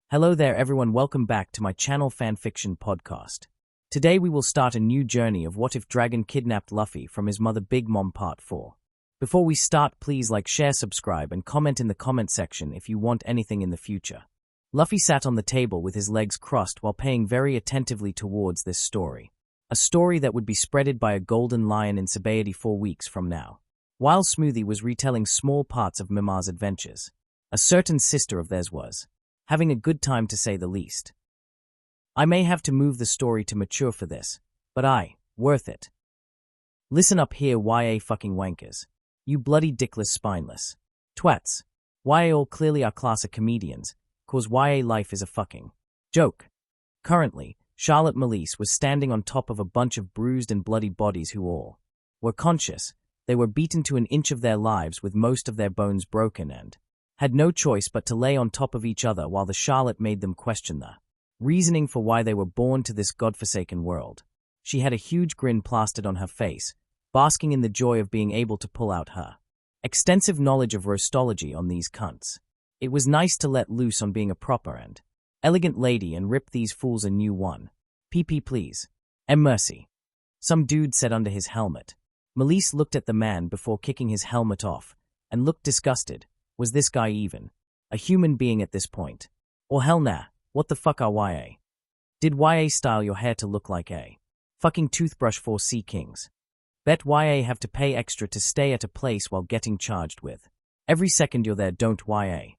Hello there everyone, welcome back to my channel Fanfiction podcast. Today we will start a new journey of What If Dragon Kidnapped Luffy from his mother Big Mom Part 4. Before we start, please like, share, subscribe, and comment in the comment section if you want anything in the future. Luffy sat on the table with his legs crossed while paying very attentively towards this story. A story that would be spreaded by a golden lion in Sabaody 4 weeks from now. While Smoothie was retelling small parts of Mima's adventures, a certain sister of theirs was having a good time, to say the least. I may have to move the story to mature for this, but worth it. Listen up here, YA fucking wankers. You bloody dickless spineless twats. YA all clearly our class of comedians, cause YA life is a fucking joke. Currently, Charlotte Melisse was standing on top of a bunch of bruised and bloody bodies who all were conscious. They were beaten to an inch of their lives with most of their bones broken and had no choice but to lay on top of each other while the Charlotte made them question the reasoning for why they were born to this godforsaken world. She had a huge grin plastered on her face, basking in the joy of being able to pull out her extensive knowledge of roastology on these cunts. It was nice to let loose on being a proper and elegant lady and rip these fools a new one. PP please. Mercy. Some dude said under his helmet. Melisse looked at the man before kicking his helmet off, and looked disgusted. Was this guy even a human being at this point? Or hell nah, what the fuck are YA? Did YA style your hair to look like a fucking toothbrush for Sea Kings? Bet YA have to pay extra to stay at a place while getting charged with every second you're there, don't YA?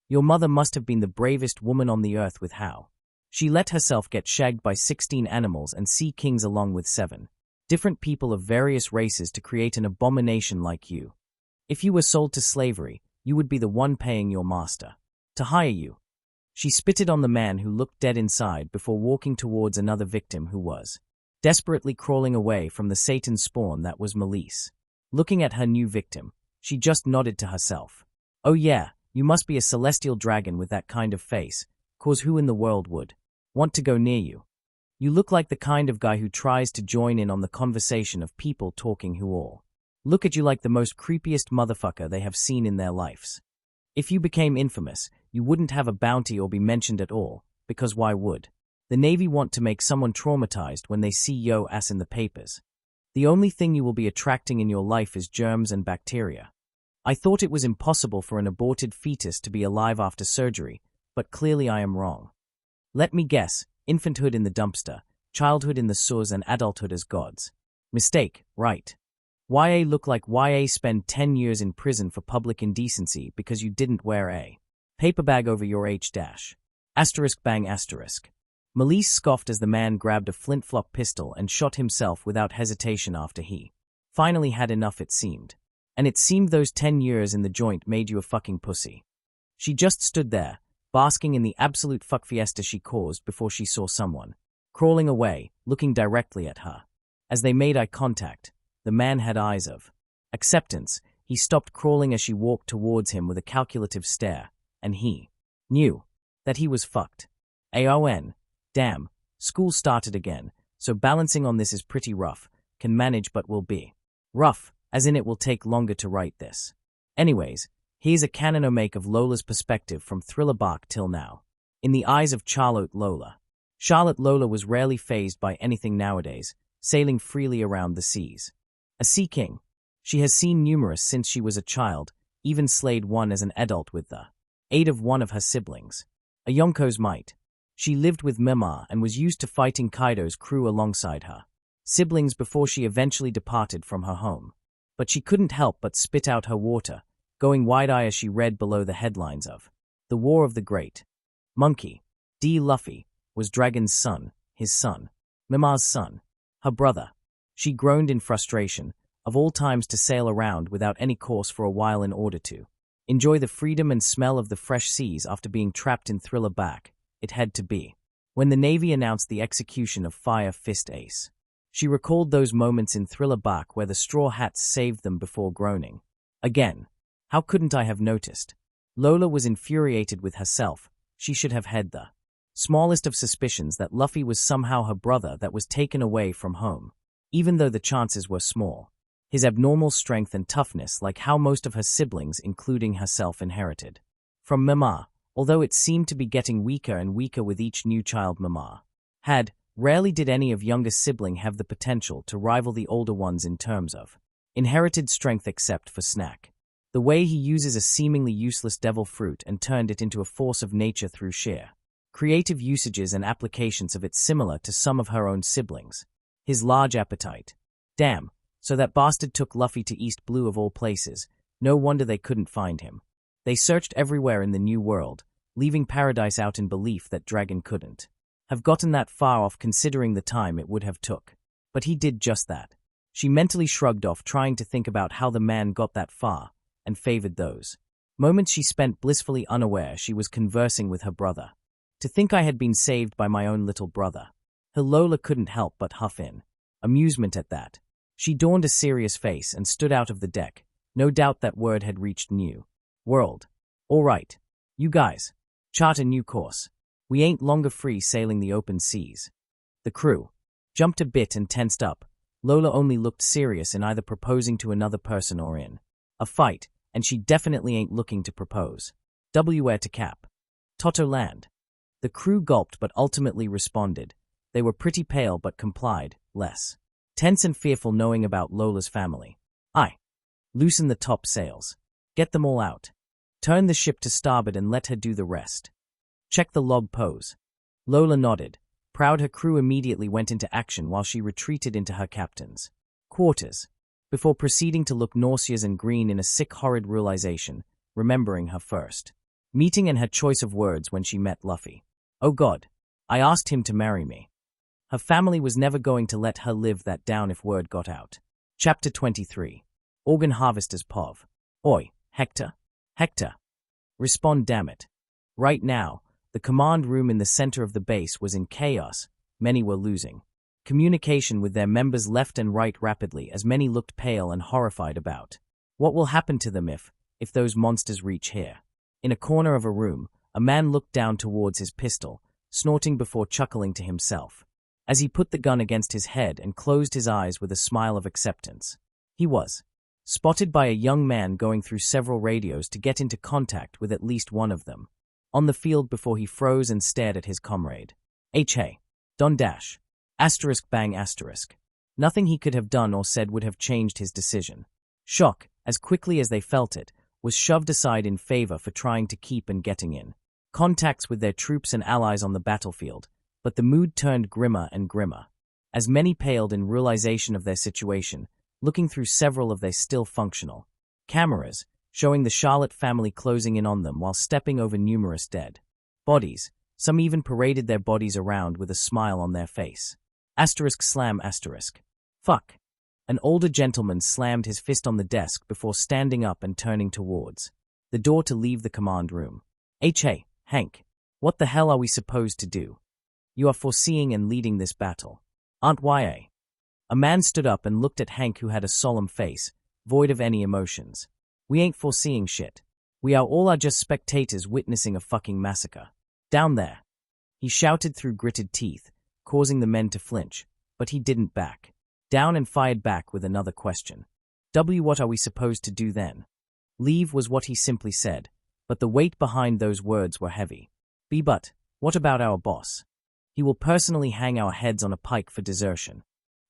Your mother must have been the bravest woman on the earth with how she let herself get shagged by 16 animals and Sea Kings along with 7 different people of various races to create an abomination like you. If you were sold to slavery, you would be the one paying your master to hire you. She spitted on the man who looked dead inside before walking towards another victim who was desperately crawling away from the Satan spawn that was Melisse. Looking at her new victim, she just nodded to herself. Oh yeah, you must be a celestial dragon with that kind of face, cause who in the world would want to go near you? You look like the kind of guy who tries to join in on the conversation of people talking who all look at you like the most creepiest motherfucker they have seen in their lives. If you became infamous, you wouldn't have a bounty or be mentioned at all, because why would the Navy want to make someone traumatized when they see yo ass in the papers? The only thing you will be attracting in your life is germs and bacteria. I thought it was impossible for an aborted fetus to be alive after surgery, but clearly I am wrong. Let me guess, infanthood in the dumpster, childhood in the sewers, and adulthood as gods. Mistake, right? YA look like YA spend 10 years in prison for public indecency because you didn't wear a paper bag over your H dash. Asterisk bang asterisk. Melisse scoffed as the man grabbed a flint-flop pistol and shot himself without hesitation after he finally had enough, it seemed. And it seemed those 10 years in the joint made you a fucking pussy. She just stood there, basking in the absolute fuck fiesta she caused before she saw someone crawling away, looking directly at her. As they made eye contact, the man had eyes of acceptance. He stopped crawling as she walked towards him with a calculative stare, and he knew that he was fucked. Aon. Damn, school started again, so balancing on this is pretty rough. Can manage but will be rough, as in it will take longer to write this. Anyways, here's a canonomake of Lola's perspective from Thriller Bark till now. In the eyes of Charlotte Lola was rarely fazed by anything nowadays, sailing freely around the seas. A sea king. She has seen numerous since she was a child, even slayed one as an adult with the aid of one of her siblings. A Yonko's mite. She lived with Mima and was used to fighting Kaido's crew alongside her siblings before she eventually departed from her home. But she couldn't help but spit out her water, going wide-eyed as she read below the headlines of The War of the Great Monkey. D. Luffy was Dragon's son, his son, Mima's son, her brother. She groaned in frustration, of all times to sail around without any course for a while in order to enjoy the freedom and smell of the fresh seas after being trapped in Thriller Bark. It had to be when the Navy announced the execution of Fire Fist Ace. She recalled those moments in Thriller Bark where the straw hats saved them before groaning. Again, how couldn't I have noticed? Lola was infuriated with herself. She should have had the smallest of suspicions that Luffy was somehow her brother that was taken away from home, even though the chances were small. His abnormal strength and toughness, like how most of her siblings, including herself, inherited from Mima, although it seemed to be getting weaker and weaker with each new child mama had. Rarely did any of younger sibling have the potential to rival the older ones in terms of inherited strength except for Snack. The way he uses a seemingly useless devil fruit and turned it into a force of nature through sheer creative usages and applications of it similar to some of her own siblings. His large appetite. Damn, so that bastard took Luffy to East Blue of all places. No wonder they couldn't find him. They searched everywhere in the New World, leaving Paradise out in belief that Dragon couldn't have gotten that far off considering the time it would have took. But he did just that. She mentally shrugged off trying to think about how the man got that far, and favored those moments she spent blissfully unaware she was conversing with her brother. To think I had been saved by my own little brother. Her Lola couldn't help but huff in amusement at that. She donned a serious face and stood out of the deck. No doubt that word had reached New World. All right, you guys, chart a new course. We ain't longer free sailing the open seas. The crew jumped a bit and tensed up. Lola only looked serious in either proposing to another person or in a fight, and she definitely ain't looking to propose. Where to cap? Toto land. The crew gulped but ultimately responded. They were pretty pale but complied, less tense and fearful knowing about Lola's family. Aye. Loosen the top sails. Get them all out. Turn the ship to starboard and let her do the rest. Check the log pose. Lola nodded. Proud her crew immediately went into action while she retreated into her captain's quarters, before proceeding to look nauseous and green in a sick horrid realization, remembering her first meeting and her choice of words when she met Luffy. Oh God, I asked him to marry me. Her family was never going to let her live that down if word got out. Chapter 23. Organ Harvester's Pov. Oi, Hector. Hector. Respond, damn it. Right now, the command room in the center of the base was in chaos. Many were losing communication with their members left and right rapidly as many looked pale and horrified about what will happen to them if those monsters reach here. In a corner of a room, a man looked down towards his pistol, snorting before chuckling to himself, as he put the gun against his head and closed his eyes with a smile of acceptance. He was spotted by a young man going through several radios to get into contact with at least one of them. On the field before he froze and stared at his comrade. Hey. Don dash. Asterisk bang asterisk. Nothing he could have done or said would have changed his decision. Shock, as quickly as they felt it, was shoved aside in favor for trying to keep and getting in contacts with their troops and allies on the battlefield, but the mood turned grimmer and grimmer. As many paled in realization of their situation, looking through several of their still functional cameras, showing the Charlotte family closing in on them while stepping over numerous dead bodies. Some even paraded their bodies around with a smile on their face. Asterisk slam asterisk. Fuck. An older gentleman slammed his fist on the desk before standing up and turning towards the door to leave the command room. Hey, Hank. What the hell are we supposed to do? You are foreseeing and leading this battle. Aren't ya? A man stood up and looked at Hank who had a solemn face, void of any emotions. We ain't foreseeing shit. We are just spectators witnessing a fucking massacre. Down there. He shouted through gritted teeth, causing the men to flinch, but he didn't back down and fired back with another question. What are we supposed to do then? Leave was what he simply said, but the weight behind those words were heavy. But what about our boss? He will personally hang our heads on a pike for desertion.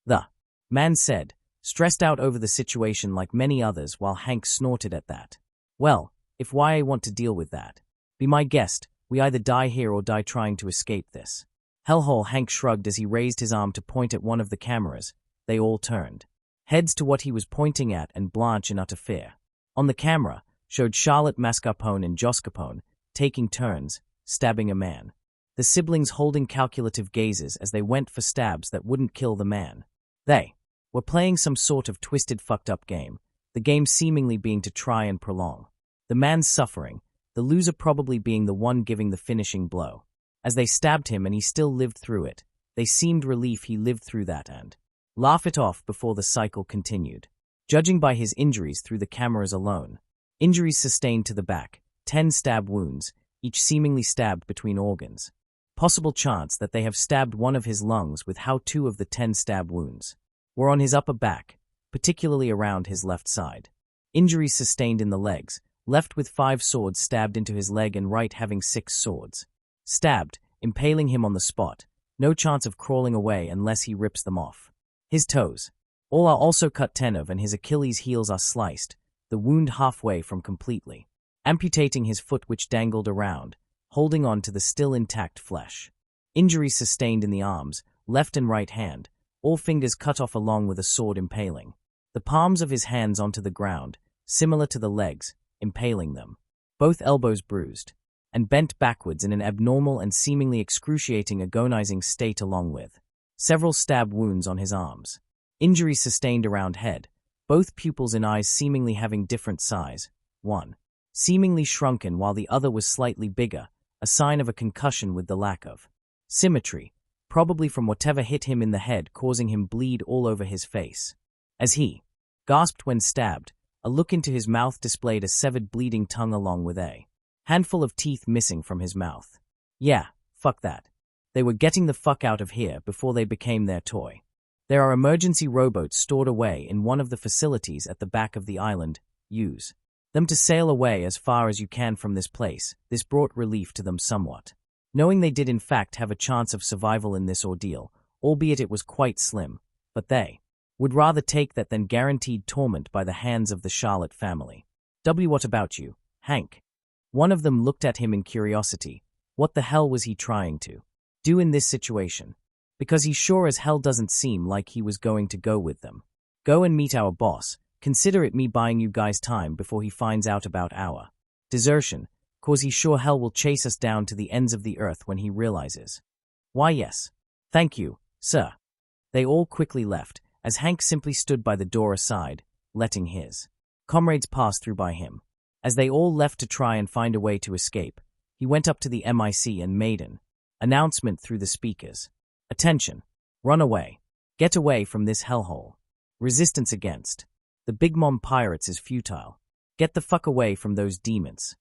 The man said, stressed out over the situation like many others while Hank snorted at that. Well, if YA want to deal with that, be my guest, we either die here or die trying to escape this. Hellhole, Hank shrugged as he raised his arm to point at one of the cameras. They all turned heads to what he was pointing at and Blanche in utter fear. On the camera, showed Charlotte Mascarpone and Joscarpone, taking turns, stabbing a man. The siblings holding calculative gazes as they went for stabs that wouldn't kill the man. They were playing some sort of twisted fucked up game, the game seemingly being to try and prolong the man's suffering, the loser probably being the one giving the finishing blow. As they stabbed him and he still lived through it, they seemed relief he lived through that and laugh it off before the cycle continued. Judging by his injuries through the cameras alone, injuries sustained to the back, 10 stab wounds, each seemingly stabbed between organs. Possible chance that they have stabbed one of his lungs with how 2 of the 10 stab wounds were on his upper back, particularly around his left side. Injuries sustained in the legs, Left with 5 swords stabbed into his leg and right having 6 swords. Stabbed, impaling him on the spot. No chance of crawling away unless he rips them off. His toes. All are also cut 10 of and his Achilles heels are sliced, the wound halfway from completely. Amputating his foot which dangled around, holding on to the still intact flesh. Injuries sustained in the arms, left and right hand, all fingers cut off along with a sword impaling. The palms of his hands onto the ground, similar to the legs, impaling them. Both elbows bruised, and bent backwards in an abnormal and seemingly excruciating agonizing state along with several stab wounds on his arms. Injuries sustained around head, both pupils and eyes seemingly having different size, one seemingly shrunken while the other was slightly bigger, a sign of a concussion with the lack of symmetry, probably from whatever hit him in the head causing him bleed all over his face. As he gasped when stabbed, a look into his mouth displayed a severed bleeding tongue along with a handful of teeth missing from his mouth. Yeah, fuck that. They were getting the fuck out of here before they became their toy. There are emergency rowboats stored away in one of the facilities at the back of the island. Use them to sail away as far as you can from this place. This brought relief to them somewhat. Knowing they did in fact have a chance of survival in this ordeal, albeit it was quite slim, but they would rather take that than guaranteed torment by the hands of the Charlotte family. What about you, Hank? One of them looked at him in curiosity. What the hell was he trying to do in this situation? Because he sure as hell doesn't seem like he was going to go with them. Go and meet our boss. Consider it me buying you guys time before he finds out about our desertion, cause he sure hell will chase us down to the ends of the earth when he realizes. Why yes. Thank you, sir. They all quickly left, as Hank simply stood by the door aside, letting his comrades pass through by him. As they all left to try and find a way to escape, he went up to the MIC and made an announcement through the speakers. Attention. Run away. Get away from this hellhole. Resistance against the Big Mom pirates is futile. Get the fuck away from those demons.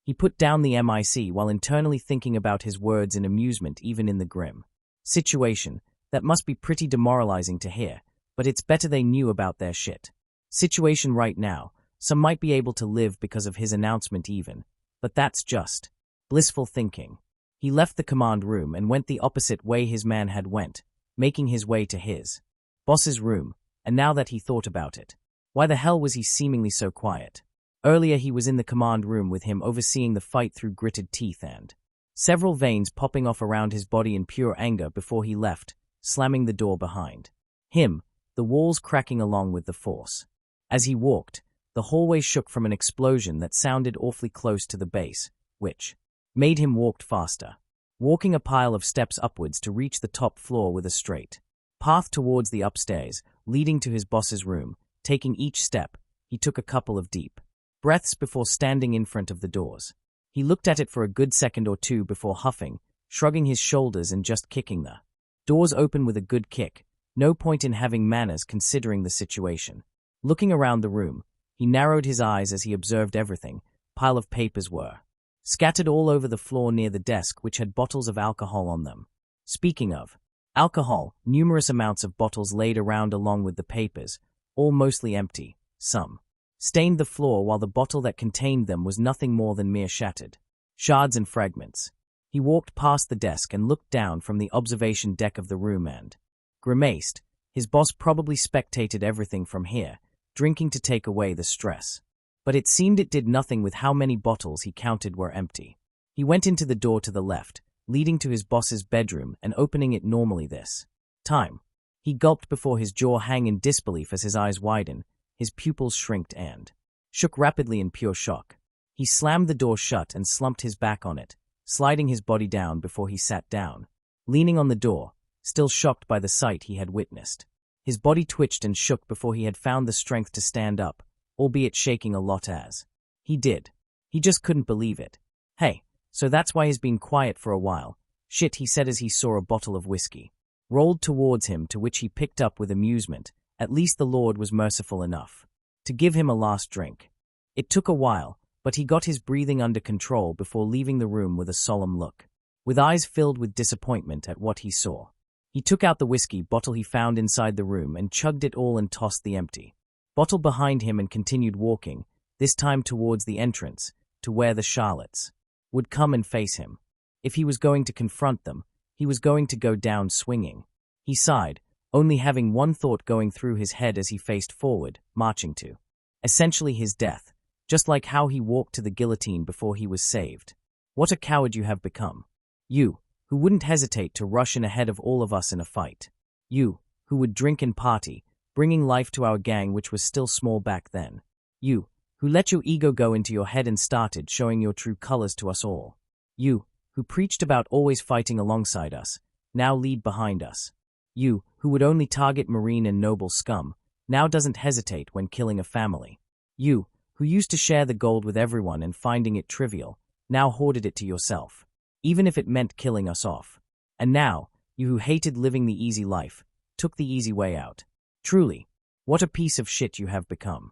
He put down the MIC while internally thinking about his words in amusement even in the grim situation. That must be pretty demoralizing to hear, but it's better they knew about their shit situation right now. Some might be able to live because of his announcement even, but that's just blissful thinking. He left the command room and went the opposite way his man had went, making his way to his boss's room, and now that he thought about it, why the hell was he seemingly so quiet? Earlier he was in the command room with him overseeing the fight through gritted teeth and several veins popping off around his body in pure anger before he left, slamming the door behind him, the walls cracking along with the force. As he walked, the hallway shook from an explosion that sounded awfully close to the base, which made him walk faster, walking a pile of steps upwards to reach the top floor with a straight path towards the upstairs, leading to his boss's room. Taking each step, he took a couple of deep breaths before standing in front of the doors. He looked at it for a good second or two before huffing, shrugging his shoulders and just kicking the doors open with a good kick. No point in having manners considering the situation. Looking around the room, he narrowed his eyes as he observed everything. Pile of papers were scattered all over the floor near the desk which had bottles of alcohol on them. Speaking of alcohol, numerous amounts of bottles laid around along with the papers, all mostly empty, some stained the floor while the bottle that contained them was nothing more than mere shattered shards and fragments. He walked past the desk and looked down from the observation deck of the room and grimaced. His boss probably spectated everything from here, drinking to take away the stress. But it seemed it did nothing with how many bottles he counted were empty. He went into the door to the left, leading to his boss's bedroom and opening it normally this time. He gulped before his jaw hung in disbelief as his eyes widened, his pupils shrinked and shook rapidly in pure shock. He slammed the door shut and slumped his back on it, sliding his body down before he sat down, leaning on the door, still shocked by the sight he had witnessed. His body twitched and shook before he had found the strength to stand up, albeit shaking a lot as he did. He just couldn't believe it. Hey, so that's why he's been quiet for a while. Shit, he said as he saw a bottle of whiskey rolled towards him, to which he picked up with amusement. At least the Lord was merciful enough to give him a last drink. It took a while, but he got his breathing under control before leaving the room with a solemn look, with eyes filled with disappointment at what he saw. He took out the whiskey bottle he found inside the room and chugged it all and tossed the empty bottle behind him and continued walking, this time towards the entrance, to where the Charlottes would come and face him. If he was going to confront them, he was going to go down swinging. He sighed, only having one thought going through his head as he faced forward, marching to essentially his death, just like how he walked to the guillotine before he was saved. What a coward you have become. You, who wouldn't hesitate to rush in ahead of all of us in a fight. You, who would drink and party, bringing life to our gang which was still small back then. You, who let your ego go into your head and started showing your true colors to us all. You, who preached about always fighting alongside us, now lead behind us. You, who would only target marine and noble scum, now doesn't hesitate when killing a family. You, who used to share the gold with everyone and finding it trivial, now hoarded it to yourself, even if it meant killing us off. And now, you who hated living the easy life, took the easy way out. Truly, what a piece of shit you have become.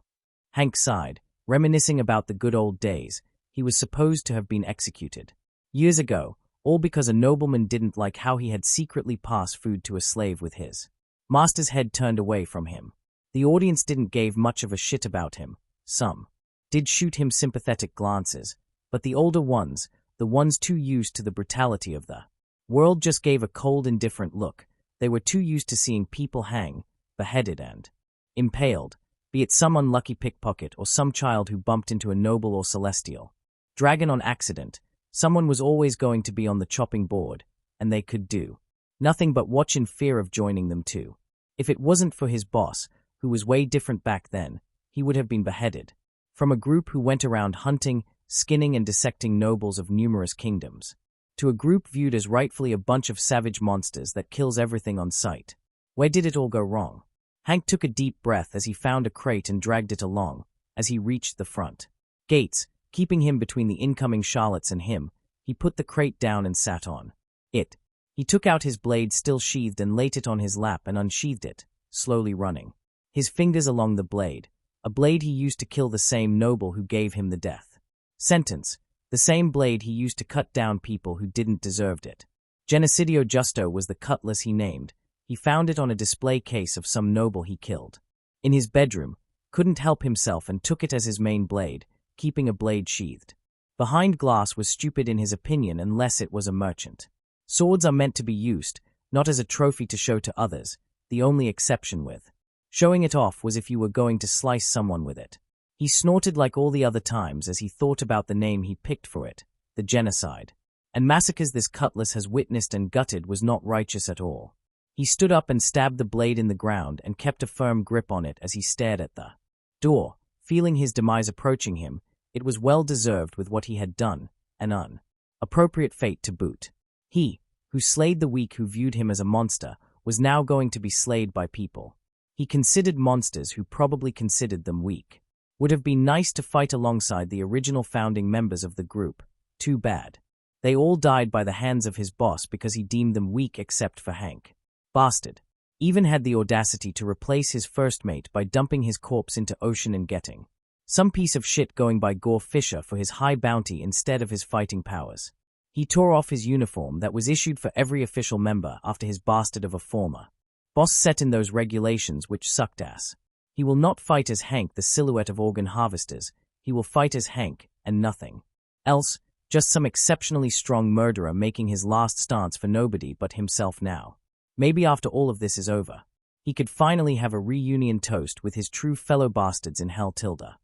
Hank sighed, reminiscing about the good old days. He was supposed to have been executed years ago, all because a nobleman didn't like how he had secretly passed food to a slave with his master's head turned away from him. The audience didn't give much of a shit about him. Some did shoot him sympathetic glances, but the older ones, the ones too used to the brutality of the world, just gave a cold, indifferent look. They were too used to seeing people hang, beheaded and impaled, be it some unlucky pickpocket or some child who bumped into a noble or celestial dragon on accident. Someone was always going to be on the chopping board, and they could do nothing but watch in fear of joining them too. If it wasn't for his boss, who was way different back then, he would have been beheaded. From a group who went around hunting, skinning and dissecting nobles of numerous kingdoms, to a group viewed as rightfully a bunch of savage monsters that kills everything on sight. Where did it all go wrong? Hank took a deep breath as he found a crate and dragged it along. As he reached the front gates, keeping him between the incoming Charlottes and him, he put the crate down and sat on it. He took out his blade still sheathed and laid it on his lap and unsheathed it, slowly running his fingers along the blade, a blade he used to kill the same noble who gave him the death sentence, the same blade he used to cut down people who didn't deserve it. Genocidio Justo was the cutlass he named. He found it on a display case of some noble he killed in his bedroom, couldn't help himself and took it as his main blade, keeping a blade sheathed behind glass was stupid in his opinion unless it was a merchant. Swords are meant to be used, not as a trophy to show to others. The only exception with showing it off was if you were going to slice someone with it. He snorted like all the other times as he thought about the name he picked for it, the genocide and massacres this cutlass has witnessed and gutted was not righteous at all. He stood up and stabbed the blade in the ground and kept a firm grip on it as he stared at the door, feeling his demise approaching him. It was well deserved with what he had done, an appropriate fate to boot. He, who slayed the weak who viewed him as a monster, was now going to be slayed by people he considered monsters who probably considered them weak. Would have been nice to fight alongside the original founding members of the group. Too bad. They all died by the hands of his boss because he deemed them weak except for Hank. Bastard. Even had the audacity to replace his first mate by dumping his corpse into ocean and getting some piece of shit going by Gore Fisher for his high bounty instead of his fighting powers. He tore off his uniform that was issued for every official member after his bastard of a former boss set in those regulations which sucked ass. He will not fight as Hank, the silhouette of organ harvesters. He will fight as Hank, and nothing else, just some exceptionally strong murderer making his last stance for nobody but himself now. Maybe after all of this is over, he could finally have a reunion toast with his true fellow bastards in Hell Tilda.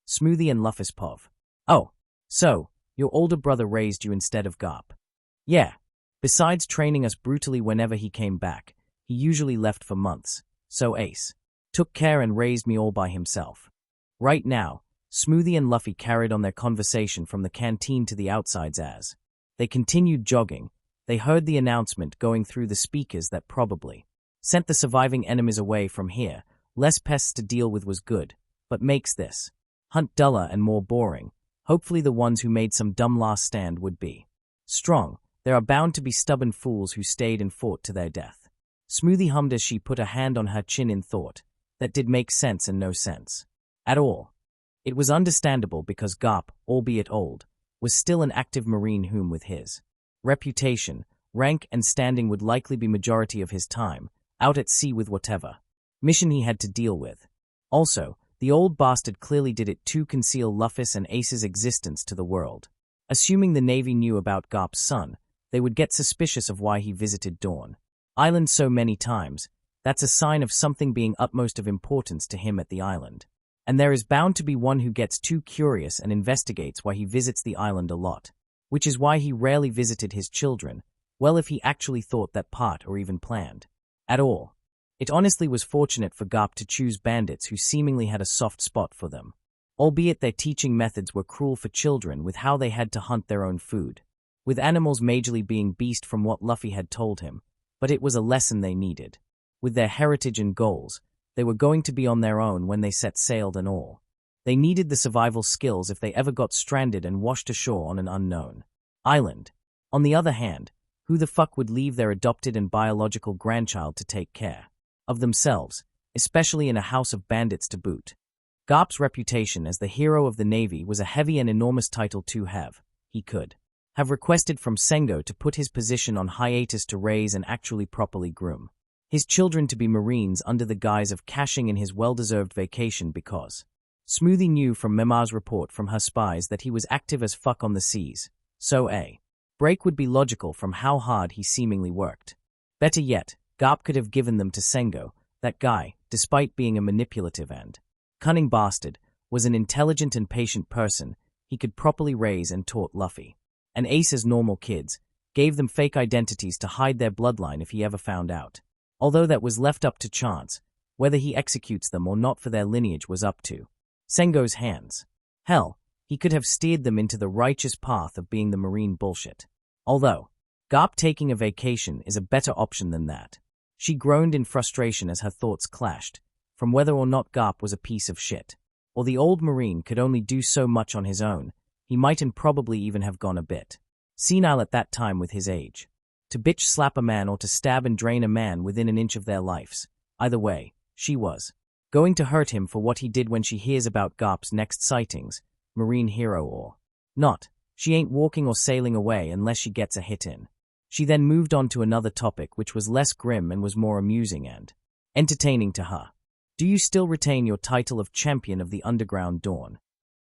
Smoothie and Luffy Pov. Oh, so, your older brother raised you instead of Garp. Yeah. Besides training us brutally whenever he came back, he usually left for months, so Ace took care and raised me all by himself. Right now, Smoothie and Luffy carried on their conversation from the canteen to the outsides as they continued jogging. They heard the announcement going through the speakers that probably sent the surviving enemies away from here. Less pests to deal with was good, but makes this hunt duller and more boring. Hopefully the ones who made some dumb last stand would be strong. There are bound to be stubborn fools who stayed and fought to their death. Smoothie hummed as she put a hand on her chin in thought. That did make sense and no sense at all. It was understandable because Garp, albeit old, was still an active marine whom with his reputation, rank and standing would likely be majority of his time out at sea with whatever mission he had to deal with. Also, The old bastard clearly did it to conceal Luffy's and Ace's existence to the world. Assuming the Navy knew about Garp's son, they would get suspicious of why he visited Dawn Island so many times. That's a sign of something being utmost of importance to him at the island. And there is bound to be one who gets too curious and investigates why he visits the island a lot. Which is why he rarely visited his children, well if he actually thought that part or even planned. At all. It honestly was fortunate for Garp to choose bandits who seemingly had a soft spot for them. Albeit their teaching methods were cruel for children with how they had to hunt their own food. With animals majorly being beast from what Luffy had told him, but it was a lesson they needed. With their heritage and goals, they were going to be on their own when they set sailed and all. They needed the survival skills if they ever got stranded and washed ashore on an unknown island. On the other hand, who the fuck would leave their adopted and biological grandchild to take care of themselves, especially in a house of bandits to boot? Garp's reputation as the hero of the Navy was a heavy and enormous title to have. He could have requested from Sengo to put his position on hiatus to raise and actually properly groom his children to be Marines under the guise of cashing in his well-deserved vacation because Smoothie knew from Mema's report from her spies that he was active as fuck on the seas, so a break would be logical from how hard he seemingly worked. Better yet, Garp could have given them to Sengo. That guy, despite being a manipulative and cunning bastard, was an intelligent and patient person he could properly raise and taught Luffy. And Ace as normal kids, gave them fake identities to hide their bloodline if he ever found out. Although that was left up to chance, whether he executes them or not for their lineage was up to Sengo's hands. Hell, he could have steered them into the righteous path of being the Marine bullshit. Although, Garp taking a vacation is a better option than that. She groaned in frustration as her thoughts clashed, from whether or not Garp was a piece of shit. Or the old Marine could only do so much on his own, he might and probably even have gone a bit senile at that time with his age. To bitch slap a man or to stab and drain a man within an inch of their lives. Either way, she was going to hurt him for what he did when she hears about Garp's next sightings, Marine hero or not. She ain't walking or sailing away unless she gets a hit in. She then moved on to another topic which was less grim and was more amusing and entertaining to her. Do you still retain your title of champion of the underground dawn?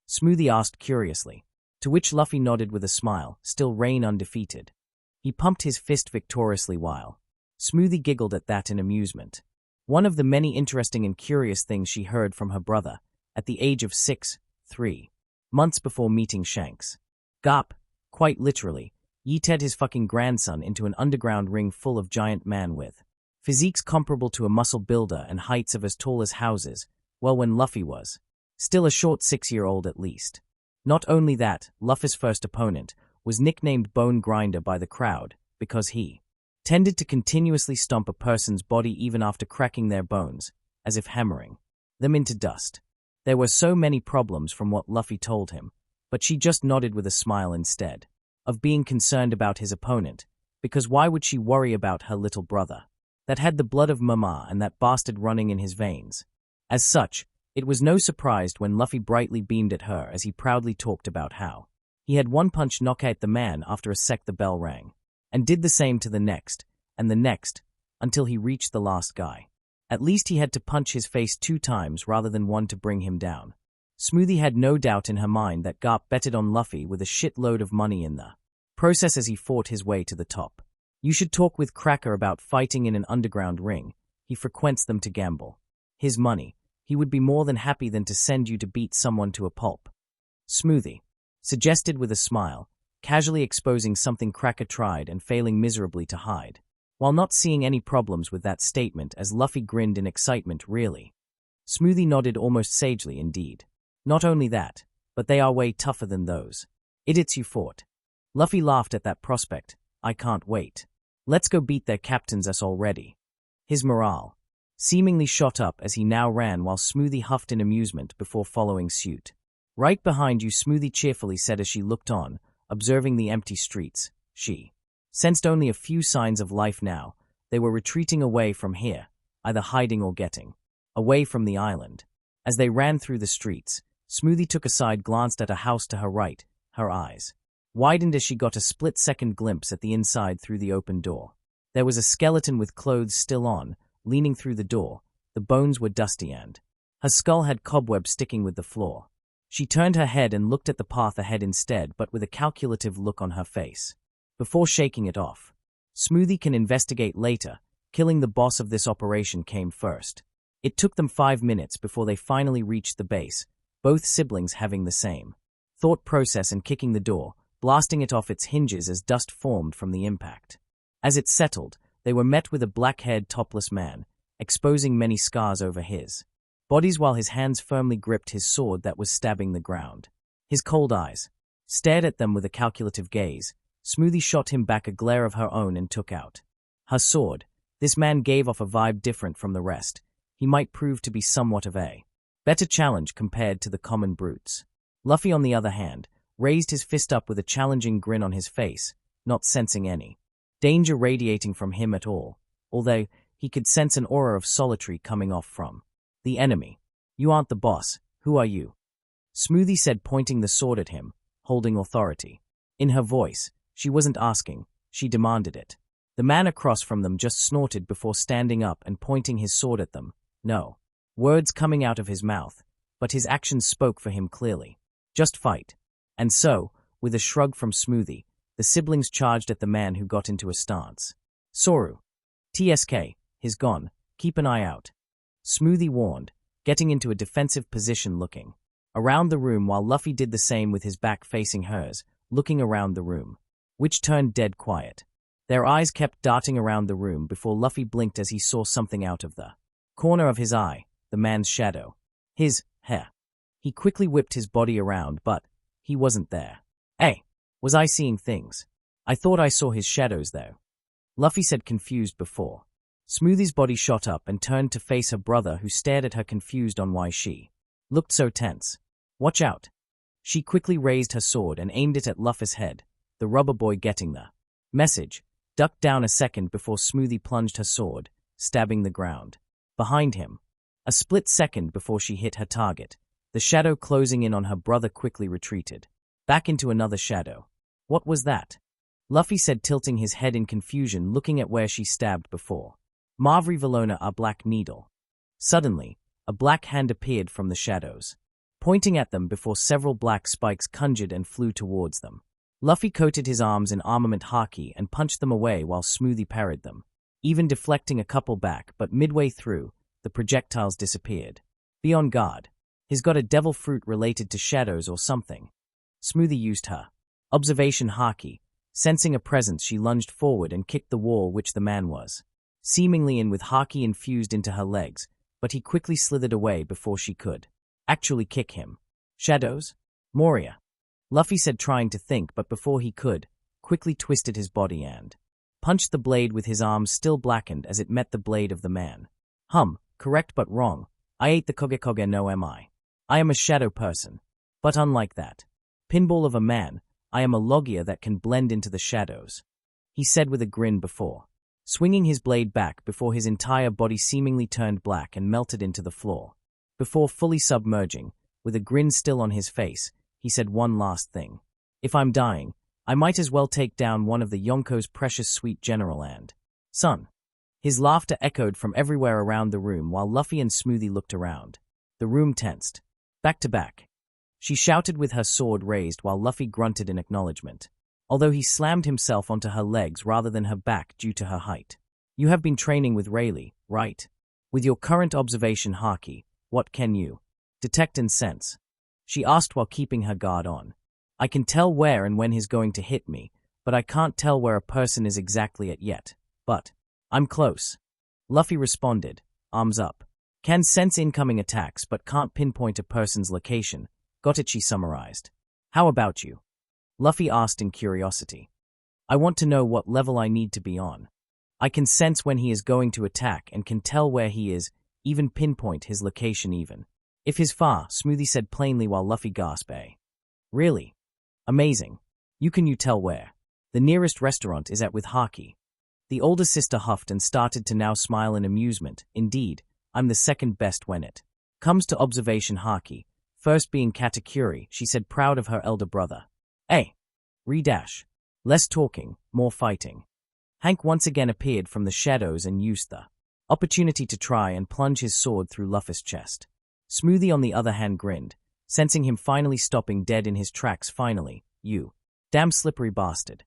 Smoothie asked curiously, to which Luffy nodded with a smile, still reign undefeated. He pumped his fist victoriously while Smoothie giggled at that in amusement. One of the many interesting and curious things she heard from her brother, at the age of 3 months before meeting Shanks. Garp, quite literally, yeeted his fucking grandson into an underground ring full of giant man with physiques comparable to a muscle builder and heights of as tall as houses, well when Luffy was still a short 6-year-old at least. Not only that, Luffy's first opponent was nicknamed Bone Grinder by the crowd because he tended to continuously stomp a person's body even after cracking their bones, as if hammering them into dust. There were so many problems from what Luffy told him, but she just nodded with a smile instead of being concerned about his opponent, because why would she worry about her little brother that had the blood of Mama and that bastard running in his veins? As such, it was no surprise when Luffy brightly beamed at her as he proudly talked about how he had one punch knock out the man after a sec the bell rang, and did the same to the next, and the next, until he reached the last guy. At least he had to punch his face 2 times rather than 1 to bring him down. Smoothie had no doubt in her mind that Garp betted on Luffy with a shitload of money in the process as he fought his way to the top. You should talk with Cracker about fighting in an underground ring. He frequents them to gamble his money. He would be more than happy than to send you to beat someone to a pulp. Smoothie suggested with a smile, casually exposing something Cracker tried and failing miserably to hide, while not seeing any problems with that statement as Luffy grinned in excitement. Really? Smoothie nodded almost sagely indeed. Not only that, but they are way tougher than those idiots you fought. Luffy laughed at that prospect. I can't wait. Let's go beat their captains us already. His morale seemingly shot up as he now ran while Smoothie huffed in amusement before following suit. Right behind you, Smoothie cheerfully said as she looked on, observing the empty streets. She sensed only a few signs of life now. They were retreating away from here, either hiding or getting away from the island. As they ran through the streets, Smoothie took a side, glanced at a house to her right. Her eyes widened as she got a split-second glimpse at the inside through the open door. There was a skeleton with clothes still on, leaning through the door. The bones were dusty and Her skull had cobwebs sticking with the floor. She turned her head and looked at the path ahead instead, but with a calculative look on her face. Before shaking it off, Smoothie can investigate later. Killing the boss of this operation came first. It took them 5 minutes before they finally reached the base, both siblings having the same thought process and kicking the door, blasting it off its hinges as dust formed from the impact. As it settled, they were met with a black-haired topless man, exposing many scars over his bodies while his hands firmly gripped his sword that was stabbing the ground. His cold eyes stared at them with a calculative gaze. Smoothie shot him back a glare of her own and took out her sword. This man gave off a vibe different from the rest. He might prove to be somewhat of a better challenge compared to the common brutes. Luffy, on the other hand, raised his fist up with a challenging grin on his face, not sensing any danger radiating from him at all, although he could sense an aura of solitary coming off from the enemy. "You aren't the boss. Who are you?" Smoothie said, pointing the sword at him, holding authority. In her voice, she wasn't asking, she demanded it. The man across from them just snorted before standing up and pointing his sword at them. No words coming out of his mouth, but his actions spoke for him clearly. Just fight. And so, with a shrug from Smoothie, the siblings charged at the man who got into a stance. "Soru. TSK, he's gone. Keep an eye out," Smoothie warned, getting into a defensive position looking around the room while Luffy did the same with his back facing hers, looking around the room, which turned dead quiet. Their eyes kept darting around the room before Luffy blinked as he saw something out of the corner of his eye, the man's shadow. His hair. He quickly whipped his body around, but he wasn't there. "Hey, was I seeing things? I thought I saw his shadows though," Luffy said, confused before. Smoothie's body shot up and turned to face her brother, who stared at her confused on why she looked so tense. "Watch out." She quickly raised her sword and aimed it at Luffy's head, the rubber boy getting the message. Ducked down a second before Smoothie plunged her sword, stabbing the ground behind him. A split second before she hit her target, the shadow closing in on her brother quickly retreated back into another shadow. "What was that?" Luffy said, tilting his head in confusion, looking at where she stabbed before. "Mavri Valona, a black needle." Suddenly, a black hand appeared from the shadows, pointing at them before several black spikes conjured and flew towards them. Luffy coated his arms in armament haki and punched them away while Smoothie parried them, even deflecting a couple back, but midway through, the projectiles disappeared. "Be on guard. He's got a devil fruit related to shadows or something." Smoothie used her observation haki. Sensing a presence, she lunged forward and kicked the wall which the man was seemingly in with haki infused into her legs, but he quickly slithered away before she could actually kick him. "Shadows? Moria," Luffy said, trying to think, but before he could, quickly twisted his body and punched the blade with his arms still blackened as it met the blade of the man. Correct but wrong. I ate the Koge no am I. I am a shadow person. But unlike that pinball of a man, I am a logia that can blend into the shadows," he said with a grin before swinging his blade back before his entire body seemingly turned black and melted into the floor. Before fully submerging, with a grin still on his face, he said one last thing. "If I'm dying, I might as well take down one of the Yonko's precious sweet General and son." His laughter echoed from everywhere around the room while Luffy and Smoothie looked around. The room tensed. "Back to back," she shouted with her sword raised while Luffy grunted in acknowledgement, although he slammed himself onto her legs rather than her back due to her height. "You have been training with Rayleigh, right? With your current observation haki, what can you detect and sense?" she asked while keeping her guard on. "I can tell where and when he's going to hit me, but I can't tell where a person is exactly at yet. But I'm close," Luffy responded, arms up. "Can sense incoming attacks but can't pinpoint a person's location. Got it," she summarized. "How about you?" Luffy asked in curiosity. "I want to know what level I need to be on. I can sense when he is going to attack and can tell where he is, even pinpoint his location even if he's far," Smoothie said plainly while Luffy gasped. "Really? Amazing. You tell where the nearest restaurant is at with haki?" The older sister huffed and started to now smile in amusement. "Indeed, I'm the second best when it comes to observation haki, first being katakuri," she said, proud of her elder brother. "Hey, re-dash. Less talking, more fighting." Hank once again appeared from the shadows and used the opportunity to try and plunge his sword through Luffy's chest. Smoothie on the other hand grinned, sensing him finally stopping dead in his tracks. Finally, you damn slippery bastard.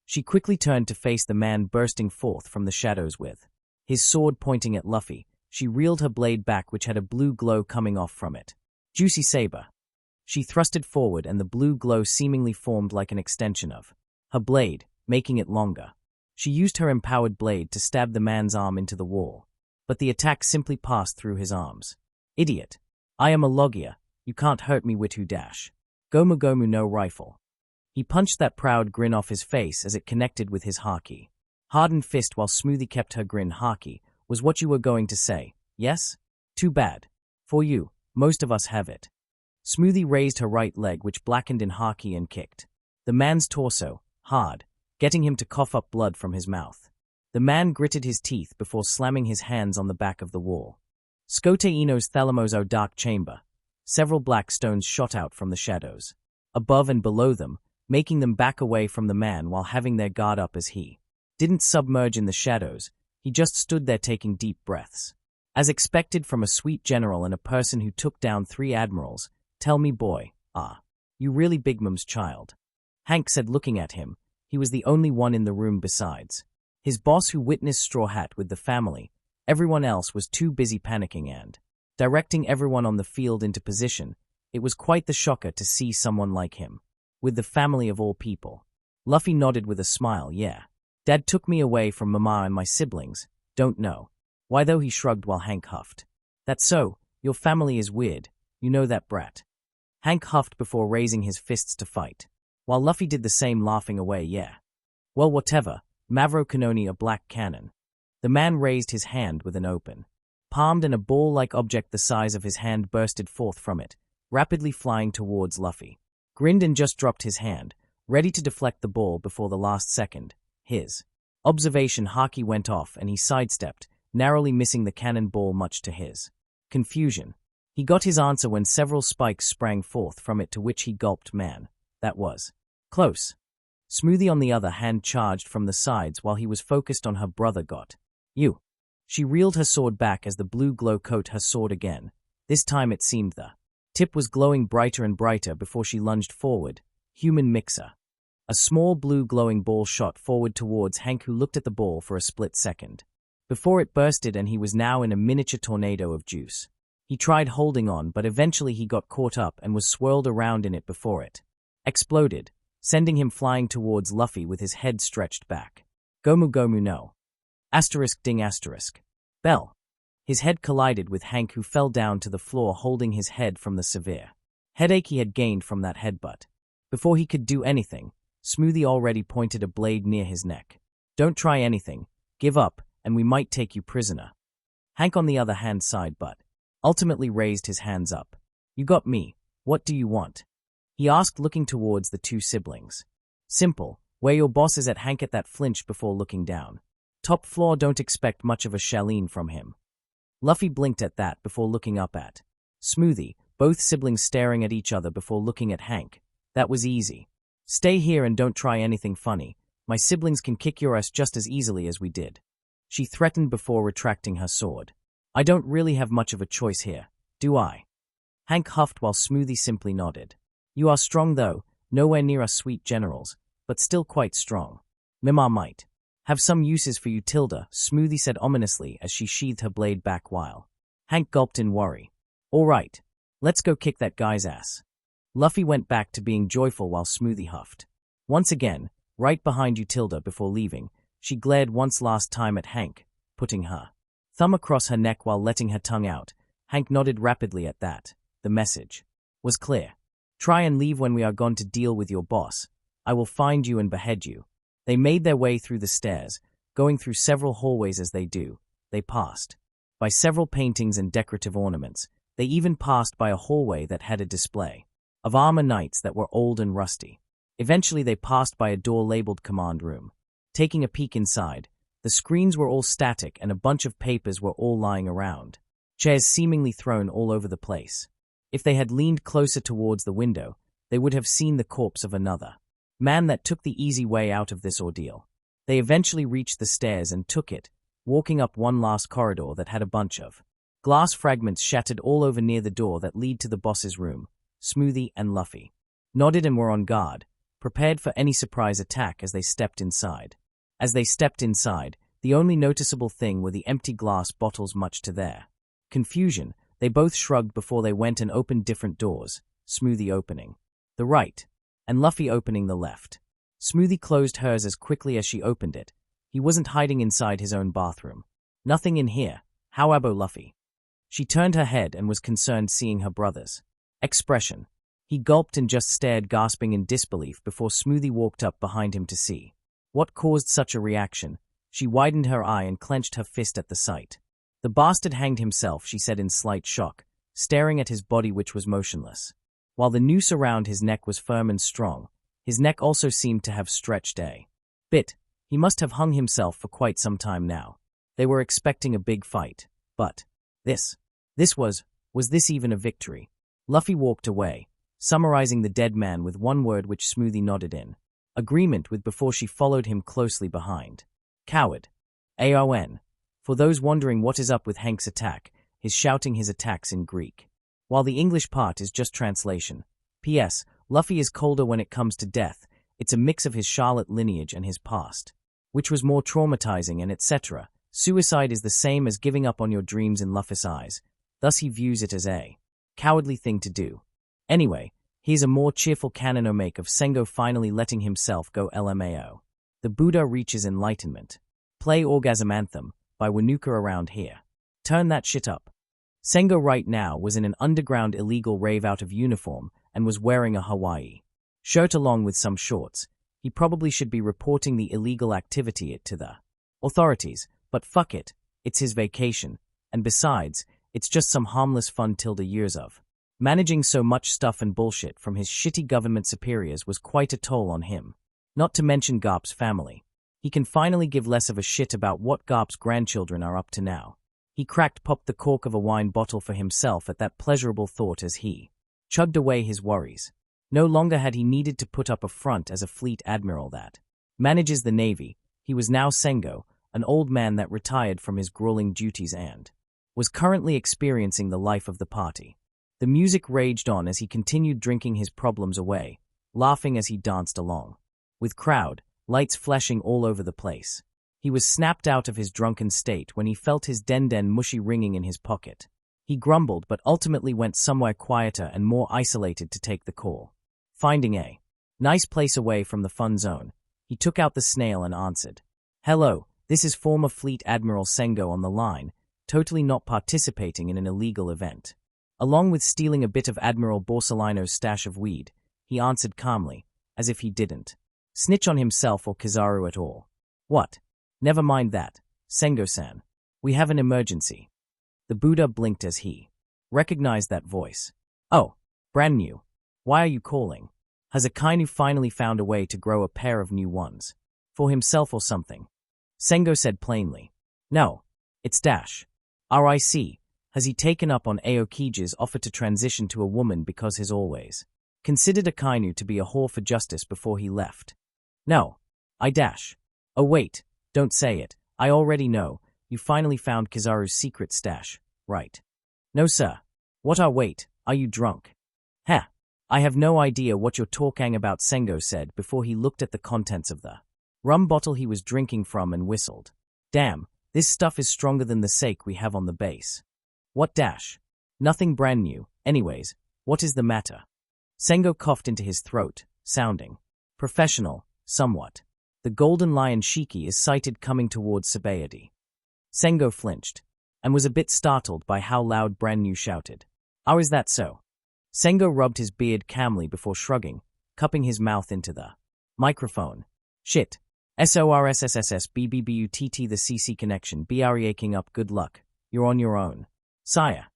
She quickly turned to face the man bursting forth from the shadows with his sword pointing at Luffy. She reeled her blade back, which had a blue glow coming off from it. Juicy saber. She thrusted forward, and the blue glow seemingly formed like an extension of her blade, making it longer. She used her empowered blade to stab the man's arm into the wall, but the attack simply passed through his arms. Idiot. I am a Logia. You can't hurt me with dash. Gomu Gomu no rifle. He punched that proud grin off his face as it connected with his haki. Hardened fist while Smoothie kept her grin. Haki was what you were going to say, yes? Too bad. For you, most of us have it. Smoothie raised her right leg, which blackened in haki, and kicked the man's torso hard, getting him to cough up blood from his mouth. The man gritted his teeth before slamming his hands on the back of the wall. Scote Ino's Thalamoso dark chamber. Several black stones shot out from the shadows, above and below them, making them back away from the man while having their guard up as he didn't submerge in the shadows. He just stood there taking deep breaths. As expected from a sweet general and a person who took down 3 admirals, tell me boy, you really Big Mom's child. Hank said, looking at him. He was the only one in the room besides his boss who witnessed Straw Hat with the family. Everyone else was too busy panicking and directing everyone on the field into position. It was quite the shocker to see someone like him with the family of all people. Luffy nodded with a smile. Yeah. Dad took me away from Mama and my siblings. Don't know why though, he shrugged while Hank huffed. That's so. Your family is weird. You know that, brat. Hank huffed before raising his fists to fight, while Luffy did the same, laughing away. Yeah. Well, whatever. Mavro Kanoni, a black cannon. The man raised his hand with an open palmed, and a ball-like object the size of his hand bursted forth from it, rapidly flying towards Luffy. Grinned and just dropped his hand, ready to deflect the ball before the last second. His observation haki went off and he sidestepped, narrowly missing the cannonball much to his confusion. He got his answer when several spikes sprang forth from it, to which he gulped. Man, that was close. Smoothie on the other hand charged from the sides while he was focused on her brother. Got you. She reeled her sword back as the blue glow caught her sword again. This time it seemed the tip was glowing brighter and brighter before she lunged forward. Human mixer. A small blue glowing ball shot forward towards Hank, who looked at the ball for a split second before it bursted, and he was now in a miniature tornado of juice. He tried holding on, but eventually he got caught up and was swirled around in it before it exploded, sending him flying towards Luffy with his head stretched back. Gomu Gomu no. Ding asterisk. Bell. His head collided with Hank, who fell down to the floor holding his head from the severe headache he had gained from that headbutt. Before he could do anything, Smoothie already pointed a blade near his neck. Don't try anything. Give up, and we might take you prisoner. Hank on the other hand sighed, but ultimately raised his hands up. You got me. What do you want? He asked, looking towards the 2 siblings. Simple. Where your boss is at. Hank at that flinched before looking down. Top floor, don't expect much of a shaleen from him. Luffy blinked at that before looking up at Smoothie, both siblings staring at each other before looking at Hank. That was easy. Stay here and don't try anything funny. My siblings can kick your ass just as easily as we did. She threatened before retracting her sword. I don't really have much of a choice here, do I? Hank huffed while Smoothie simply nodded. You are strong though, nowhere near us sweet generals, but still quite strong. Mima might have some uses for you, Tilda, Smoothie said ominously as she sheathed her blade back while Hank gulped in worry. All right, let's go kick that guy's ass. Luffy went back to being joyful while Smoothie huffed. Once again, right behind you, Tilda. Before leaving, she glared once last time at Hank, putting her thumb across her neck while letting her tongue out. Hank nodded rapidly at that. The message was clear. Try and leave when we are gone to deal with your boss. I will find you and behead you. They made their way through the stairs, going through several hallways. As they do, they passed by several paintings and decorative ornaments. They even passed by a hallway that had a display of armor knights that were old and rusty. Eventually they passed by a door labeled Command Room. Taking a peek inside, the screens were all static and a bunch of papers were all lying around. Chairs seemingly thrown all over the place. If they had leaned closer towards the window, they would have seen the corpse of another man that took the easy way out of this ordeal. They eventually reached the stairs and took it, walking up one last corridor that had a bunch of Glass fragments shattered all over near the door that lead to the boss's room. Smoothie and Luffy nodded and were on guard, prepared for any surprise attack as they stepped inside. As they stepped inside, the only noticeable thing were the empty glass bottles. Much to their confusion, they both shrugged before they went and opened different doors, Smoothie opening the right, and Luffy opening the left. Smoothie closed hers as quickly as she opened it. He wasn't hiding inside his own bathroom. Nothing in here. How abo Luffy? She turned her head and was concerned seeing her brother's expression. He gulped and just stared, gasping in disbelief, before Smoothie walked up behind him to see what caused such a reaction. She widened her eye and clenched her fist at the sight. The bastard hanged himself, she said in slight shock, staring at his body which was motionless. While the noose around his neck was firm and strong, his neck also seemed to have stretched a bit. He must have hung himself for quite some time now. They were expecting a big fight, but this was this even a victory? Luffy walked away, summarizing the dead man with one word which Smoothie nodded in agreement with before she followed him closely behind. Coward. Aon. For those wondering what is up with Hank's attack, he's shouting his attacks in Greek, while the English part is just translation. P.S. Luffy is colder when it comes to death. It's a mix of his Charlotte lineage and his past, which was more traumatizing and etc. Suicide is the same as giving up on your dreams in Luffy's eyes, thus he views it as a cowardly thing to do. Anyway, here's a more cheerful canonic of Sengo finally letting himself go LMAO. The Buddha reaches enlightenment. Play Orgasm Anthem by Wanuka around here. Turn that shit up. Sengo right now was in an underground illegal rave out of uniform and was wearing a Hawaii shirt along with some shorts. He probably should be reporting the illegal activity to the authorities, but fuck it, it's his vacation, and besides, it's just some harmless fun tilde years of. Managing so much stuff and bullshit from his shitty government superiors was quite a toll on him. Not to mention Garp's family. He can finally give less of a shit about what Garp's grandchildren are up to now. He popped the cork of a wine bottle for himself at that pleasurable thought as he chugged away his worries. No longer had he needed to put up a front as a fleet admiral that manages the navy. He was now Sengo, an old man that retired from his grueling duties and was currently experiencing the life of the party. The music raged on as he continued drinking his problems away, laughing as he danced along, with crowd, lights flashing all over the place. He was snapped out of his drunken state when he felt his den mushy ringing in his pocket. He grumbled but ultimately went somewhere quieter and more isolated to take the call. Finding a nice place away from the fun zone, he took out the snail and answered. Hello, this is former Fleet Admiral Sengo on the line, totally not participating in an illegal event. Along with stealing a bit of Admiral Borsalino's stash of weed, he answered calmly, as if he didn't snitch on himself or Kizaru at all. What? Never mind that, Sengo-san. We have an emergency. The Buddha blinked as he recognized that voice. Oh, brand new. Why are you calling? Has Akainu finally found a way to grow a pair of new ones? For himself or something? Sengo said plainly. No, it's Dash. RIC. Has he taken up on Aokiji's offer to transition to a woman because he's always considered Akainu to be a whore for justice before he left? No. I Dash. Oh wait, don't say it. I already know. You finally found Kizaru's secret stash, right? No sir. What wait, are you drunk? Heh. I have no idea what you're talking about, Sengo said before he looked at the contents of the rum bottle he was drinking from and whistled. Damn, this stuff is stronger than the sake we have on the base. What Dash? Nothing brand new. Anyways, what is the matter? Sengo coughed into his throat, sounding professional, somewhat. The golden lion Shiki is sighted coming towards Sabayadi. Sengo flinched, and was a bit startled by how loud brand new shouted. Oh, is that so? Sengo rubbed his beard calmly before shrugging, cupping his mouth into the microphone. Shit. SORSSSSBBBUTT the CC connection BREaking up, good luck. You're on your own. Sire.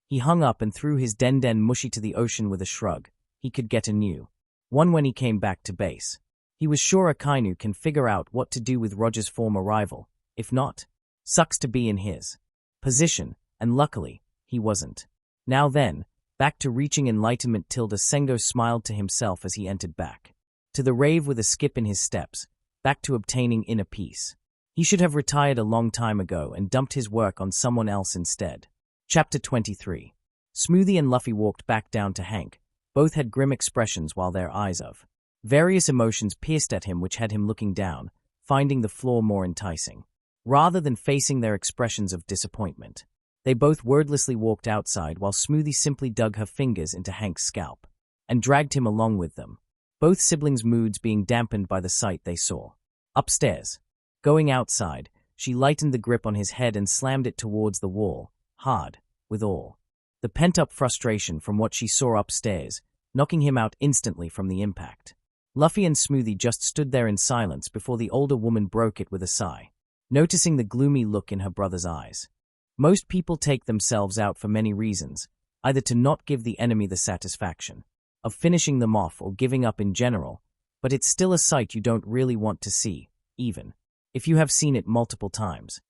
He hung up and threw his den mushy to the ocean with a shrug. He could get a new one when he came back to base. He was sure Akainu can figure out what to do with Roger's former rival. If not, sucks to be in his position, and luckily, he wasn't. Now then, back to reaching enlightenment. Sengo smiled to himself as he entered back to the rave with a skip in his steps, back to obtaining inner peace. He should have retired a long time ago and dumped his work on someone else instead. Chapter 23. Smoothie and Luffy walked back down to Hank. Both had grim expressions while their eyes of various emotions pierced at him, which had him looking down, finding the floor more enticing, rather than facing their expressions of disappointment. They both wordlessly walked outside while Smoothie simply dug her fingers into Hank's scalp and dragged him along with them, both siblings' moods being dampened by the sight they saw. Upstairs. Going outside, she lightened the grip on his head and slammed it towards the wall, hard, with all the pent-up frustration from what she saw upstairs, knocking him out instantly from the impact. Luffy and Smoothie just stood there in silence before the older woman broke it with a sigh, noticing the gloomy look in her brother's eyes. Most people take themselves out for many reasons, either to not give the enemy the satisfaction of finishing them off or giving up in general, but it's still a sight you don't really want to see, even if you have seen it multiple times.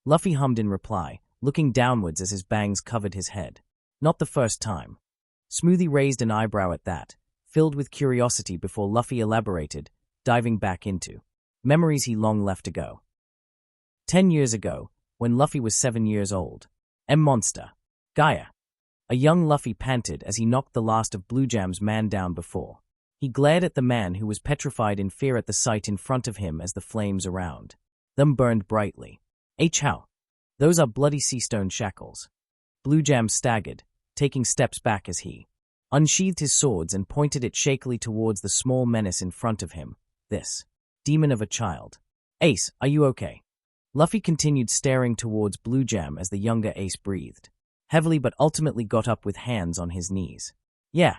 Luffy hummed in reply, looking downwards as his bangs covered his head. Not the first time. Smoothie raised an eyebrow at that, filled with curiosity before Luffy elaborated, diving back into memories he long left ago. 10 years ago, when Luffy was 7 years old. Monster. Gaia. A young Luffy panted as he knocked the last of Blue Jam's man down before. He glared at the man who was petrified in fear at the sight in front of him as the flames around them burned brightly. How? Those are bloody sea stone shackles. Blue Jam staggered, taking steps back as he unsheathed his swords and pointed it shakily towards the small menace in front of him. This demon of a child. Ace, are you okay? Luffy continued staring towards Blue Jam as the younger Ace breathed heavily but ultimately got up with hands on his knees. Yeah.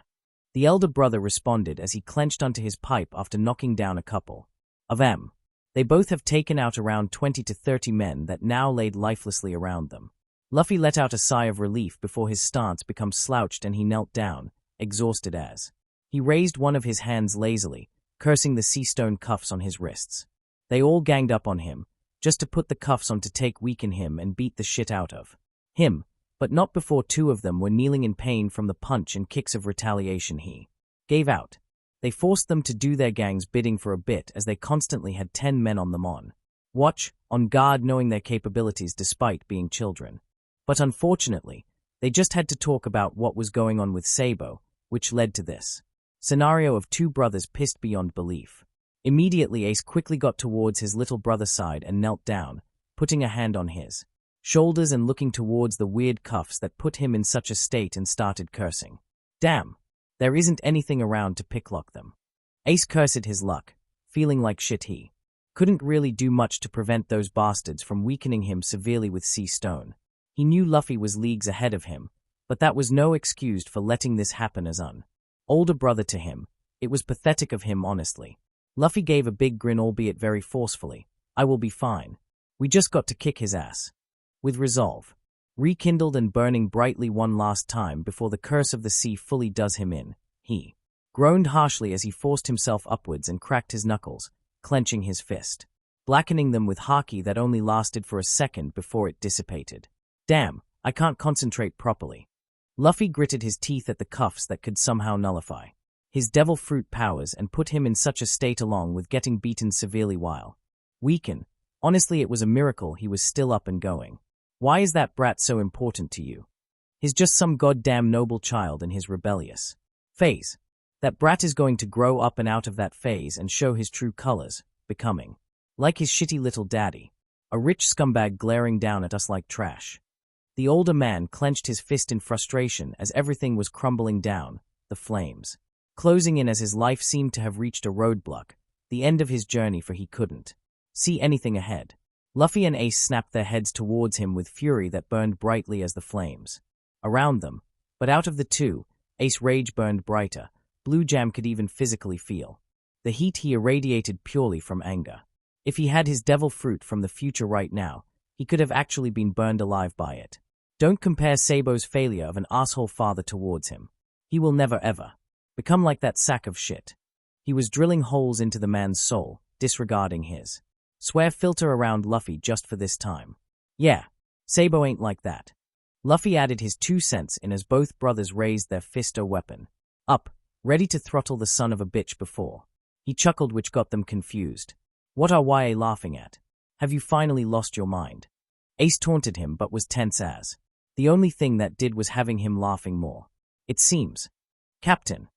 The elder brother responded as he clenched onto his pipe after knocking down a couple of them. They both have taken out around 20 to 30 men that now laid lifelessly around them. Luffy let out a sigh of relief before his stance became slouched and he knelt down, exhausted as he raised one of his hands lazily, cursing the sea stone cuffs on his wrists. They all ganged up on him, just to put the cuffs on to take weaken him and beat the shit out of him, but not before two of them were kneeling in pain from the punch and kicks of retaliation he gave out. They forced them to do their gang's bidding for a bit as they constantly had 10 men on them on watch, on guard, knowing their capabilities despite being children. But unfortunately, they just had to talk about what was going on with Sabo, which led to this scenario of two brothers pissed beyond belief. Immediately Ace quickly got towards his little brother's side and knelt down, putting a hand on his shoulders and looking towards the weird cuffs that put him in such a state and started cursing. Damn, there isn't anything around to picklock them. Ace cursed his luck, feeling like shit he couldn't really do much to prevent those bastards from weakening him severely with sea stone. He knew Luffy was leagues ahead of him, but that was no excuse for letting this happen as an older brother to him. It was pathetic of him, honestly. Luffy gave a big grin, albeit very forcefully. I will be fine. We just got to kick his ass. With resolve. Rekindled and burning brightly one last time before the curse of the sea fully does him in, he groaned harshly as he forced himself upwards and cracked his knuckles, clenching his fist, blackening them with haki that only lasted for a second before it dissipated. Damn, I can't concentrate properly. Luffy gritted his teeth at the cuffs that could somehow nullify his devil fruit powers and put him in such a state along with getting beaten severely while weaken. Honestly, it was a miracle he was still up and going. Why is that brat so important to you? He's just some goddamn noble child in his rebellious phase. That brat is going to grow up and out of that phase and show his true colors, becoming like his shitty little daddy, a rich scumbag glaring down at us like trash. The older man clenched his fist in frustration as everything was crumbling down, the flames closing in as his life seemed to have reached a roadblock, the end of his journey, for he couldn't see anything ahead. Luffy and Ace snapped their heads towards him with fury that burned brightly as the flames around them, but out of the two, Ace rage burned brighter. Blue Jam could even physically feel the heat he irradiated purely from anger. If he had his devil fruit from the future right now, he could have actually been burned alive by it. Don't compare Sabo's failure of an asshole father towards him. He will never ever become like that sack of shit. He was drilling holes into the man's soul, disregarding his swear filter around Luffy just for this time. Yeah, Sabo ain't like that. Luffy added his 2 cents in as both brothers raised their fist or weapon up, ready to throttle the son of a bitch before he chuckled, which got them confused. What are YA laughing at? Have you finally lost your mind? Ace taunted him but was tense as The only thing that did was having him laughing more. It seems. Captain.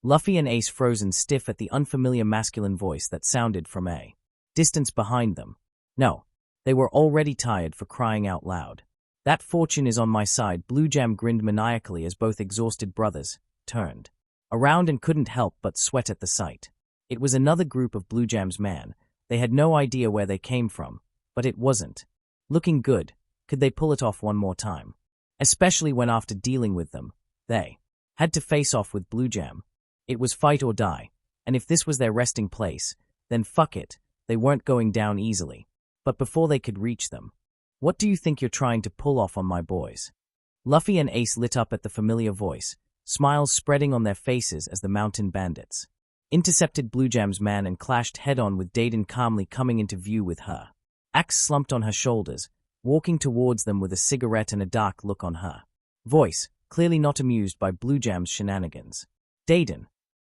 Luffy and Ace frozen stiff at the unfamiliar masculine voice that sounded from a distance behind them. No, they were already tired, for crying out loud. That fortune is on my side. Blue Jam grinned maniacally as both exhausted brothers turned around and couldn't help but sweat at the sight. It was another group of Blue Jam's man. They had no idea where they came from, but it wasn't looking good. Could they pull it off one more time? Especially when, after dealing with them, they had to face off with Blue Jam. It was fight or die, and if this was their resting place, then fuck it, they weren't going down easily. But before they could reach them, what do you think you're trying to pull off on my boys? Luffy and Ace lit up at the familiar voice, smiles spreading on their faces as the mountain bandits intercepted Blue Jam's man and clashed head-on with Daiden calmly coming into view with her axe slumped on her shoulders, walking towards them with a cigarette and a dark look on her voice, clearly not amused by Blue Jam's shenanigans. Daiden,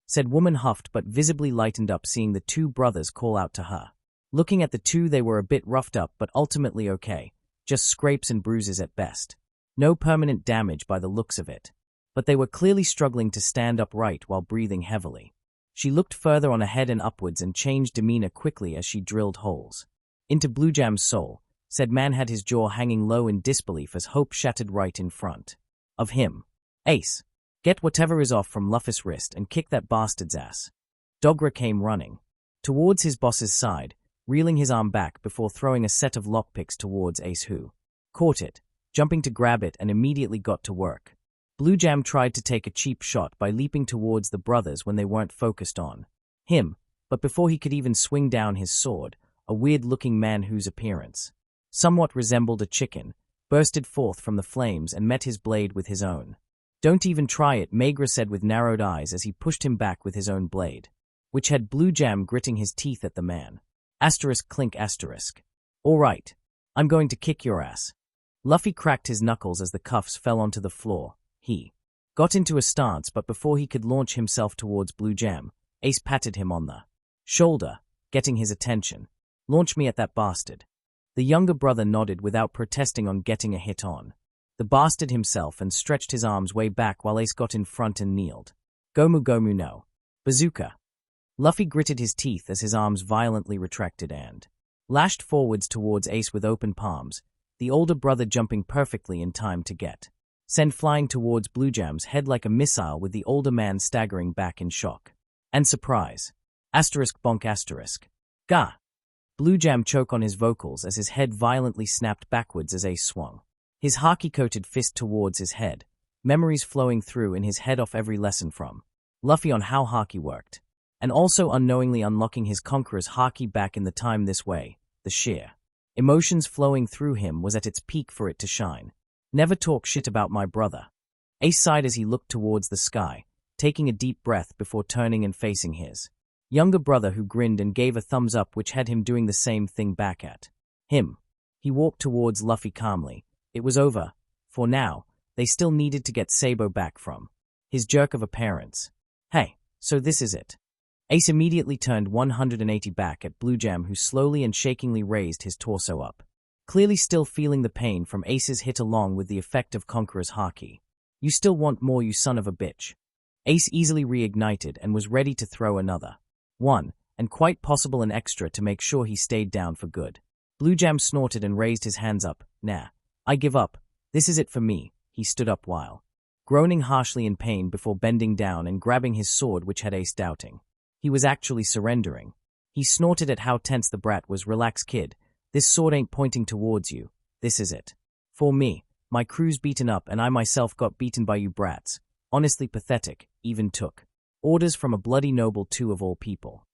said woman, huffed but visibly lightened up seeing the two brothers call out to her. Looking at the two, they were a bit roughed up but ultimately okay, just scrapes and bruises at best. No permanent damage by the looks of it. But they were clearly struggling to stand upright while breathing heavily. She looked further on ahead and upwards and changed demeanor quickly as she drilled holes into Blue Jam's soul. Said man had his jaw hanging low in disbelief as hope shattered right in front of him. Ace, get whatever is off from Luffy's wrist and kick that bastard's ass. Dogra came running towards his boss's side, reeling his arm back before throwing a set of lockpicks towards Ace, who caught it, jumping to grab it and immediately got to work. Blue Jam tried to take a cheap shot by leaping towards the brothers when they weren't focused on him, but before he could even swing down his sword, a weird-looking man whose appearance somewhat resembled a chicken bursted forth from the flames and met his blade with his own. Don't even try it, Magra said with narrowed eyes as he pushed him back with his own blade, which had Blue Jam gritting his teeth at the man. Asterisk clink asterisk. All right, I'm going to kick your ass. Luffy cracked his knuckles as the cuffs fell onto the floor. He got into a stance, but before he could launch himself towards Blue Jam, Ace patted him on the shoulder, getting his attention. Launch me at that bastard. The younger brother nodded without protesting on getting a hit on the bastard himself and stretched his arms way back while Ace got in front and kneeled. Gomu Gomu no. Bazooka. Luffy gritted his teeth as his arms violently retracted and lashed forwards towards Ace with open palms, the older brother jumping perfectly in time to get sent flying towards Blue Jam's head like a missile, with the older man staggering back in shock and surprise. Asterisk bonk asterisk. Gah! Blue Jam choke on his vocals as his head violently snapped backwards as Ace swung his haki-coated fist towards his head, memories flowing through in his head off every lesson from Luffy on how haki worked, and also unknowingly unlocking his conqueror's haki back in the time this way. The sheer emotions flowing through him was at its peak for it to shine. Never talk shit about my brother. Ace sighed as he looked towards the sky, taking a deep breath before turning and facing his younger brother, who grinned and gave a thumbs up, which had him doing the same thing back at him. He walked towards Luffy calmly. It was over. For now, they still needed to get Sabo back from his jerk of a parents. Hey, so this is it. Ace immediately turned 180 back at Blue Jam, who slowly and shakingly raised his torso up, clearly still feeling the pain from Ace's hit along with the effect of Conqueror's haki. You still want more, you son of a bitch. Ace easily reignited and was ready to throw another one, and quite possible an extra, to make sure he stayed down for good. Blue Jam snorted and raised his hands up. Nah, I give up. This is it for me. He stood up while groaning harshly in pain before bending down and grabbing his sword, which had Ace doubting he was actually surrendering. He snorted at how tense the brat was. Relax, kid. This sword ain't pointing towards you. This is it. For me. My crew's beaten up and I myself got beaten by you brats. Honestly pathetic. Even took orders from a bloody noble too, of all people.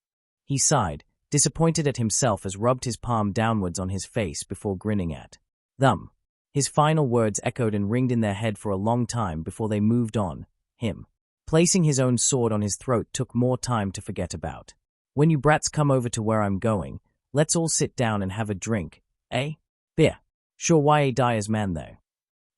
He sighed, disappointed at himself, as rubbed his palm downwards on his face before grinning at them. His final words echoed and ringed in their head for a long time before they moved on. Him placing his own sword on his throat took more time to forget about. When you brats come over to where I'm going, let's all sit down and have a drink, eh? Beer. Sure, why a die as man though?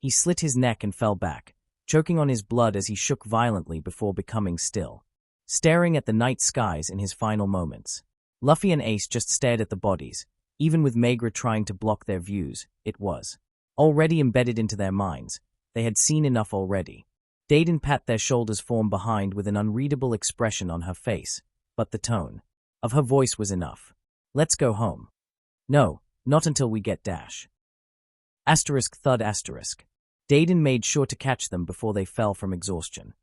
He slit his neck and fell back, choking on his blood as he shook violently before becoming still, staring at the night skies in his final moments. Luffy and Ace just stared at the bodies, even with Magra trying to block their views. It was already embedded into their minds. They had seen enough already. Dayton pat their shoulders form behind with an unreadable expression on her face, but the tone of her voice was enough. Let's go home. No, not until we get dash. Asterisk thud asterisk. Dayton made sure to catch them before they fell from exhaustion.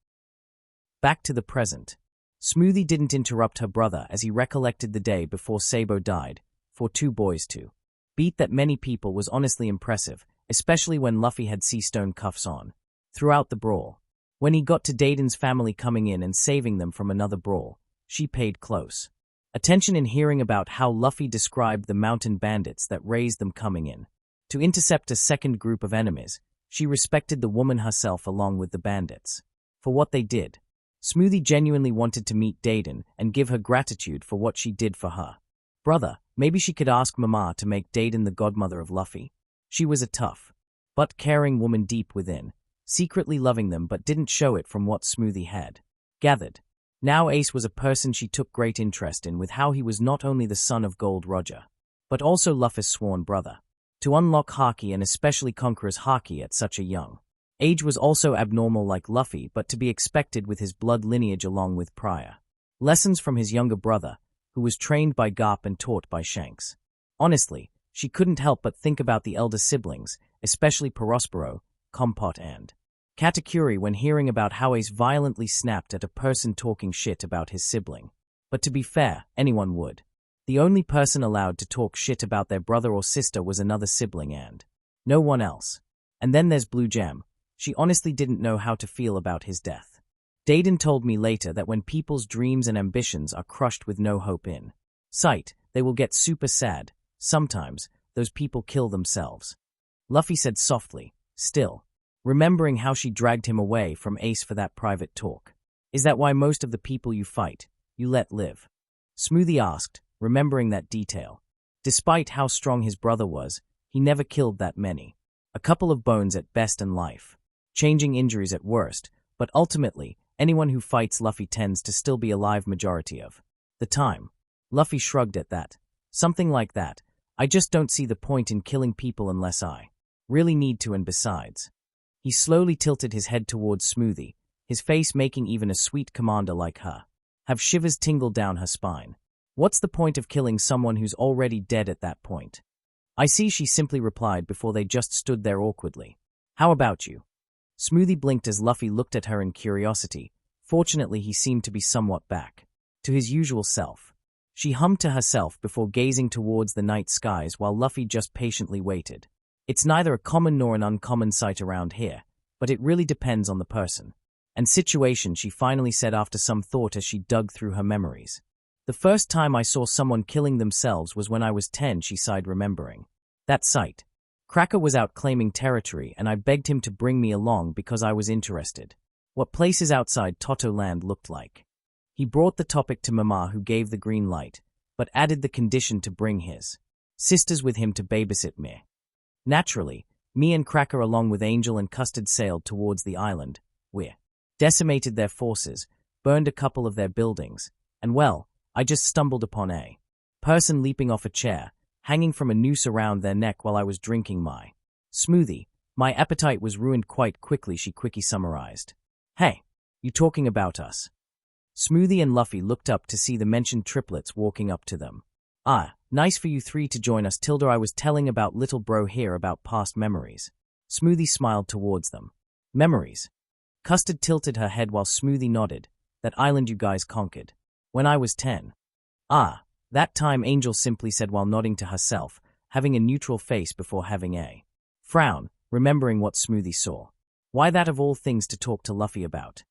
Back to the present. Smoothie didn't interrupt her brother as he recollected the day before Sabo died, for two boys to beat that many people was honestly impressive, especially when Luffy had sea stone cuffs on. Throughout the brawl, when he got to Dayton's family coming in and saving them from another brawl, she paid close attention in hearing about how Luffy described the mountain bandits that raised them coming in to intercept a second group of enemies. She respected the woman herself along with the bandits for what they did. Smoothie genuinely wanted to meet Dayton and give her gratitude for what she did for her brother. Maybe she could ask Mama to make Dayton the godmother of Luffy. She was a tough but caring woman deep within, secretly loving them but didn't show it from what Smoothie had gathered. Now Ace was a person she took great interest in, with how he was not only the son of Gold Roger, but also Luffy's sworn brother. To unlock haki and especially conqueror's haki at such a young age was also abnormal like Luffy, but to be expected with his blood lineage along with prior lessons from his younger brother, who was trained by Garp and taught by Shanks. Honestly, she couldn't help but think about the elder siblings, especially Perospero, Compot and Katakuri, when hearing about how Ace violently snapped at a person talking shit about his sibling. But to be fair, anyone would. The only person allowed to talk shit about their brother or sister was another sibling and no one else. And then there's Blue Jam. She honestly didn't know how to feel about his death. Dayton told me later that when people's dreams and ambitions are crushed with no hope in sight, they will get super sad. Sometimes, those people kill themselves. Luffy said softly, still remembering how she dragged him away from Ace for that private talk. Is that why most of the people you fight, you let live? Smoothie asked, remembering that detail. Despite how strong his brother was, he never killed that many. A couple of bones at best and life-changing injuries at worst, but ultimately, anyone who fights Luffy tends to still be alive majority of the time. Luffy shrugged at that. Something like that. I just don't see the point in killing people unless I really need to, and besides. He slowly tilted his head towards Smoothie, his face making even a sweet commander like her have shivers tingle down her spine. What's the point of killing someone who's already dead at that point? I see, she simply replied before they just stood there awkwardly. How about you? Smoothie blinked as Luffy looked at her in curiosity. Fortunately, he seemed to be somewhat back to his usual self. She hummed to herself before gazing towards the night skies while Luffy just patiently waited. It's neither a common nor an uncommon sight around here, but it really depends on the person and situation, she finally said after some thought as she dug through her memories. The first time I saw someone killing themselves was when I was 10, she sighed, remembering that sight. Cracker was out claiming territory and I begged him to bring me along because I was interested what places outside Toto Land looked like. He brought the topic to Mama, who gave the green light, but added the condition to bring his sisters with him to babysit me. Naturally, me and Cracker along with Angel and Custard sailed towards the island. We decimated their forces, burned a couple of their buildings, and well, I just stumbled upon a person leaping off a chair, hanging from a noose around their neck while I was drinking my smoothie. My appetite was ruined quite quickly, she quickly summarized. Hey, you talking about us? Smoothie and Luffy looked up to see the mentioned triplets walking up to them. Ah, nice for you three to join us, Tilda. I was telling about little bro here about past memories. Smoothie smiled towards them. Memories? Custard tilted her head while Smoothie nodded. That island you guys conquered. When I was 10. Ah, that time, Angel simply said while nodding to herself, having a neutral face before having a frown, remembering what Smoothie saw. Why that of all things to talk to Luffy about?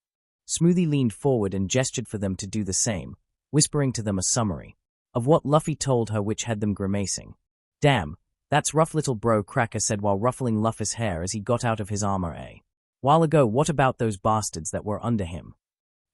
Smoothie leaned forward and gestured for them to do the same, whispering to them a summary of what Luffy told her, which had them grimacing. Damn, that's rough, little bro, Cracker said while ruffling Luffy's hair as he got out of his armor a while ago. What about those bastards that were under him?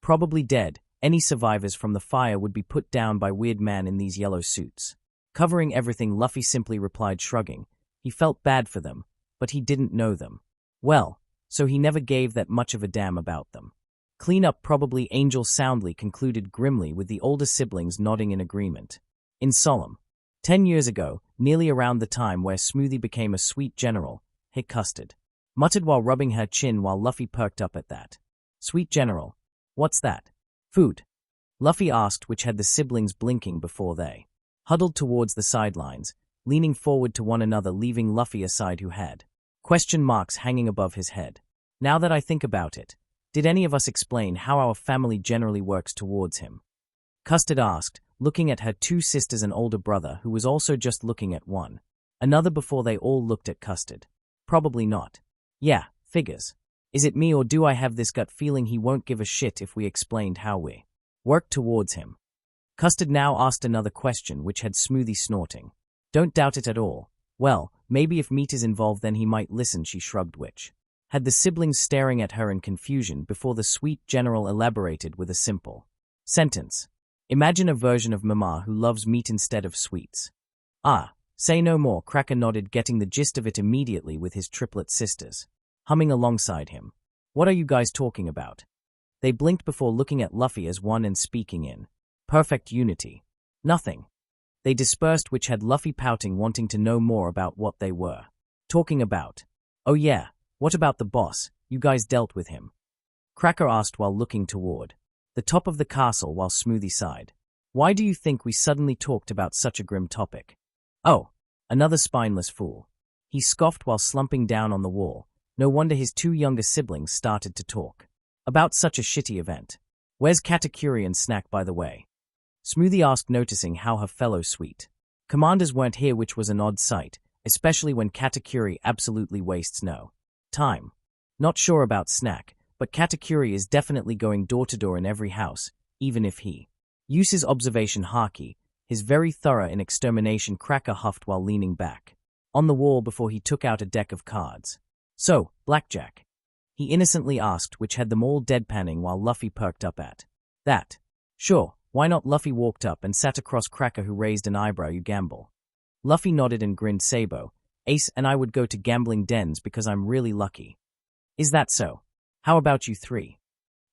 Probably dead. Any survivors from the fire would be put down by weird man in these yellow suits. Covering everything, Luffy simply replied, shrugging. He felt bad for them, but he didn't know them well, so he never gave that much of a damn about them. Clean up probably, Angel soundly concluded grimly, with the older siblings nodding in agreement. In solemn. 10 years ago, nearly around the time where Smoothie became a sweet general, hit Custard. muttered while rubbing her chin while Luffy perked up at that. Sweet General. What's that? Food? Luffy asked, which had the siblings blinking before they huddled towards the sidelines, leaning forward to one another, leaving Luffy aside, who had question marks hanging above his head. Now that I think about it, did any of us explain how our family generally works towards him? Custard asked, looking at her two sisters and older brother, who was also just looking at one another before they all looked at Custard. Probably not. Yeah, figures. Is it me, or do I have this gut feeling he won't give a shit if we explained how we work towards him? Custard now asked another question, which had Smoothie snorting. Don't doubt it at all. Well, maybe if meat is involved then he might listen, she shrugged, which had the siblings staring at her in confusion before the sweet general elaborated with a simple sentence. Imagine a version of Mama who loves meat instead of sweets. Ah, say no more, Cracker nodded, getting the gist of it immediately with his triplet sisters humming alongside him. What are you guys talking about? They blinked before looking at Luffy as one and speaking in perfect unity. Nothing. They dispersed, which had Luffy pouting, wanting to know more about what they were talking about. Oh yeah, what about the boss? You guys dealt with him? Cracker asked while looking toward the top of the castle while Smoothie sighed. Why do you think we suddenly talked about such a grim topic? Oh, another spineless fool. He scoffed while slumping down on the wall. No wonder his two younger siblings started to talk about such a shitty event. Where's katakuri and Snack, by the way? Smoothie asked, noticing how her fellow sweet commanders weren't here, which was an odd sight, especially when katakuri absolutely wastes no time. Not sure about Snack, but katakuri is definitely going door to door in every house, even if he uses observation haki. His very thorough in extermination, Cracker huffed while leaning back on the wall before he took out a deck of cards. So, blackjack? He innocently asked, which had them all deadpanning while Luffy perked up at that. Sure, why not? Luffy walked up and sat across Cracker, who raised an eyebrow. You gamble? Luffy nodded and grinned. Sabo, Ace and I would go to gambling dens because I'm really lucky. Is that so? How about you three?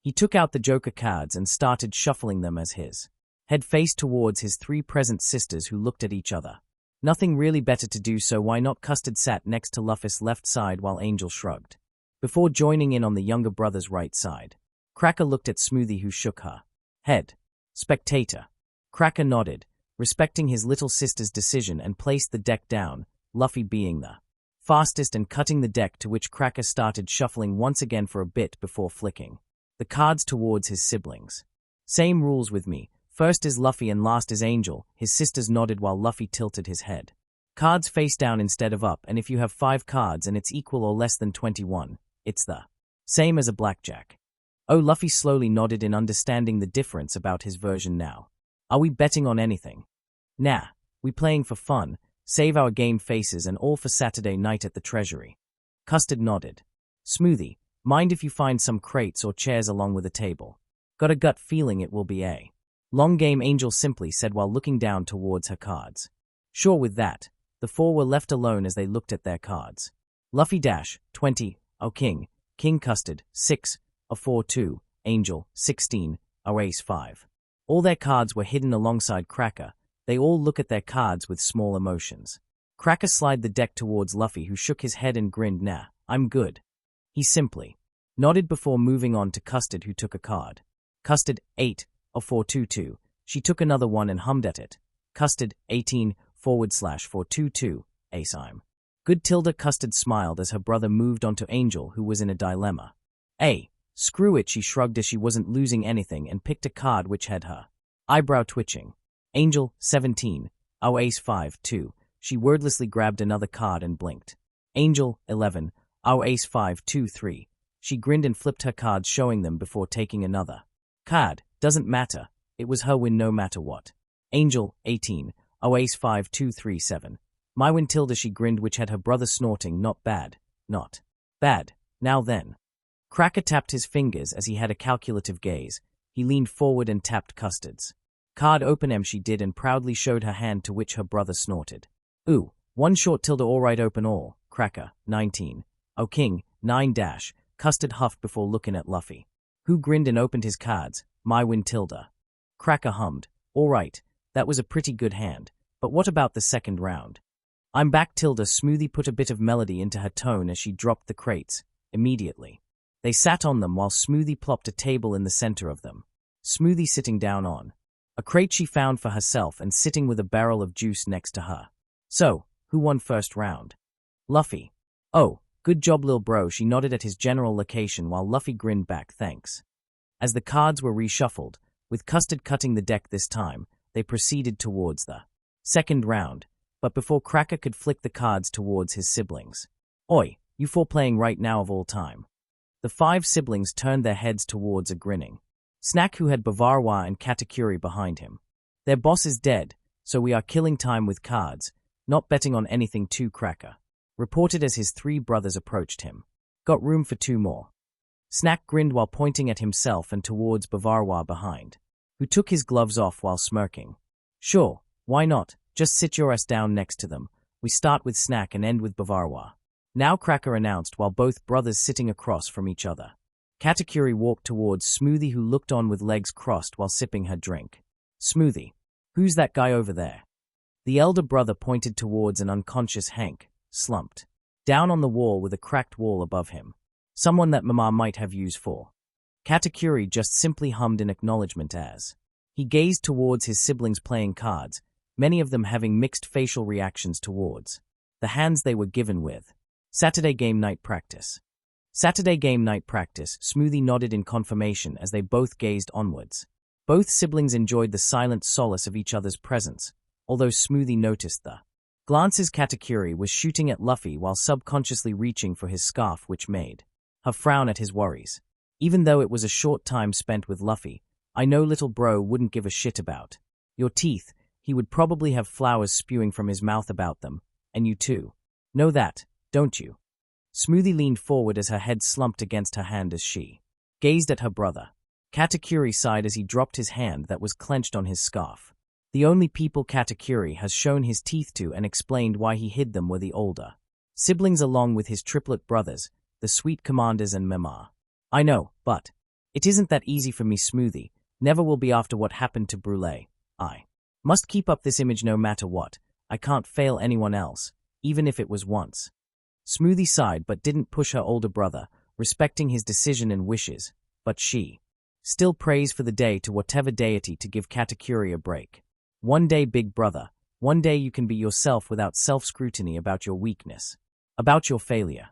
He took out the Joker cards and started shuffling them as his head faced towards his three present sisters, who looked at each other. Nothing really better to do, so why not? Custard sat next to Luffy's left side while Angel shrugged before joining in on the younger brother's right side. Cracker looked at Smoothie, who shook her head. Spectator. Cracker nodded, respecting his little sister's decision, and placed the deck down, Luffy being the fastest and cutting the deck, to which Cracker started shuffling once again for a bit before flicking the cards towards his siblings. Same rules with me. First is Luffy and last is Angel. His sisters nodded while Luffy tilted his head. Cards face down instead of up, and if you have 5 cards and it's equal or less than 21, it's the same as a blackjack. Oh, Luffy slowly nodded in understanding the difference about his version now. Are we betting on anything? Nah, we playing for fun, save our game faces, and all for Saturday night at the treasury. Custard nodded. Smoothie, mind if you find some crates or chairs along with a table? Got a gut feeling it will be a long game, Angel simply said while looking down towards her cards. Sure. With that, the 4 were left alone as they looked at their cards. Luffy dash, 20, oh King, Custard, 6, a 4 2, Angel, 16, oh Ace 5. All their cards were hidden alongside Cracker. They all look at their cards with small emotions. Cracker slid the deck towards Luffy, who shook his head and grinned. Nah, I'm good. He simply nodded before moving on to Custard, who took a card. Custard, 8, a 422. She took another one and hummed at it. Custard, 18, /422, Ace I'm good. Custard smiled as her brother moved on to Angel, who was in a dilemma. Screw it, she shrugged as she wasn't losing anything and picked a card which had her eyebrow twitching. Angel, 17, oh Ace 5, 2. She wordlessly grabbed another card and blinked. Angel, 11, oh Ace 5, 2, 3. She grinned and flipped her cards, showing them before taking another card. Doesn't matter, it was her win no matter what. Angel, 18, oh Ace 5, 2, 3, 7. My win. She grinned, which had her brother snorting. Not bad, not bad. Now then. Cracker tapped his fingers as he had a calculative gaze. He leaned forward and tapped Custard's card. Open. She did, and proudly showed her hand, to which her brother snorted. Ooh, 1 short. Alright, open all. Cracker, 19. Oh King, 9 dash. Custard huffed before looking at Luffy, who grinned and opened his cards. My win. Cracker hummed. Alright, that was a pretty good hand, but what about the second round? I'm back, Tilda. Smoothie put a bit of melody into her tone as she dropped the crates, immediately. They sat on them while Smoothie plopped a table in the center of them. Smoothie sitting down on a crate she found for herself and sitting with a barrel of juice next to her. So, who won first round? Luffy. Oh, good job, lil bro. She nodded at his general location while Luffy grinned back, thanks. As the cards were reshuffled, with Custard cutting the deck this time, they proceeded towards the second round, but before Cracker could flick the cards towards his siblings. Oi, you four playing right now of all time. The 5 siblings turned their heads towards a grinning Snack who had Bavarois and Katakuri behind him. Their boss is dead, so we are killing time with cards, not betting on anything too, Cracker reported as his 3 brothers approached him. Got room for 2 more. Snack grinned while pointing at himself and towards Bavarois behind, who took his gloves off while smirking. Sure, why not? Just sit your ass down next to them. We start with Snack and end with Bavarois. Now, Cracker announced while both brothers sitting across from each other. Katakuri walked towards Smoothie, who looked on with legs crossed while sipping her drink. Smoothie, who's that guy over there? The elder brother pointed towards an unconscious Hank, slumped down on the wall with a cracked wall above him. Someone that Mama might have used for. Katakuri just simply hummed in acknowledgement as he gazed towards his siblings playing cards, many of them having mixed facial reactions towards the hands they were given with. Saturday game night practice. Saturday game night practice. Smoothie nodded in confirmation as they both gazed onwards. Both siblings enjoyed the silent solace of each other's presence, although Smoothie noticed the glances Katakuri was shooting at Luffy while subconsciously reaching for his scarf, which made her frown at his worries. Even though it was a short time spent with Luffy, I know little bro wouldn't give a shit about your teeth. He would probably have flowers spewing from his mouth about them, and you too. Know that, don't you? Smoothie leaned forward as her head slumped against her hand as she gazed at her brother. Katakuri sighed as he dropped his hand that was clenched on his scarf. The only people Katakuri has shown his teeth to and explained why he hid them were the older siblings along with his triplet brothers, the sweet commanders and Mema. I know, but it isn't that easy for me, Smoothie. Never will be after what happened to Brulee. I must keep up this image no matter what. I can't fail anyone else, even if it was once. Smoothie sighed but didn't push her older brother, respecting his decision and wishes, but she still prays for the day to whatever deity to give Katakuri a break. One day, big brother, one day you can be yourself without self-scrutiny about your weakness, about your failure.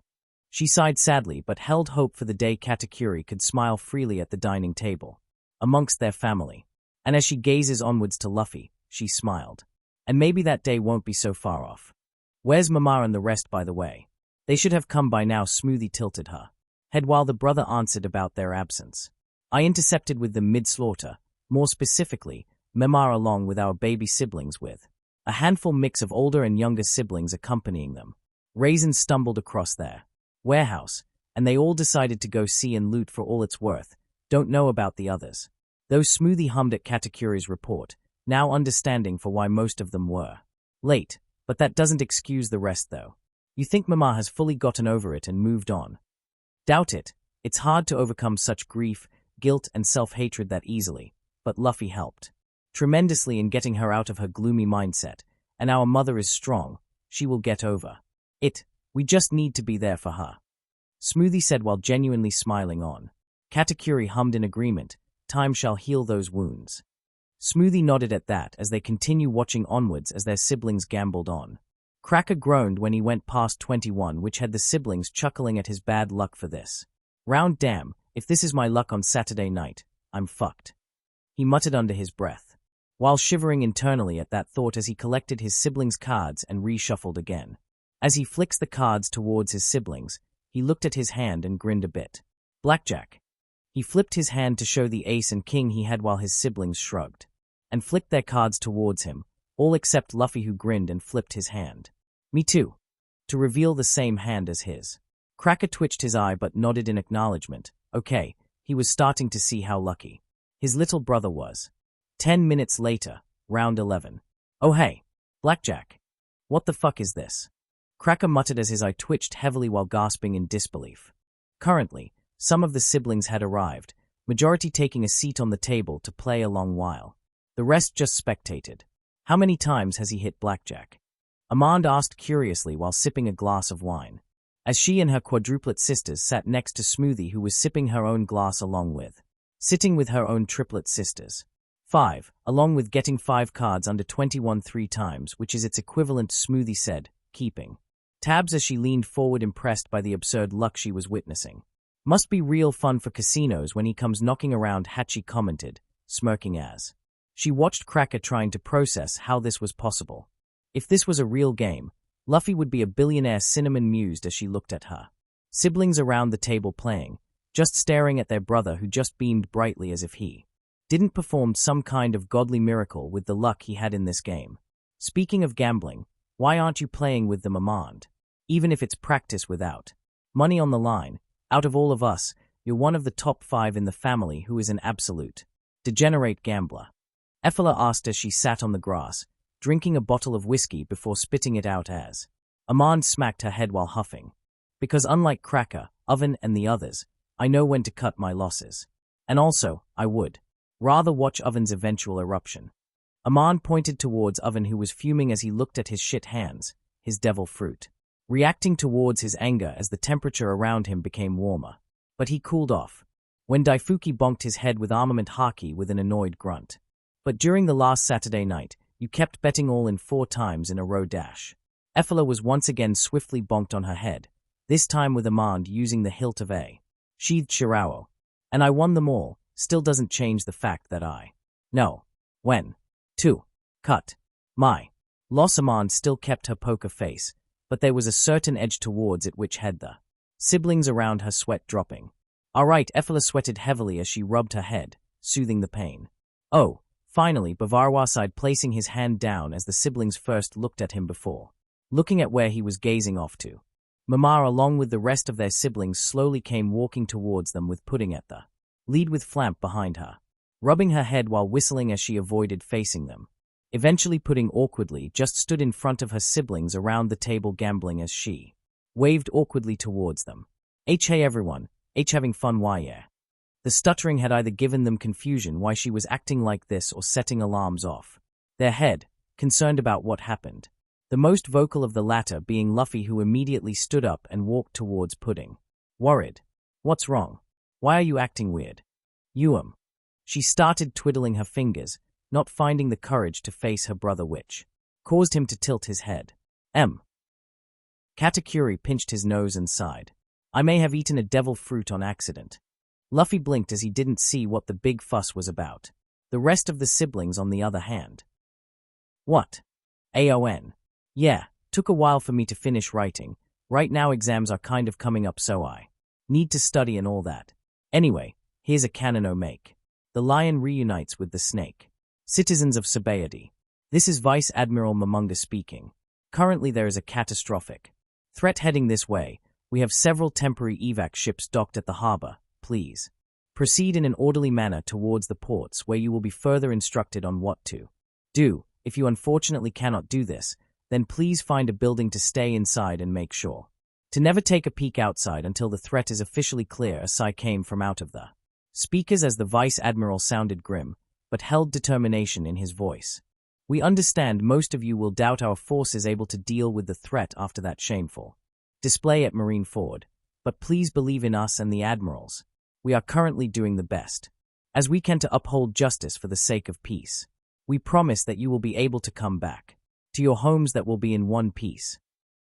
She sighed sadly but held hope for the day Katakuri could smile freely at the dining table, amongst their family. And as she gazes onwards to Luffy, she smiled. And maybe that day won't be so far off. Where's Mama and the rest, by the way? They should have come by now. Smoothie tilted her head while the brother answered about their absence. I intercepted with them mid-slaughter, more specifically, Mema along with our baby siblings with a handful mix of older and younger siblings accompanying them. Raisin stumbled across their warehouse, and they all decided to go see and loot for all it's worth. Don't know about the others. Though Smoothie hummed at Katakuri's report, now understanding for why most of them were late, but that doesn't excuse the rest though. You think Mama has fully gotten over it and moved on? Doubt it. It's hard to overcome such grief, guilt, and self-hatred that easily, but Luffy helped tremendously in getting her out of her gloomy mindset, and our mother is strong. She will get over it. We just need to be there for her. Smoothie said while genuinely smiling on. Katakuri hummed in agreement. Time shall heal those wounds. Smoothie nodded at that as they continue watching onwards as their siblings gambled on. Cracker groaned when he went past 21, which had the siblings chuckling at his bad luck for this round. Damn, if this is my luck on Saturday night, I'm fucked. He muttered under his breath, while shivering internally at that thought as he collected his siblings' cards and reshuffled again. As he flicks the cards towards his siblings, he looked at his hand and grinned a bit. Blackjack. He flipped his hand to show the ace and king he had while his siblings shrugged and flicked their cards towards him, all except Luffy, who grinned and flipped his hand. Me too. To reveal the same hand as his. Cracker twitched his eye but nodded in acknowledgement. Okay, he was starting to see how lucky his little brother was. 10 minutes later, round 11. Oh hey, Blackjack. What the fuck is this? Cracker muttered as his eye twitched heavily while gasping in disbelief. Currently, some of the siblings had arrived, majority taking a seat on the table to play along while the rest just spectated. How many times has he hit Blackjack? Amande asked curiously while sipping a glass of wine, as she and her quadruplet sisters sat next to Smoothie, who was sipping her own glass along with, sitting with her own triplet sisters. 5, along with getting 5 cards under 21 3 times, which is its equivalent, Smoothie said, keeping tabs as she leaned forward, impressed by the absurd luck she was witnessing. Must be real fun for casinos when he comes knocking around, Hachi commented, smirking as she watched Cracker trying to process how this was possible. If this was a real game, Luffy would be a billionaire, Cinnamon mused as she looked at her siblings around the table playing, just staring at their brother who just beamed brightly as if he didn't perform some kind of godly miracle with the luck he had in this game. Speaking of gambling, why aren't you playing with them, Amande? Even if it's practice without money on the line, out of all of us, you're one of the top 5 in the family who is an absolute degenerate gambler. Effiler asked as she sat on the grass, drinking a bottle of whiskey before spitting it out as Amande smacked her head while huffing. Because unlike Cracker, Oven, and the others, I know when to cut my losses. And also, I would rather watch Oven's eventual eruption. Amande pointed towards Oven, who was fuming as he looked at his shit hands, his devil fruit, reacting towards his anger as the temperature around him became warmer. But he cooled off when Daifuki bonked his head with armament haki with an annoyed grunt. But during the last Saturday night, you kept betting all in 4 times in a row dash. Effiler was once again swiftly bonked on her head, this time with Amande using the hilt of a sheathed shirao. And I won them all, still doesn't change the fact that I know when to cut my loss. Amande still kept her poker face, but there was a certain edge towards it which had the siblings around her sweat dropping. All right, Effiler sweated heavily as she rubbed her head, soothing the pain. Oh, finally, Bavarois sighed, placing his hand down as the siblings first looked at him before looking at where he was gazing off to. Mama, along with the rest of their siblings, slowly came walking towards them with Pudding at the lead with Flamp behind her, rubbing her head while whistling as she avoided facing them. Eventually, Pudding awkwardly just stood in front of her siblings around the table gambling as she waved awkwardly towards them. Hey everyone, having fun, why yeah? The stuttering had either given them confusion why she was acting like this or setting alarms off their head, concerned about what happened. The most vocal of the latter being Luffy, who immediately stood up and walked towards Pudding. Worried. What's wrong? Why are you acting weird? She started twiddling her fingers, not finding the courage to face her brother, which caused him to tilt his head. Katakuri pinched his nose and sighed. I may have eaten a devil fruit on accident. Luffy blinked as he didn't see what the big fuss was about. The rest of the siblings, on the other hand. What? Aon. Yeah, took a while for me to finish writing. Right now exams are kind of coming up, so I need to study and all that. Anyway, here's a cannon make. The lion reunites with the snake. Citizens of Sabayati. This is Vice Admiral Mamunga speaking. Currently there is a catastrophic threat heading this way. We have several temporary evac ships docked at the harbor. Please proceed in an orderly manner towards the ports, where you will be further instructed on what to do. If you unfortunately cannot do this, then please find a building to stay inside and make sure to never take a peek outside until the threat is officially clear. A sigh came from out of the speakers as the Vice Admiral sounded grim, but held determination in his voice. We understand most of you will doubt our forces able to deal with the threat after that shameful display at Marineford, but please believe in us and the admirals. We are currently doing the best as we can to uphold justice for the sake of peace. We promise that you will be able to come back to your homes that will be in one piece.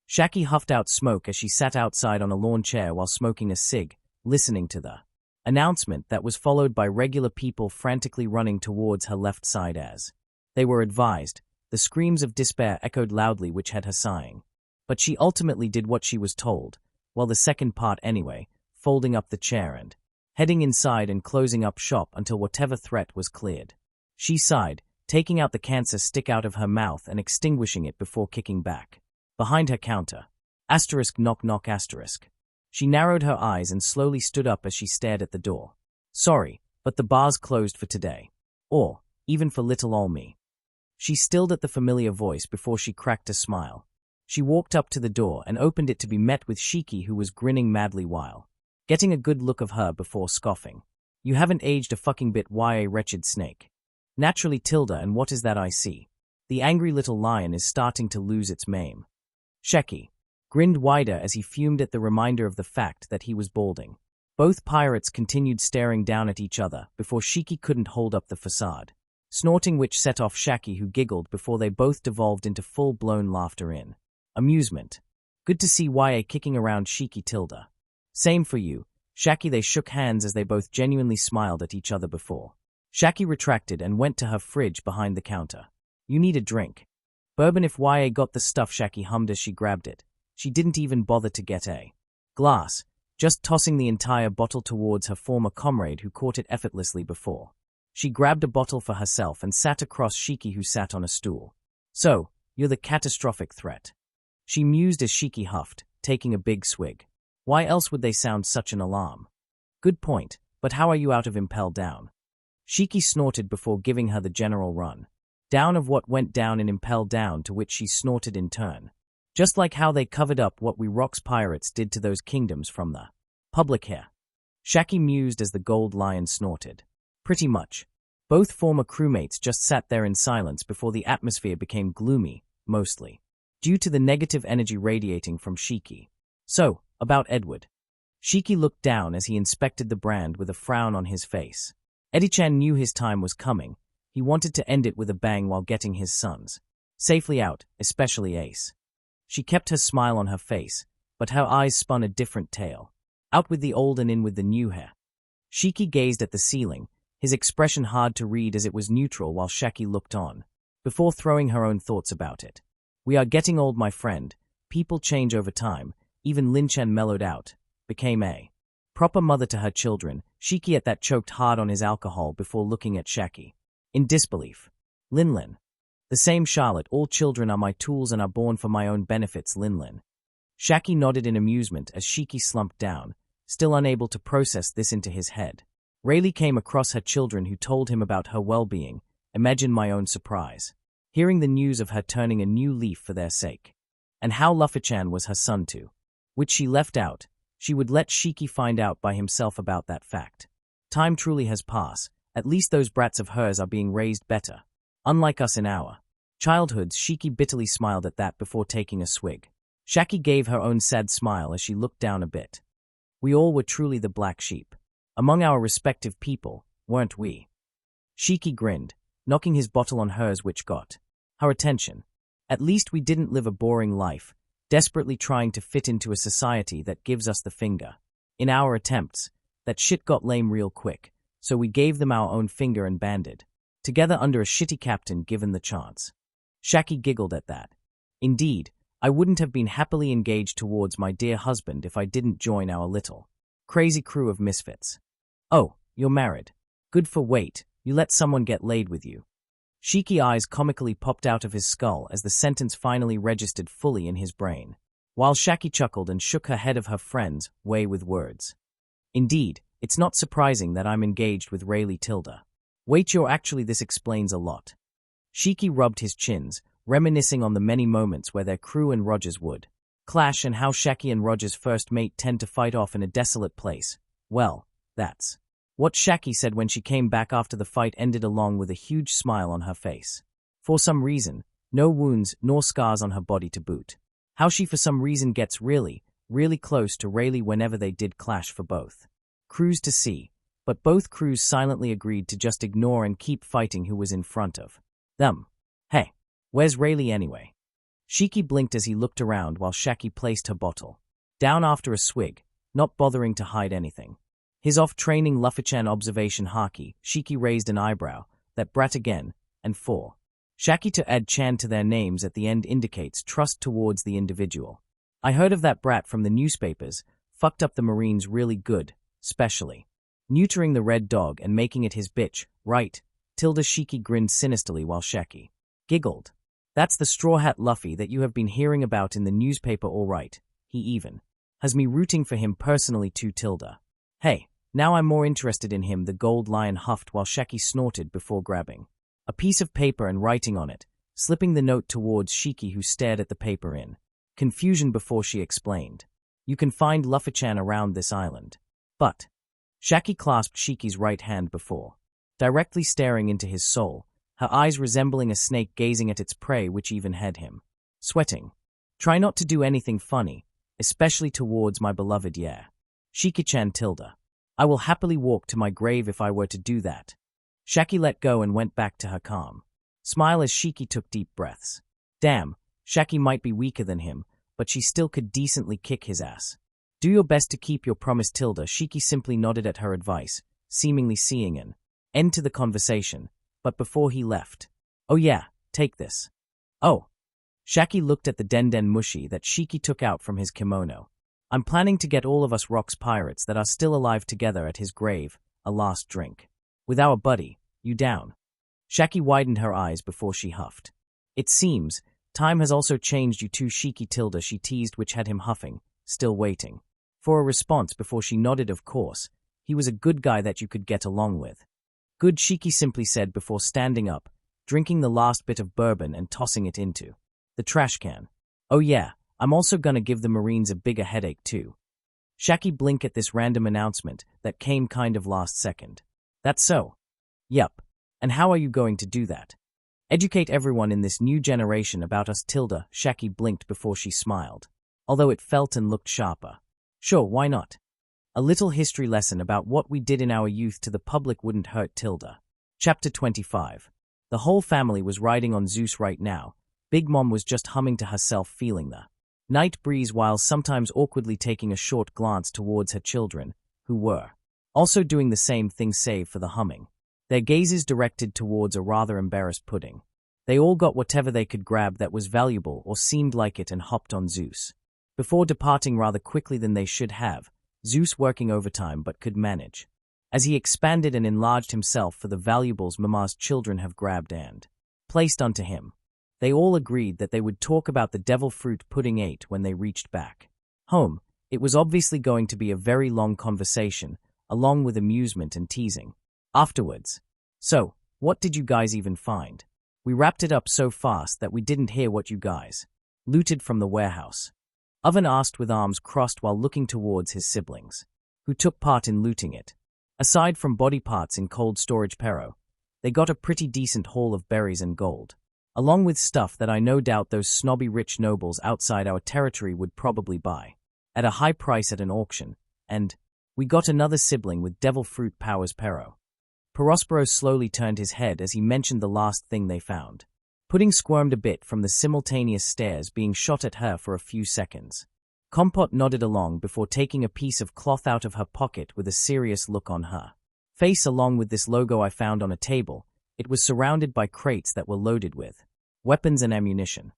Shaki huffed out smoke as she sat outside on a lawn chair while smoking a cig, listening to the announcement that was followed by regular people frantically running towards her left side as they were advised. The screams of despair echoed loudly, which had her sighing. But she ultimately did what she was told, well, the second part anyway, folding up the chair and heading inside and closing up shop until whatever threat was cleared. She sighed, taking out the cancer stick out of her mouth and extinguishing it before kicking back behind her counter. Knock knock. She narrowed her eyes and slowly stood up as she stared at the door. Sorry, but the bar's closed for today. Or, even for little ol' me. She stilled at the familiar voice before she cracked a smile. She walked up to the door and opened it to be met with Shiki, who was grinning madly while getting a good look of her before scoffing. You haven't aged a fucking bit, why, a wretched snake. Naturally, Tilda, and what is that I see? The angry little lion is starting to lose its mane. Sheki grinned wider as he fumed at the reminder of the fact that he was balding. Both pirates continued staring down at each other before Shiki couldn't hold up the facade, snorting, which set off Shaki, who giggled before they both devolved into full-blown laughter in amusement. Good to see YA kicking around Shiki tilde. Same for you, Shaki. They shook hands as they both genuinely smiled at each other before. Shaki retracted and went to her fridge behind the counter. You need a drink. Bourbon if YA got the stuff, Shaki hummed as she grabbed it. She didn't even bother to get a glass, just tossing the entire bottle towards her former comrade who caught it effortlessly before. She grabbed a bottle for herself and sat across Shiki, who sat on a stool. So, you're the catastrophic threat. She mused as Shiki huffed, taking a big swig. Why else would they sound such an alarm? Good point, but how are you out of Impel Down? Shiki snorted before giving her the general run down of what went down in Impel Down, to which she snorted in turn. Just like how they covered up what we Rocks pirates did to those kingdoms from the public here. Shaki mused as the gold lion snorted. Pretty much. Both former crewmates just sat there in silence before the atmosphere became gloomy, mostly due to the negative energy radiating from Shiki. So, about Edward. Shiki looked down as he inspected the brand with a frown on his face. Eddie-chan knew his time was coming. He wanted to end it with a bang while getting his sons safely out, especially Ace. She kept her smile on her face, but her eyes spun a different tale. Out with the old and in with the new hair. Shiki gazed at the ceiling, his expression hard to read as it was neutral while Shaki looked on, before throwing her own thoughts about it. We are getting old, my friend. People change over time. Even Lin-chan mellowed out, became a proper mother to her children. Shiki at that choked hard on his alcohol before looking at Shaki in disbelief. Lin. The same, Charlotte. All children are my tools and are born for my own benefits, Lin. Shaki nodded in amusement as Shiki slumped down, still unable to process this into his head. Rayleigh came across her children, who told him about her well-being. Imagine my own surprise, hearing the news of her turning a new leaf for their sake. And how Luffy-chan was her son too, which she left out. She would let Shiki find out by himself about that fact. Time truly has passed. At least those brats of hers are being raised better. Unlike us in our childhoods. Shiki bitterly smiled at that before taking a swig. Shaki gave her own sad smile as she looked down a bit. We all were truly the black sheep among our respective people, weren't we? Shiki grinned, knocking his bottle on hers, which got her attention. At least we didn't live a boring life, desperately trying to fit into a society that gives us the finger. In our attempts, that shit got lame real quick, so we gave them our own finger and banded together under a shitty captain given the chance. Shaki giggled at that. Indeed, I wouldn't have been happily engaged towards my dear husband if I didn't join our little crazy crew of misfits. Oh, you're married. Good for wait, you let someone get laid with you. Shiki eyes comically popped out of his skull as the sentence finally registered fully in his brain, while Shaki chuckled and shook her head of her friend's way with words. Indeed, it's not surprising that I'm engaged with Rayleigh tilde. Wait, you're actually, this explains a lot. Shiki rubbed his chins, reminiscing on the many moments where their crew and Rogers would clash and how Shaki and Rogers' first mate tend to fight off in a desolate place. Well, that's what Shaki said when she came back after the fight ended, along with a huge smile on her face. For some reason, no wounds nor scars on her body to boot. How she for some reason gets really, really close to Rayleigh whenever they did clash for both crews to see, but both crews silently agreed to just ignore and keep fighting who was in front of them. Hey, where's Rayleigh anyway? Shiki blinked as he looked around while Shaki placed her bottle down after a swig, not bothering to hide anything. His off-training Luffy-chan observation haki. Shiki raised an eyebrow. That brat again, and for Shaki to add chan to their names at the end indicates trust towards the individual. I heard of that brat from the newspapers. Fucked up the Marines really good, specially neutering the red dog and making it his bitch, right? Shiki grinned sinisterly while Shaki giggled. That's the Straw Hat Luffy that you have been hearing about in the newspaper, all right. He even has me rooting for him personally too. Hey, now I'm more interested in him, the gold lion huffed while Shaki snorted before grabbing a piece of paper and writing on it, slipping the note towards Shiki, who stared at the paper in confusion before she explained. You can find Luffy-chan around this island. But Shaki clasped Shiki's right hand before directly staring into his soul, her eyes resembling a snake gazing at its prey, which even had him sweating. Try not to do anything funny, especially towards my beloved Shiki-chan tilde. I will happily walk to my grave if I were to do that. Shaki let go and went back to her calm smile as Shiki took deep breaths. Damn, Shaki might be weaker than him, but she still could decently kick his ass. Do your best to keep your promise, tilde. Shiki simply nodded at her advice, seemingly seeing an end to the conversation, but before he left. Oh yeah, take this. Oh. Shaki looked at the den mushi that Shiki took out from his kimono. I'm planning to get all of us rocks pirates that are still alive together at his grave, a last drink. With our buddy, you down? Shaki widened her eyes before she huffed. It seems, time has also changed you too, Shiki tilde, she teased, which had him huffing, still waiting for a response before she nodded. Of course, he was a good guy that you could get along with. Good, Shiki simply said before standing up, drinking the last bit of bourbon and tossing it into the trash can. Oh yeah, I'm also gonna give the Marines a bigger headache too. Shaki blinked at this random announcement that came kind of last second. That's so? Yup. And how are you going to do that? Educate everyone in this new generation about us, tilde. Shaki blinked before she smiled, although it felt and looked sharper. Sure, why not? A little history lesson about what we did in our youth to the public wouldn't hurt, tilde. Chapter 25. The whole family was riding on Zeus right now. Big Mom was just humming to herself, feeling the night breeze while sometimes awkwardly taking a short glance towards her children, who were also doing the same thing save for the humming. Their gazes directed towards a rather embarrassed pudding. They all got whatever they could grab that was valuable or seemed like it and hopped on Zeus. Before departing rather quickly than they should have, Zeus working overtime but could manage, as he expanded and enlarged himself for the valuables Mama's children have grabbed and placed unto him. They all agreed that they would talk about the devil fruit pudding ate when they reached back home. It was obviously going to be a very long conversation, along with amusement and teasing afterwards. So, what did you guys even find? We wrapped it up so fast that we didn't hear what you guys looted from the warehouse. Oven asked with arms crossed while looking towards his siblings, who took part in looting it. Aside from body parts in cold storage Pero, they got a pretty decent haul of berries and gold, along with stuff that I no doubt those snobby rich nobles outside our territory would probably buy at a high price at an auction, and we got another sibling with devil fruit powers Pero. Perospero slowly turned his head as he mentioned the last thing they found. Pudding squirmed a bit from the simultaneous stares being shot at her for a few seconds. Compote nodded along before taking a piece of cloth out of her pocket with a serious look on her face. Along with this logo I found on a table, it was surrounded by crates that were loaded with weapons and ammunition.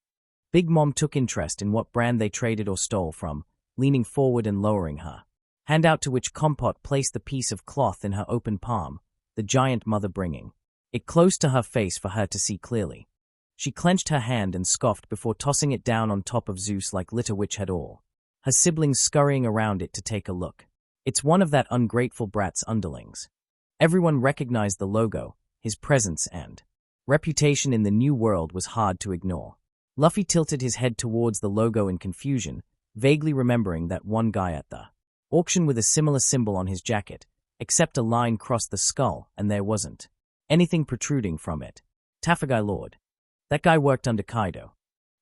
Big Mom took interest in what brand they traded or stole from, leaning forward and lowering her hand out, to which Compote placed the piece of cloth in her open palm, the giant mother bringing it close to her face for her to see clearly. She clenched her hand and scoffed before tossing it down on top of Zeus like litter, which had all her siblings scurrying around it to take a look. It's one of that ungrateful brat's underlings. Everyone recognized the logo, his presence and reputation in the new world was hard to ignore. Luffy tilted his head towards the logo in confusion, vaguely remembering that one guy at the auction with a similar symbol on his jacket, except a line crossed the skull and there wasn't anything protruding from it. Tafagai Lord. That guy worked under Kaido.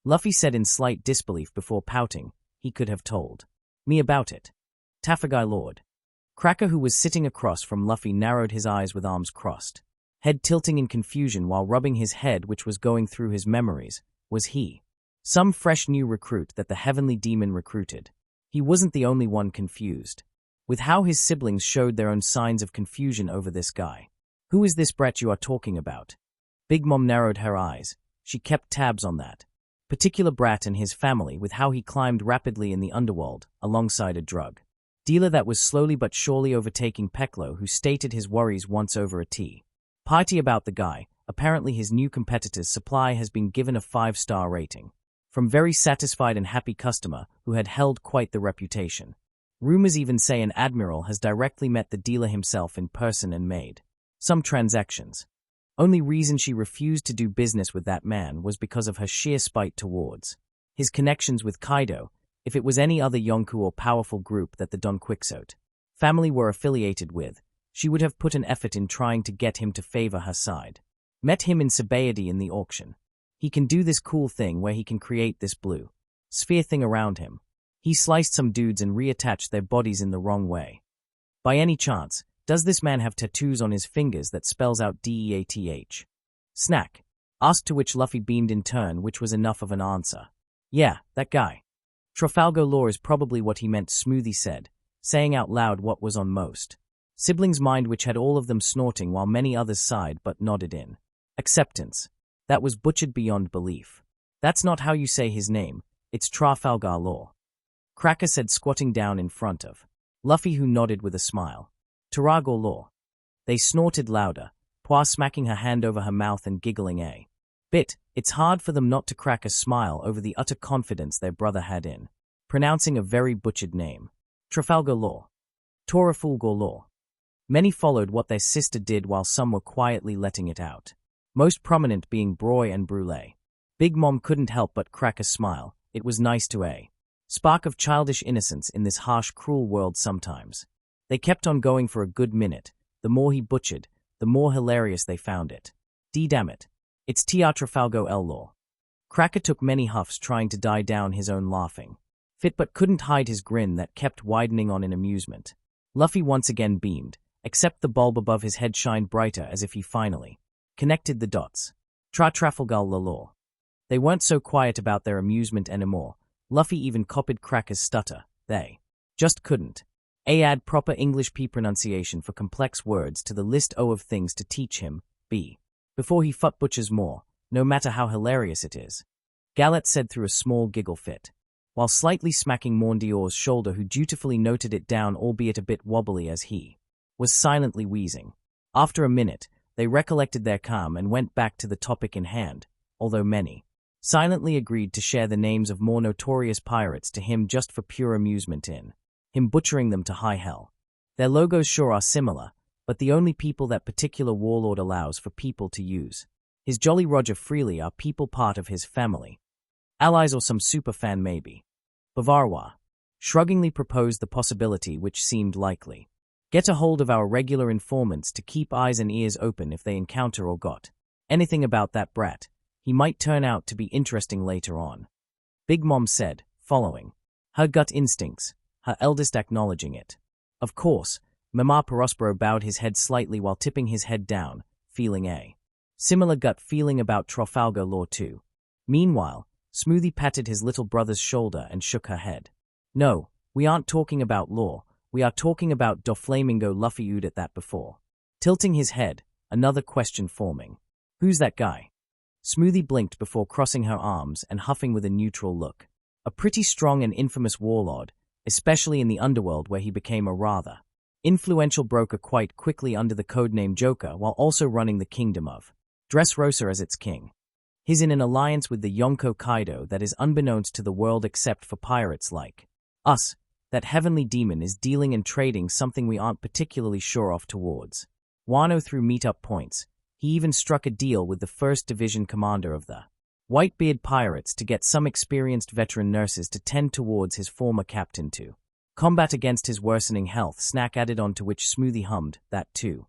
Luffy said in slight disbelief before pouting. He could have told me about it. Tafagai Lord. Cracker, who was sitting across from Luffy, narrowed his eyes with arms crossed, head tilting in confusion while rubbing his head, which was going through his memories. Was he some fresh new recruit that the heavenly demon recruited? He wasn't the only one confused with how his siblings showed their own signs of confusion over this guy. Who is this brat you are talking about? Big Mom narrowed her eyes. She kept tabs on that particular brat and his family, with how he climbed rapidly in the underworld alongside a drug dealer that was slowly but surely overtaking Peklo, who stated his worries once over a tea party about the guy. Apparently his new competitor's supply has been given a 5-star rating from very satisfied and happy customer who had held quite the reputation. Rumors even say an admiral has directly met the dealer himself in person and made some transactions. Only reason she refused to do business with that man was because of her sheer spite towards his connections with Kaido. If it was any other Yonkou or powerful group that the Don Quixote family were affiliated with, she would have put an effort in trying to get him to favor her side. Met him in Sabaody in the auction. He can do this cool thing where he can create this blue sphere thing around him. He sliced some dudes and reattached their bodies in the wrong way. By any chance, does this man have tattoos on his fingers that spells out DEATH? Snack. Asked, to which Luffy beamed in turn, which was enough of an answer. Yeah, that guy. Trafalgar Law is probably what he meant, Smoothie said, saying out loud what was on most siblings' mind, which had all of them snorting while many others sighed but nodded in acceptance. That was butchered beyond belief. That's not how you say his name, it's Trafalgar Law. Cracker said, squatting down in front of Luffy, who nodded with a smile. Trafalgar Law. They snorted louder, Poire smacking her hand over her mouth and giggling a bit. It's hard for them not to crack a smile over the utter confidence their brother had in pronouncing a very butchered name. Trafalgar Law. Trafalgar Law. Many followed what their sister did while some were quietly letting it out. Most prominent being Broy and Brulee. Big Mom couldn't help but crack a smile. It was nice to a spark of childish innocence in this harsh, cruel world sometimes. They kept on going for a good minute. The more he butchered, the more hilarious they found it. Damn it. It's Trafalgar Law. Cracker took many huffs trying to die down his own laughing fit, but couldn't hide his grin that kept widening on in amusement. Luffy once again beamed, except the bulb above his head shined brighter as if he finally connected the dots. Trafalgar Law. They weren't so quiet about their amusement anymore. Luffy even copied Cracker's stutter. They just couldn't add proper English P pronunciation for complex words to the list of things to teach him, before he butchers more, no matter how hilarious it is. Galette said through a small giggle fit, while slightly smacking Mondior's shoulder, who dutifully noted it down, albeit a bit wobbly as he was silently wheezing. After a minute, they recollected their calm and went back to the topic in hand, although many silently agreed to share the names of more notorious pirates to him just for pure amusement in him butchering them to high hell. Their logos sure are similar, but the only people that particular warlord allows for people to use his Jolly Roger freely are people part of his family, allies, or some super fan maybe. Bavarois shruggingly proposed the possibility which seemed likely. Get a hold of our regular informants to keep eyes and ears open if they encounter or got anything about that brat. He might turn out to be interesting later on. Big Mom said, following her gut instincts, her eldest acknowledging it. Of course, Mama Perospero bowed his head slightly while tipping his head down, feeling a similar gut feeling about Trafalgar Law too. Meanwhile, Smoothie patted his little brother's shoulder and shook her head. No, we aren't talking about Law, we are talking about Doflamingo. Luffy oohed at that before tilting his head, another question forming. Who's that guy? Smoothie blinked before crossing her arms and huffing with a neutral look. A pretty strong and infamous warlord, especially in the underworld where he became a rather influential broker quite quickly under the codename Joker, while also running the kingdom of Dressrosa as its king. He's in an alliance with the Yonko Kaido that is unbeknownst to the world except for pirates like us. That heavenly demon is dealing and trading something we aren't particularly sure of towards Wano through meetup points. He even struck a deal with the 1st Division commander of the Whitebeard Pirates to get some experienced veteran nurses to tend towards his former captain to combat against his worsening health. Snack added on, to which Smoothie hummed, that too.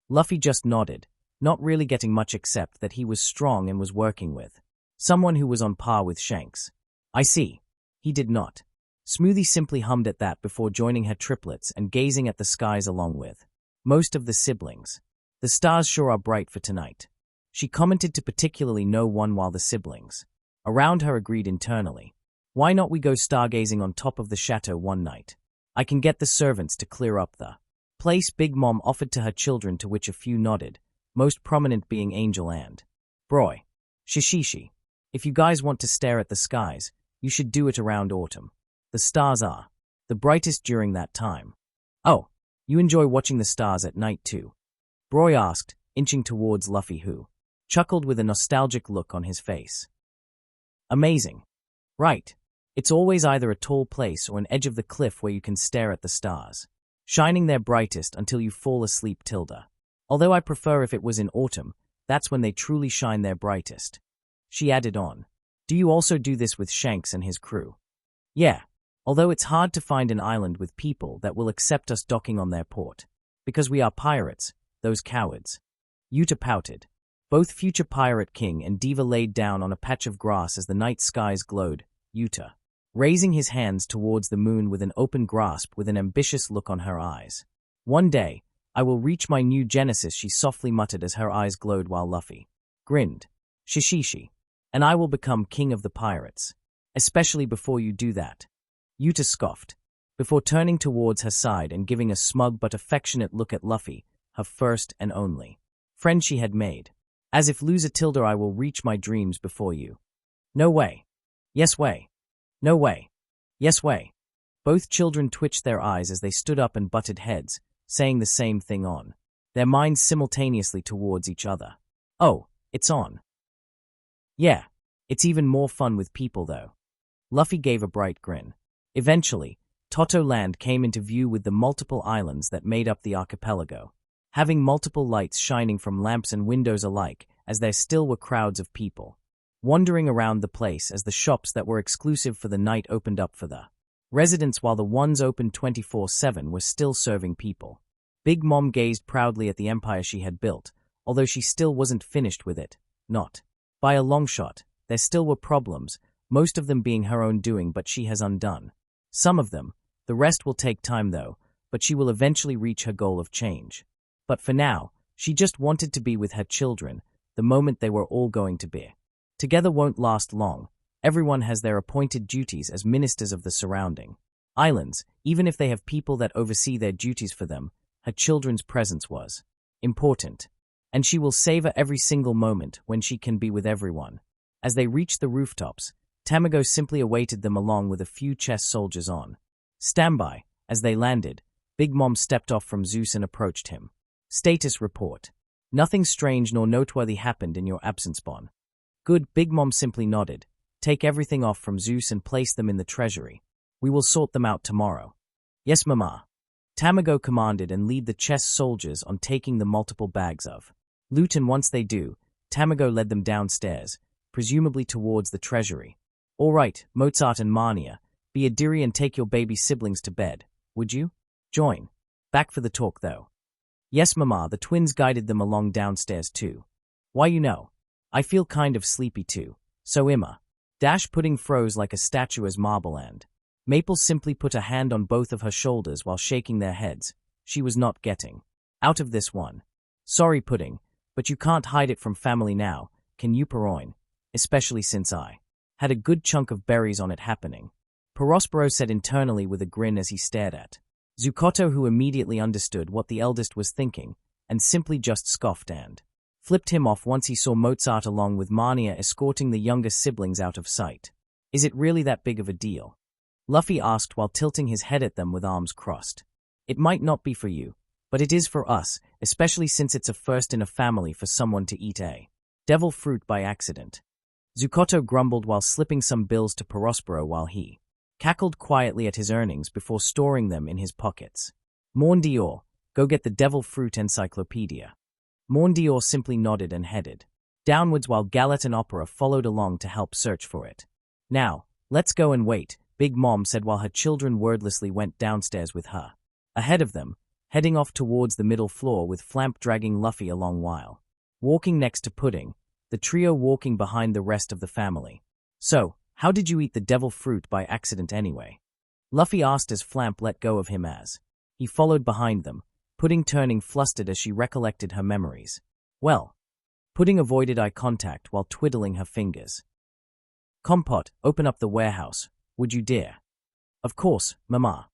Luffy just nodded, not really getting much except that he was strong and was working with someone who was on par with Shanks. I see. He did not. Smoothie simply hummed at that before joining her triplets and gazing at the skies along with most of the siblings. The stars sure are bright for tonight. She commented to particularly no one, while the siblings around her agreed internally. Why not we go stargazing on top of the chateau one night? I can get the servants to clear up the place. Big Mom offered to her children, to which a few nodded, most prominent being Angel and Broy. Shishishi. If you guys want to stare at the skies, you should do it around autumn. The stars are the brightest during that time. Oh, you enjoy watching the stars at night too? Broy asked, inching towards Luffy, who chuckled with a nostalgic look on his face. Amazing. Right. It's always either a tall place or an edge of the cliff where you can stare at the stars, shining their brightest until you fall asleep. Tilda. Although I prefer if it was in autumn, that's when they truly shine their brightest. She added on. Do you also do this with Shanks and his crew? Yeah. Although it's hard to find an island with people that will accept us docking on their port. Because we are pirates, those cowards. Yuta pouted. Both future pirate king and diva laid down on a patch of grass as the night skies glowed. Yuta, raising his hands towards the moon with an open grasp with an ambitious look on her eyes. One day, I will reach my new genesis, she softly muttered as her eyes glowed while Luffy grinned. Shishishi. And I will become king of the pirates. Especially before you do that. Yuta scoffed, before turning towards her side and giving a smug but affectionate look at Luffy, her first and only friend she had made. As if loser tilde, I will reach my dreams before you. No way. Yes way. No way. Yes way. Both children twitched their eyes as they stood up and butted heads, saying the same thing on their minds simultaneously towards each other. Oh, it's on. Yeah, it's even more fun with people though. Luffy gave a bright grin. Eventually, Toto Land came into view with the multiple islands that made up the archipelago, having multiple lights shining from lamps and windows alike, as there still were crowds of people wandering around the place as the shops that were exclusive for the night opened up for the residents while the ones open 24/7 were still serving people. Big Mom gazed proudly at the empire she had built, although she still wasn't finished with it. Not by a long shot. There still were problems, most of them being her own doing, but she has undone some of them. The rest will take time though, but she will eventually reach her goal of change. But for now, she just wanted to be with her children, the moment they were all going to be together won't last long. Everyone has their appointed duties as ministers of the surrounding islands, even if they have people that oversee their duties for them. Her children's presence was important, and she will savor every single moment when she can be with everyone. As they reached the rooftops, Tamago simply awaited them along with a few chess soldiers on standby. As they landed, Big Mom stepped off from Zeus and approached him. Status report. Nothing strange nor noteworthy happened in your absence, Bon. Good. Big Mom simply nodded. Take everything off from Zeus and place them in the treasury. We will sort them out tomorrow. Yes, Mama. Tamago commanded and lead the chess soldiers on taking the multiple bags of loot, and once they do, Tamago led them downstairs, presumably towards the treasury. All right, Mozart and Mania, be a dearie and take your baby siblings to bed, would you? Join. Back for the talk though. Yes, Mama. The twins guided them along downstairs too. Why, you know, I feel kind of sleepy too. So Emma. Pudding froze like a statue as Marble and Maple simply put a hand on both of her shoulders while shaking their heads. She was not getting out of this one. Sorry, Pudding, but you can't hide it from family now, can you, Peroin? Especially since I had a good chunk of berries on it happening. Perospero said internally with a grin as he stared at Zucotto, who immediately understood what the eldest was thinking, and simply just scoffed and flipped him off once he saw Mozart along with Mania escorting the younger siblings out of sight. Is it really that big of a deal? Luffy asked while tilting his head at them with arms crossed. It might not be for you, but it is for us, especially since it's a first in a family for someone to eat a devil fruit by accident. Zucotto grumbled while slipping some bills to Perospero while he cackled quietly at his earnings before storing them in his pockets. Mon Dior, go get the devil fruit encyclopedia. Mon Dior simply nodded and headed downwards while Galette and Opera followed along to help search for it. Now, let's go and wait, Big Mom said while her children wordlessly went downstairs with her ahead of them, heading off towards the middle floor with Flamp dragging Luffy along while walking next to Pudding, the trio walking behind the rest of the family. So, how did you eat the devil fruit by accident anyway? Luffy asked as Flamp let go of him as he followed behind them, Pudding turning flustered as she recollected her memories. Well, Pudding avoided eye contact while twiddling her fingers. Compote, open up the warehouse, would you dare? Of course, Mama.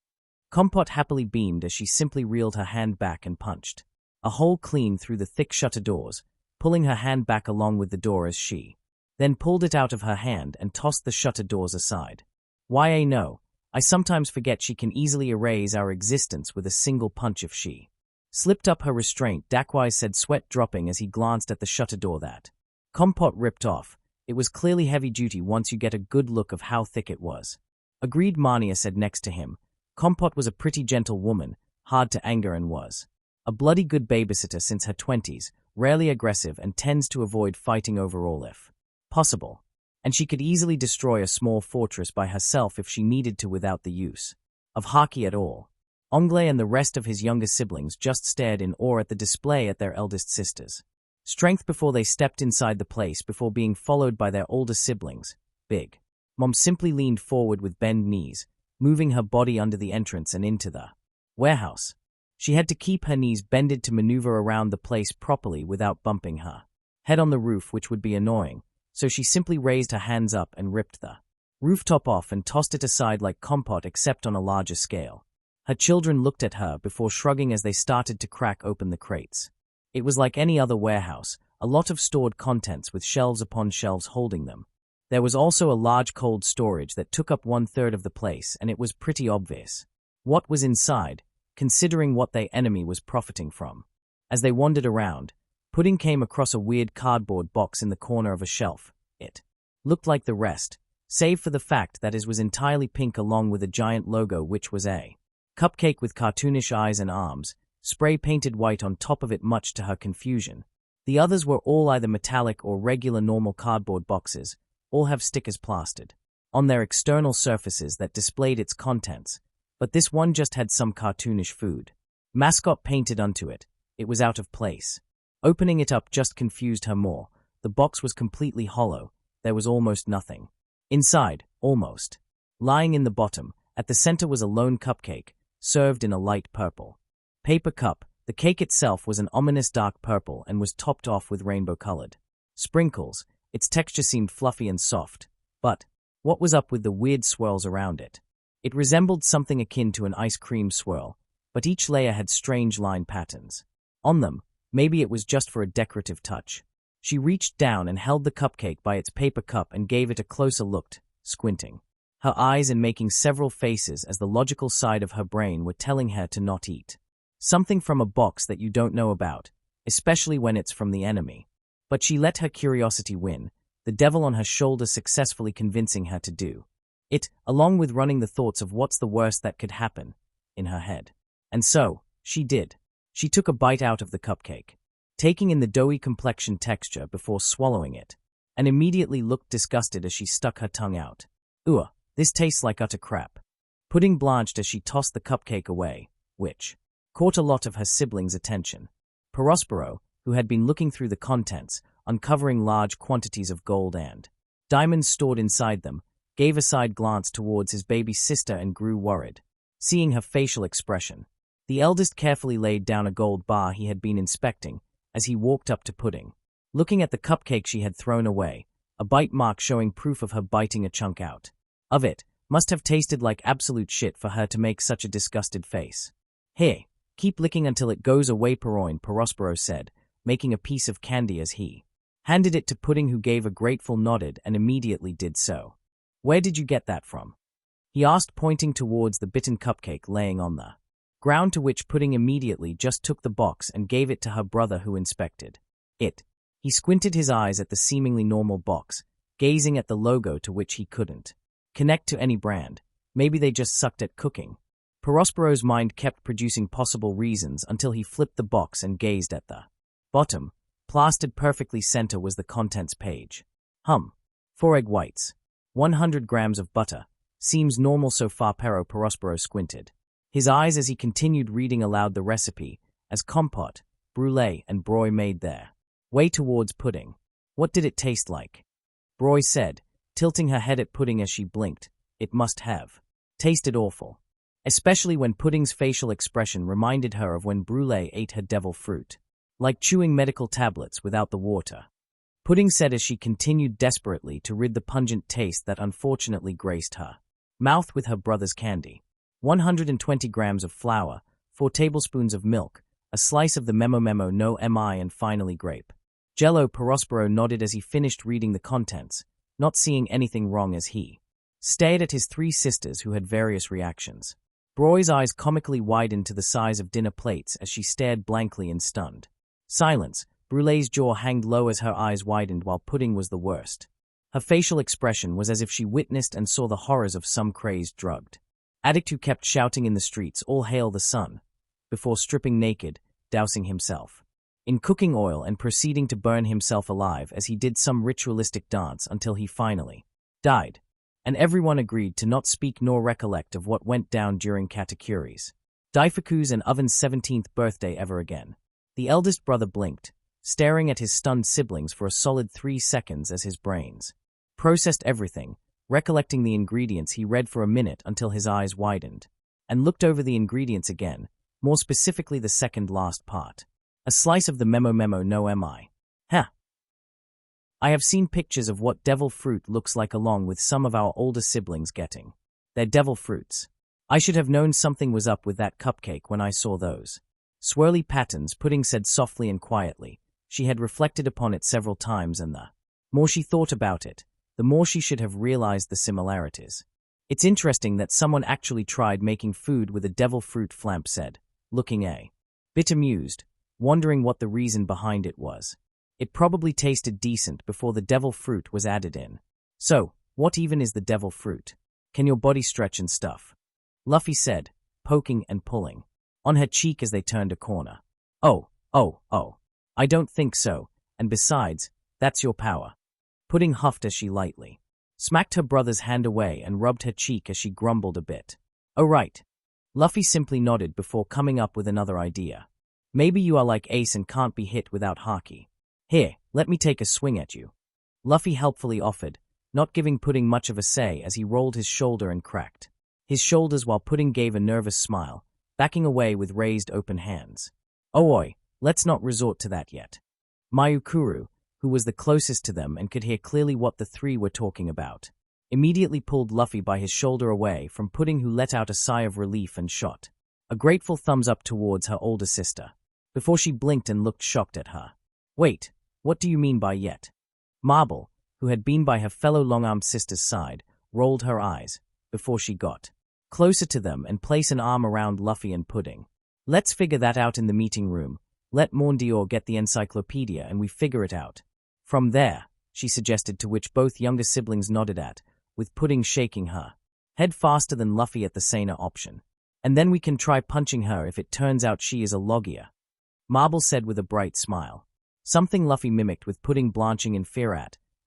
Compote happily beamed as she simply reeled her hand back and punched a hole clean through the thick shutter doors, pulling her hand back along with the door as she then pulled it out of her hand and tossed the shutter doors aside. Why, no, I sometimes forget she can easily erase our existence with a single punch if she slipped up her restraint, Dakwise said, sweat dropping as he glanced at the shutter door that Compote ripped off. It was clearly heavy-duty once you get a good look of how thick it was. Agreed, Mania said next to him. Compote was a pretty gentle woman, hard to anger, and was a bloody good babysitter since her 20s, rarely aggressive and tends to avoid fighting overall if possible. And she could easily destroy a small fortress by herself if she needed to without the use of haki at all. Ongle and the rest of his younger siblings just stared in awe at the display at their eldest sister's Strength before they stepped inside the place before being followed by their older siblings, Big Mom simply leaned forward with bent knees, moving her body under the entrance and into the warehouse. She had to keep her knees bended to maneuver around the place properly without bumping her head on the roof, which would be annoying, so she simply raised her hands up and ripped the rooftop off and tossed it aside like compote, except on a larger scale. Her children looked at her before shrugging as they started to crack open the crates. It was like any other warehouse, a lot of stored contents with shelves upon shelves holding them. There was also a large cold storage that took up 1/3 of the place, and it was pretty obvious what was inside, considering what their enemy was profiting from. As they wandered around, Pudding came across a weird cardboard box in the corner of a shelf. It looked like the rest, save for the fact that it was entirely pink along with a giant logo, which was a cupcake with cartoonish eyes and arms, spray-painted white on top of it, much to her confusion. The others were all either metallic or regular normal cardboard boxes, all have stickers plastered on their external surfaces that displayed its contents, but this one just had some cartoonish food mascot painted onto it. It was out of place. Opening it up just confused her more. The box was completely hollow. There was almost nothing inside, almost. Lying in the bottom, at the center, was a lone cupcake, served in a light purple paper cup. The cake itself was an ominous dark purple and was topped off with rainbow-colored sprinkles. Its texture seemed fluffy and soft, but what was up with the weird swirls around it? It resembled something akin to an ice cream swirl, but each layer had strange line patterns on them. Maybe it was just for a decorative touch. She reached down and held the cupcake by its paper cup and gave it a closer look, squinting her eyes and making several faces as the logical side of her brain were telling her to not eat something from a box that you don't know about, especially when it's from the enemy. But she let her curiosity win, the devil on her shoulder successfully convincing her to do it, along with running the thoughts of what's the worst that could happen in her head. And so, she did. She took a bite out of the cupcake, taking in the doughy complexion texture before swallowing it, and immediately looked disgusted as she stuck her tongue out. Ugh, this tastes like utter crap. Pudding blanched as she tossed the cupcake away, which caught a lot of her siblings' attention. Perospero, who had been looking through the contents, uncovering large quantities of gold and diamonds stored inside them, gave a side glance towards his baby sister and grew worried, seeing her facial expression. The eldest carefully laid down a gold bar he had been inspecting as he walked up to Pudding, looking at the cupcake she had thrown away, a bite mark showing proof of her biting a chunk out of it. Must have tasted like absolute shit for her to make such a disgusted face. Hey, keep licking until it goes away, Perospero said, making a piece of candy as he handed it to Pudding, who gave a grateful nodded and immediately did so. Where did you get that from? He asked, pointing towards the bitten cupcake laying on the ground, to which Pudding immediately just took the box and gave it to her brother, who inspected it. He squinted his eyes at the seemingly normal box, gazing at the logo, to which he couldn't connect to any brand. Maybe they just sucked at cooking. Perospero's mind kept producing possible reasons until he flipped the box and gazed at the bottom. Plastered perfectly center was the contents page. 4 egg whites. 100 grams of butter. Seems normal so far, Perospero squinted his eyes as he continued reading aloud the recipe, as compote, brulee, and broy made their way towards Pudding. What did it taste like? Broy said, tilting her head at Pudding as she blinked. It must have tasted awful. Especially when Pudding's facial expression reminded her of when Brulee ate her devil fruit. Like chewing medical tablets without the water. Pudding said as she continued desperately to rid the pungent taste that unfortunately graced her mouth with her brother's candy. 120 grams of flour, 4 tablespoons of milk, a slice of the memo no mi, and finally grape jello. Perospero nodded as he finished reading the contents, not seeing anything wrong as he stared at his 3 sisters, who had various reactions. Broy's eyes comically widened to the size of dinner plates as she stared blankly in stunned silence. Brulee's jaw hanged low as her eyes widened, while Pudding was the worst. Her facial expression was as if she witnessed and saw the horrors of some crazed drugged addict who kept shouting in the streets, "All hail the sun," before stripping naked, dousing himself in cooking oil and proceeding to burn himself alive as he did some ritualistic dance until he finally died. And everyone agreed to not speak nor recollect of what went down during Katakuri's, Daifuku's, and Oven's 17th birthday ever again. The eldest brother blinked, staring at his stunned siblings for a solid 3 seconds as his brains processed everything, recollecting the ingredients he read for a minute until his eyes widened, and looked over the ingredients again, more specifically the second last part. A slice of the memo no mi. Huh. I have seen pictures of what devil fruit looks like along with some of our older siblings getting their devil fruits. I should have known something was up with that cupcake when I saw those swirly patterns, Pudding said softly and quietly. She had reflected upon it several times, and the more she thought about it, the more she should have realized the similarities. It's interesting that someone actually tried making food with a devil fruit, Flamp said, looking a bit amused, wondering what the reason behind it was. It probably tasted decent before the devil fruit was added in. So, what even is the devil fruit? Can your body stretch and stuff? Luffy said, poking and pulling on her cheek as they turned a corner. Oh, I don't think so, and besides, that's your power. Pudding huffed as she lightly smacked her brother's hand away and rubbed her cheek as she grumbled a bit. Oh right. Luffy simply nodded before coming up with another idea. Maybe you are like Ace and can't be hit without haki. Here, let me take a swing at you. Luffy helpfully offered, not giving Pudding much of a say as he rolled his shoulder and cracked his shoulders while Pudding gave a nervous smile, backing away with raised open hands. Oh oi, let's not resort to that yet. Mayukuru, who was the closest to them and could hear clearly what the three were talking about, immediately pulled Luffy by his shoulder away from Pudding, who let out a sigh of relief and shot a grateful thumbs up towards her older sister, before she blinked and looked shocked at her. Wait, what do you mean by yet? Marble, who had been by her fellow long-armed sister's side, rolled her eyes, before she got closer to them and placed an arm around Luffy and Pudding. Let's figure that out in the meeting room. Let Mondior get the encyclopedia and we figure it out from there, she suggested, to which both younger siblings nodded at, with Pudding shaking her head faster than Luffy at the saner option. And then we can try punching her if it turns out she is a Logia, Marble said with a bright smile. Something Luffy mimicked, with Pudding blanching in fear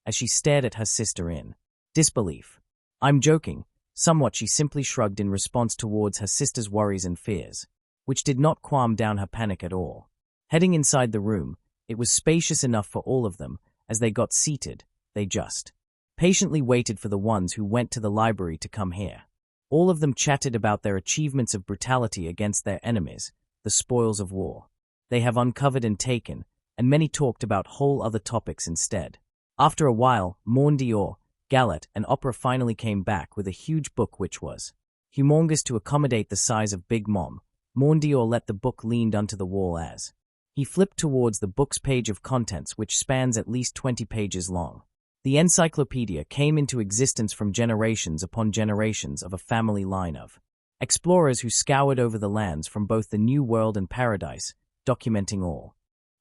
as she stared at her sister in disbelief. I'm joking, somewhat, she simply shrugged in response towards her sister's worries and fears, which did not calm down her panic at all. Heading inside the room, it was spacious enough for all of them. As they got seated, they just patiently waited for the ones who went to the library to come here. All of them chatted about their achievements of brutality against their enemies, the spoils of war they have uncovered and taken, and many talked about whole other topics instead. After a while, Mondior, Galette, and Opera finally came back with a huge book which was humongous to accommodate the size of Big Mom. Mondior let the book leaned onto the wall as he flipped towards the book's page of contents, which spans at least 20 pages long. The encyclopedia came into existence from generations upon generations of a family line of explorers who scoured over the lands from both the New World and Paradise, documenting all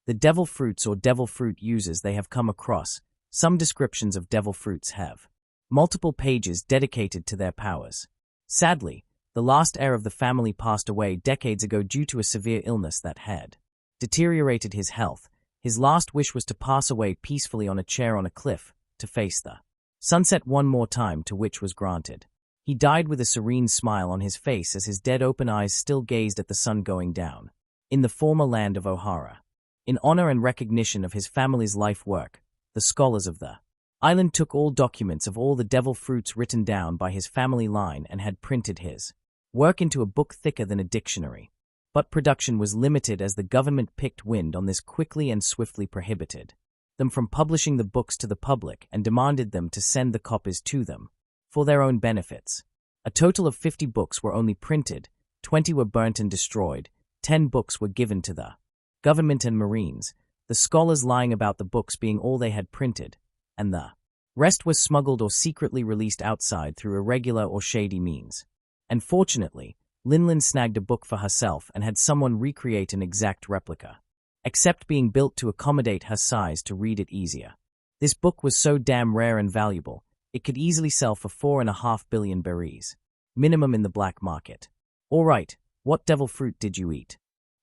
the devil fruits or devil fruit uses they have come across. Some descriptions of devil fruits have multiple pages dedicated to their powers. Sadly, the last heir of the family passed away decades ago due to a severe illness that had deteriorated his health. His last wish was to pass away peacefully on a chair on a cliff, to face the sunset one more time, to which was granted. He died with a serene smile on his face as his dead open eyes still gazed at the sun going down, in the former land of Ohara. In honor and recognition of his family's life work, the scholars of the island took all documents of all the devil fruits written down by his family line and had printed his work into a book thicker than a dictionary. But production was limited as the government picked wind on this quickly and swiftly prohibited them from publishing the books to the public and demanded them to send the copies to them for their own benefits. A total of 50 books were only printed, 20 were burnt and destroyed, 10 books were given to the government and Marines, the scholars lying about the books being all they had printed, and the rest was smuggled or secretly released outside through irregular or shady means. And fortunately, Linlin snagged a book for herself and had someone recreate an exact replica, except being built to accommodate her size to read it easier. This book was so damn rare and valuable, it could easily sell for 4.5 billion berries, minimum in the black market. All right, what devil fruit did you eat?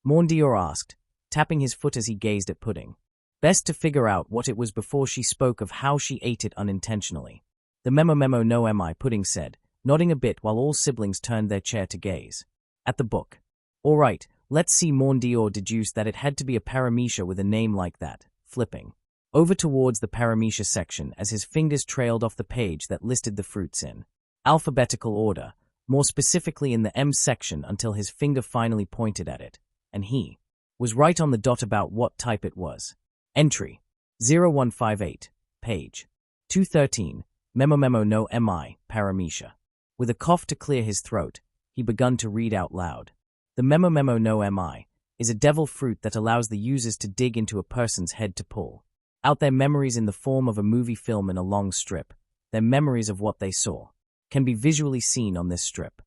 Mondior asked, tapping his foot as he gazed at Pudding. Best to figure out what it was before she spoke of how she ate it unintentionally. The memo no mi, Pudding said, nodding a bit while all siblings turned their chair to gaze at the book. All right, Let's see. Mondior deduced that it had to be a paramecia with a name like that, flipping over towards the paramecia section as his fingers trailed off the page that listed the fruits in alphabetical order, more specifically in the M section, until his finger finally pointed at it, and he was right on the dot about what type it was. Entry 0158, page 213, memo no mi, paramecia. With a cough to clear his throat, he begun to read out loud. The memo no mi is a devil fruit that allows the users to dig into a person's head to pull out their memories in the form of a movie film in a long strip. Their memories of what they saw can be visually seen on this strip.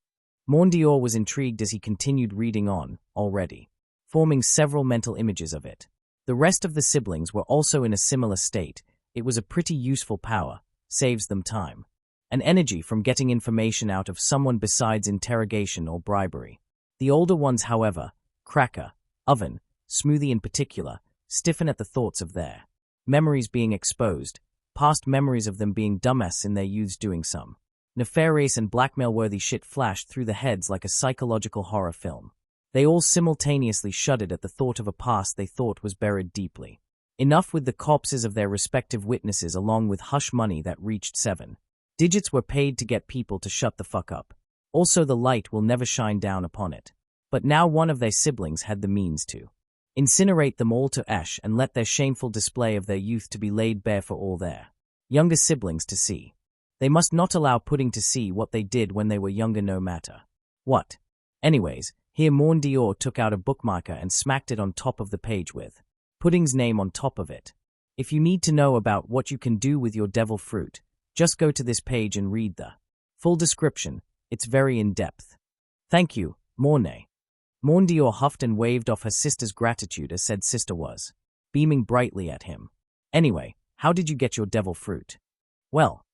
Mondior was intrigued as he continued reading on, already forming several mental images of it. The rest of the siblings were also in a similar state. It was a pretty useful power, saves them time and energy from getting information out of someone besides interrogation or bribery. The older ones, however, Cracker, Oven, Smoothie in particular, stiffen at the thoughts of their memories being exposed, past memories of them being dumbass in their youths doing some nefarious and blackmail-worthy shit flashed through the heads like a psychological horror film. They all simultaneously shuddered at the thought of a past they thought was buried deeply. Enough with the corpses of their respective witnesses, along with hush money that reached 7 digits were paid to get people to shut the fuck up. Also, the light will never shine down upon it. But now one of their siblings had the means to incinerate them all to ash and let their shameful display of their youth to be laid bare for all their younger siblings to see. They must not allow Pudding to see what they did when they were younger, no matter what. Anyways, here Mondior took out a bookmarker and smacked it on top of the page with Pudding's name on top of it. If you need to know about what you can do with your devil fruit, just go to this page and read the full description. It's very in-depth. Thank you, Mornay. Mondior huffed and waved off her sister's gratitude as said sister was beaming brightly at him. Anyway, how did you get your devil fruit? Well,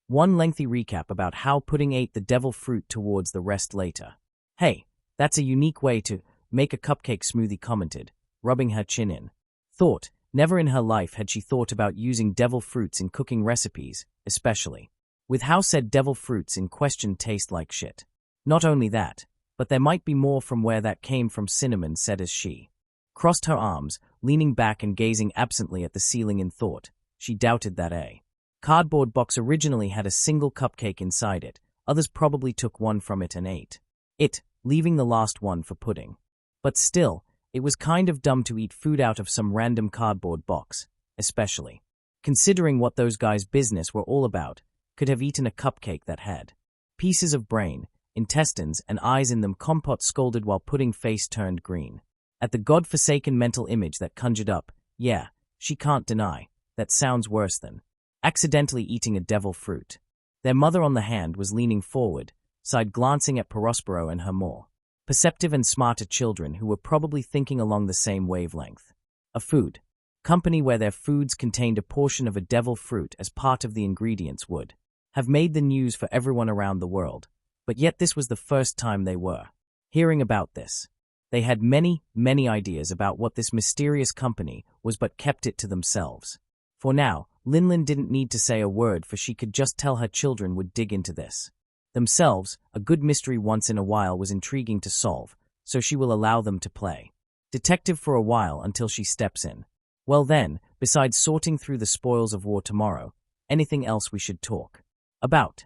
one lengthy recap about how Pudding ate the devil fruit towards the rest later. Hey, that's a unique way to make a cupcake, Smoothie commented, rubbing her chin in thought. Never in her life had she thought about using devil fruits in cooking recipes, especially with how said devil fruits in question taste like shit. Not only that, but there might be more from where that came from, Cinnamon said as she crossed her arms, leaning back and gazing absently at the ceiling in thought. She doubted that a cardboard box originally had a single cupcake inside it. Others probably took one from it and ate it, leaving the last one for Pudding. But still, it was kind of dumb to eat food out of some random cardboard box, especially considering what those guys' business were all about. Could have eaten a cupcake that had pieces of brain, intestines, and eyes in them. Compot scolded while Pudding face turned green at the godforsaken mental image that conjured up. Yeah, she can't deny, that sounds worse than accidentally eating a devil fruit. Their mother, on the hand, was leaning forward, side glancing at Perospero and her more perceptive and smarter children who were probably thinking along the same wavelength. A food company where their foods contained a portion of a devil fruit as part of the ingredients would have made the news for everyone around the world, but yet this was the first time they were hearing about this. They had many, many ideas about what this mysterious company was, but kept it to themselves. For now, Linlin didn't need to say a word, for she could just tell her children would dig into this themselves. A good mystery once in a while was intriguing to solve, so she will allow them to play detective for a while until she steps in. Well then, besides sorting through the spoils of war tomorrow, anything else we should talk about?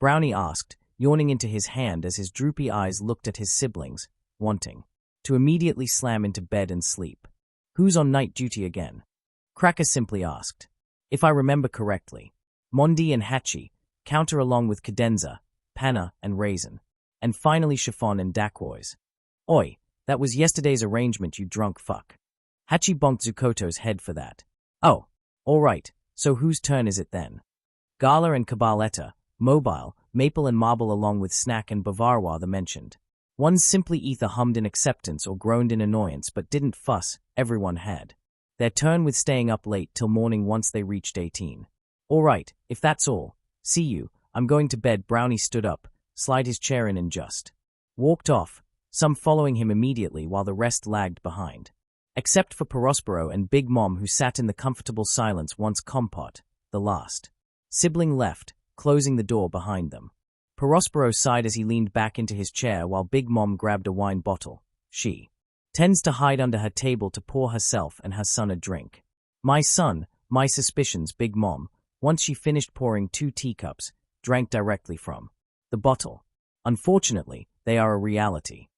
Brownie asked, yawning into his hand as his droopy eyes looked at his siblings, wanting to immediately slam into bed and sleep. Who's on night duty again? Cracker simply asked. If I remember correctly, Mondi and Hachi, counter along with Cadenza, Panna and Raisin, and finally Chiffon and Daquoise. Oi, that was yesterday's arrangement, you drunk fuck. Hachi bonked Zukoto's head for that. Oh, all right, so whose turn is it then? Gala and Cabaletta, Mobile, Maple and Marble, along with Snack and Bavarois the mentioned. One simply either hummed in acceptance or groaned in annoyance, but didn't fuss. Everyone had their turn with staying up late till morning once they reached 18. All right, if that's all, see you, I'm going to bed. Brownie stood up, slid his chair in and just walked off, some following him immediately while the rest lagged behind. Except for Perospero and Big Mom, who sat in the comfortable silence once Compot, the last sibling, left, closing the door behind them. Perospero sighed as he leaned back into his chair while Big Mom grabbed a wine bottle. She Tends to hide under her table to pour herself and her son a drink. My son, my suspicions, Big Mom, once she finished pouring 2 teacups, drank directly from the bottle. Unfortunately, they are a reality.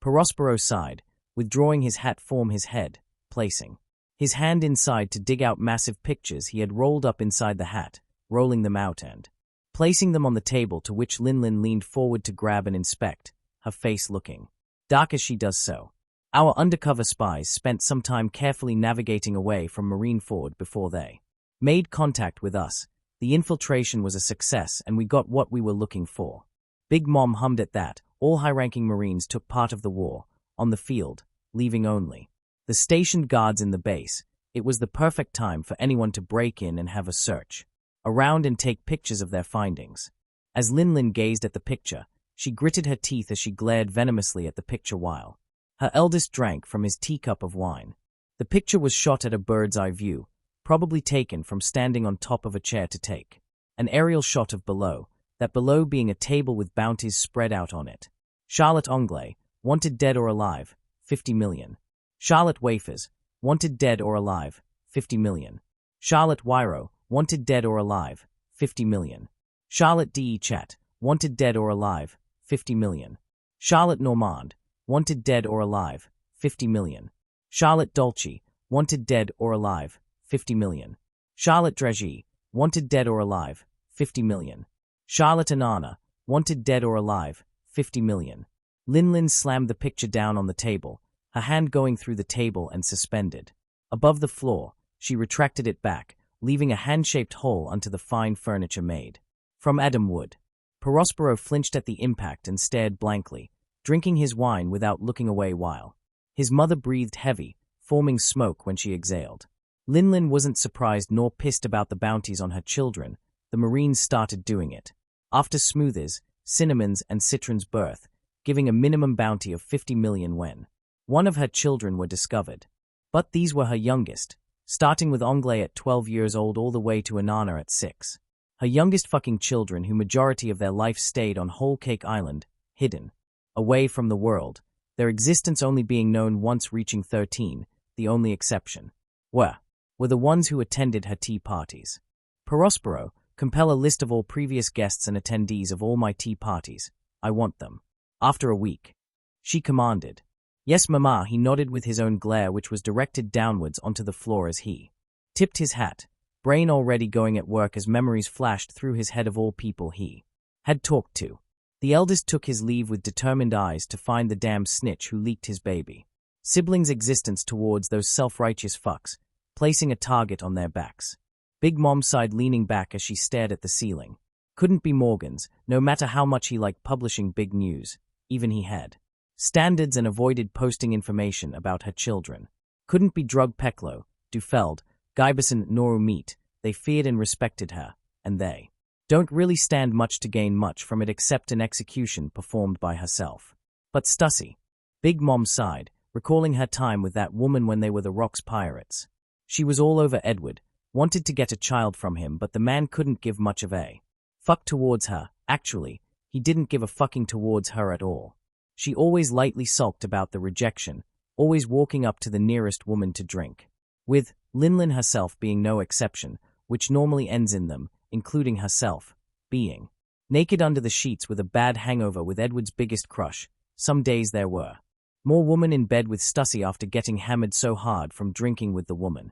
Perospero sighed, withdrawing his hat from his head, placing his hand inside to dig out massive pictures he had rolled up inside the hat, rolling them out and placing them on the table, to which Linlin leaned forward to grab and inspect, her face looking dark as she does so. Our undercover spies spent some time carefully navigating away from Marineford before they made contact with us. The infiltration was a success and we got what we were looking for. Big Mom hummed at that. All high-ranking Marines took part of the war, on the field, leaving only the stationed guards in the base. It was the perfect time for anyone to break in and have a search around and take pictures of their findings. As Linlin gazed at the picture, she gritted her teeth as she glared venomously at the picture while her eldest drank from his teacup of wine. The picture was shot at a bird's-eye view, probably taken from standing on top of a chair to take an aerial shot of below, that below being a table with bounties spread out on it. Charlotte Anglais, wanted dead or alive, 50 million. Charlotte Wafers, wanted dead or alive, 50 million. Charlotte Wyro, wanted dead or alive, 50 million. Charlotte D. Chat, wanted dead or alive, 50 million. Charlotte Normand, wanted dead or alive, 50 million. Charlotte Dolce, wanted dead or alive, 50 million. Charlotte Draghi, wanted dead or alive, 50 million. Charlotte Anana, wanted dead or alive, 50 million. Linlin slammed the picture down on the table, her hand going through the table and suspended above the floor. She retracted it back, leaving a hand-shaped hole onto the fine furniture made from Adam wood. Perospero flinched at the impact and stared blankly, drinking his wine without looking away while his mother breathed heavy, forming smoke when she exhaled. Linlin wasn't surprised nor pissed about the bounties on her children. The Marines started doing it after Smoothie's, Cinnamon's and Citron's birth, giving a minimum bounty of 50 million when one of her children were discovered. But these were her youngest, starting with Anglais at 12 years old all the way to Anana at 6. Her youngest fucking children, who majority of their life stayed on Whole Cake Island, hidden away from the world, their existence only being known once reaching 13. The only exception were the ones who attended her tea parties. Perospero, compel a list of all previous guests and attendees of all my tea parties. I want them. After a week, she commanded. Yes, Mama, he nodded with his own glare, which was directed downwards onto the floor as he tipped his hat, brain already going at work as memories flashed through his head of all people he had talked to. The eldest took his leave with determined eyes to find the damn snitch who leaked his baby siblings' existence towards those self-righteous fucks, placing a target on their backs. Big Mom sighed, leaning back as she stared at the ceiling. Couldn't be Morgan's, no matter how much he liked publishing big news. Even he had standards and avoided posting information about her children. Couldn't be Drug Peklo, Dufeld, Giberson nor Meat. They feared and respected her, and they don't really stand much to gain much from it except an execution performed by herself. But Stussy. Big Mom sighed, recalling her time with that woman when they were the Rocks pirates. She was all over Edward, wanted to get a child from him, but the man couldn't give much of a fuck towards her. Actually, he didn't give a fucking towards her at all. She always lightly sulked about the rejection, always walking up to the nearest woman to drink with, Linlin herself being no exception, which normally ends in them, including herself, being naked under the sheets with a bad hangover with Edward's biggest crush. Some days there were more women in bed with Stussy after getting hammered so hard from drinking with the woman.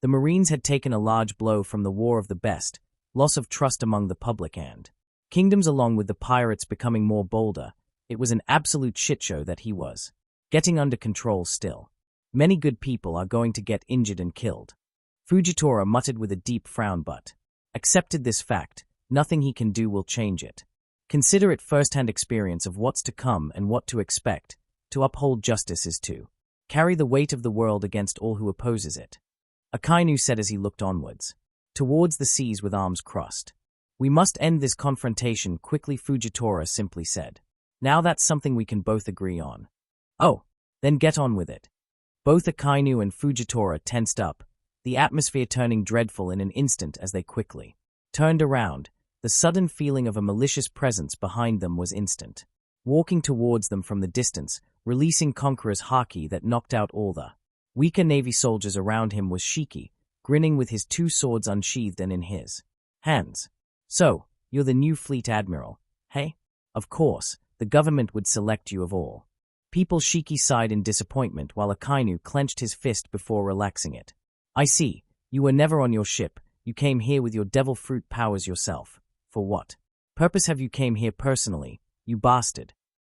The Marines had taken a large blow from the War of the Best, loss of trust among the public and kingdoms, along with the pirates becoming more bolder. It was an absolute shitshow that he was getting under control still. Many good people are going to get injured and killed. Fujitora muttered with a deep frown, but accepted this fact. Nothing he can do will change it. Consider it first-hand experience of what's to come and what to expect. To uphold justice is to carry the weight of the world against all who opposes it. Akainu said as he looked onwards, towards the seas with arms crossed. We must end this confrontation quickly, Fujitora simply said. Now that's something we can both agree on. Oh, then get on with it. Both Akainu and Fujitora tensed up, the atmosphere turning dreadful in an instant as they quickly turned around. The sudden feeling of a malicious presence behind them was instant. Walking towards them from the distance releasing Conqueror's haki that knocked out all the weaker navy soldiers around him. Was Shiki, grinning with his two swords unsheathed and in his hands. "So, you're the new fleet admiral, hey? Of course, the government would select you of all people." Shiki sighed in disappointment while Akainu clenched his fist before relaxing it. "I see, you were never on your ship. You came here with your devil fruit powers yourself. For what purpose have you came here personally, you bastard?"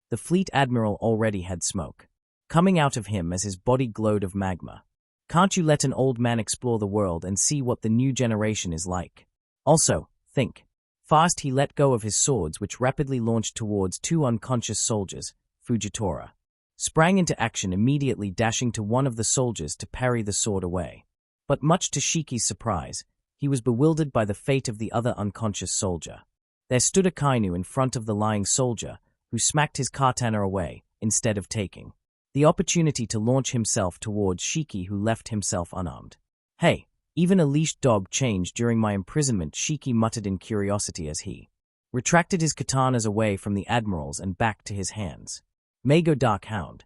The fleet admiral already had smoke coming out of him as his body glowed of magma. "Can't you let an old man explore the world and see what the new generation is like? Also, think fast." He let go of his swords, which rapidly launched towards two unconscious soldiers. Fujitora sprang into action, immediately dashing to one of the soldiers to parry the sword away. But much to Shiki's surprise, he was bewildered by the fate of the other unconscious soldier. There stood Akainu in front of the lying soldier, who smacked his katana away, instead of taking the opportunity to launch himself towards Shiki, who left himself unarmed. "Hey, even a leashed dog changed during my imprisonment," Shiki muttered in curiosity as he retracted his katanas away from the admirals and back to his hands. "May go, Dark Hound."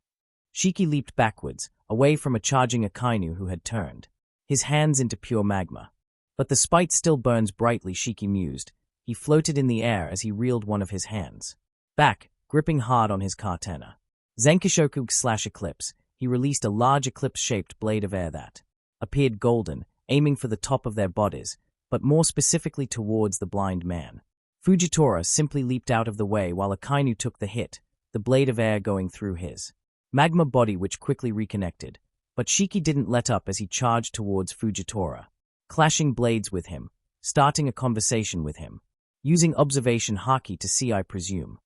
Shiki leaped backwards, away from a charging Akainu who had turned his hands into pure magma. "But the spite still burns brightly," Shiki mused. He floated in the air as he reeled one of his hands back, gripping hard on his katana. Zenkishoku/Eclipse. He released a large eclipse-shaped blade of air that appeared golden, aiming for the top of their bodies, but more specifically towards the blind man. Fujitora simply leaped out of the way while Akainu took the hit, the blade of air going through his magma body, which quickly reconnected. But Shiki didn't let up as he charged towards Fujitora, clashing blades with him, starting a conversation with him. "Using observation haki to see, I presume,"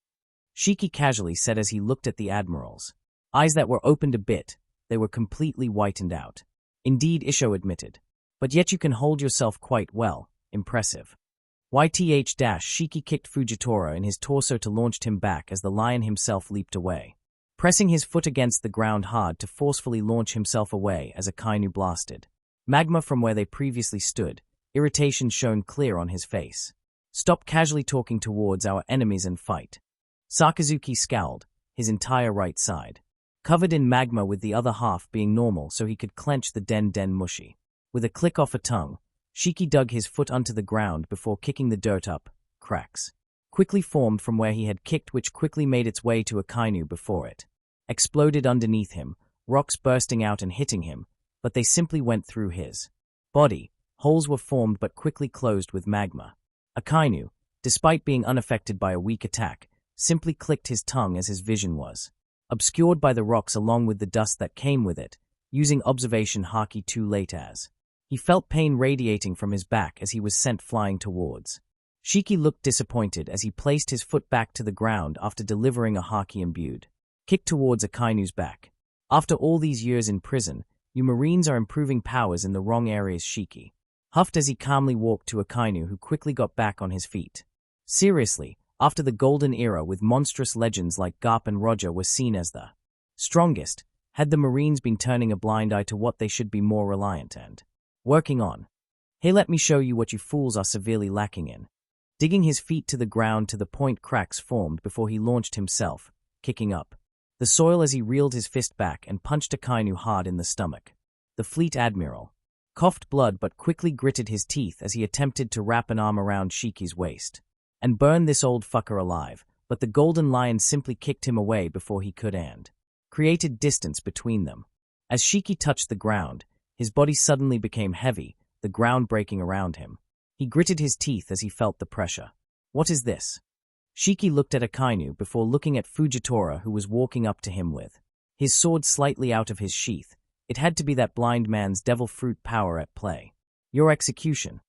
Shiki casually said as he looked at the admirals. Eyes that were opened a bit, they were completely whitened out. "Indeed," Isho admitted. "But yet you can hold yourself quite well. Impressive." Shiki kicked Fujitora in his torso to launch him back as the lion himself leaped away, pressing his foot against the ground hard to forcefully launch himself away as Akainu blasted magma from where they previously stood, irritation shown clear on his face. "Stop casually talking towards our enemies and fight." Sakazuki scowled, his entire right side covered in magma, with the other half being normal so he could clench the den mushi. With a click off a tongue, Shiki dug his foot onto the ground before kicking the dirt up. Cracks quickly formed from where he had kicked, which quickly made its way to Akainu before it exploded underneath him, rocks bursting out and hitting him, but they simply went through his body. Holes were formed but quickly closed with magma. Akainu, despite being unaffected by a weak attack, simply clicked his tongue as his vision was obscured by the rocks along with the dust that came with it, using observation haki too late as he felt pain radiating from his back as he was sent flying towards. Shiki looked disappointed as he placed his foot back to the ground after delivering a haki-imbued kick towards Akainu's back. "After all these years in prison, you Marines are improving powers in the wrong areas," Shiki huffed as he calmly walked to Akainu, who quickly got back on his feet. "Seriously, after the golden era with monstrous legends like Garp and Roger were seen as the strongest, had the Marines been turning a blind eye to what they should be more reliant and working on? Hey, let me show you what you fools are severely lacking in." Digging his feet to the ground to the point, cracks formed before he launched himself, kicking up the soil as he reeled his fist back and punched Akainu hard in the stomach. The fleet admiral coughed blood but quickly gritted his teeth as he attempted to wrap an arm around Shiki's waist and burn this old fucker alive, but the golden lion simply kicked him away before he could and created distance between them. As Shiki touched the ground, his body suddenly became heavy, the ground breaking around him. He gritted his teeth as he felt the pressure. "What is this?" Shiki looked at Akainu before looking at Fujitora, who was walking up to him with his sword slightly out of his sheath. It had to be that blind man's devil fruit power at play. "Your execution."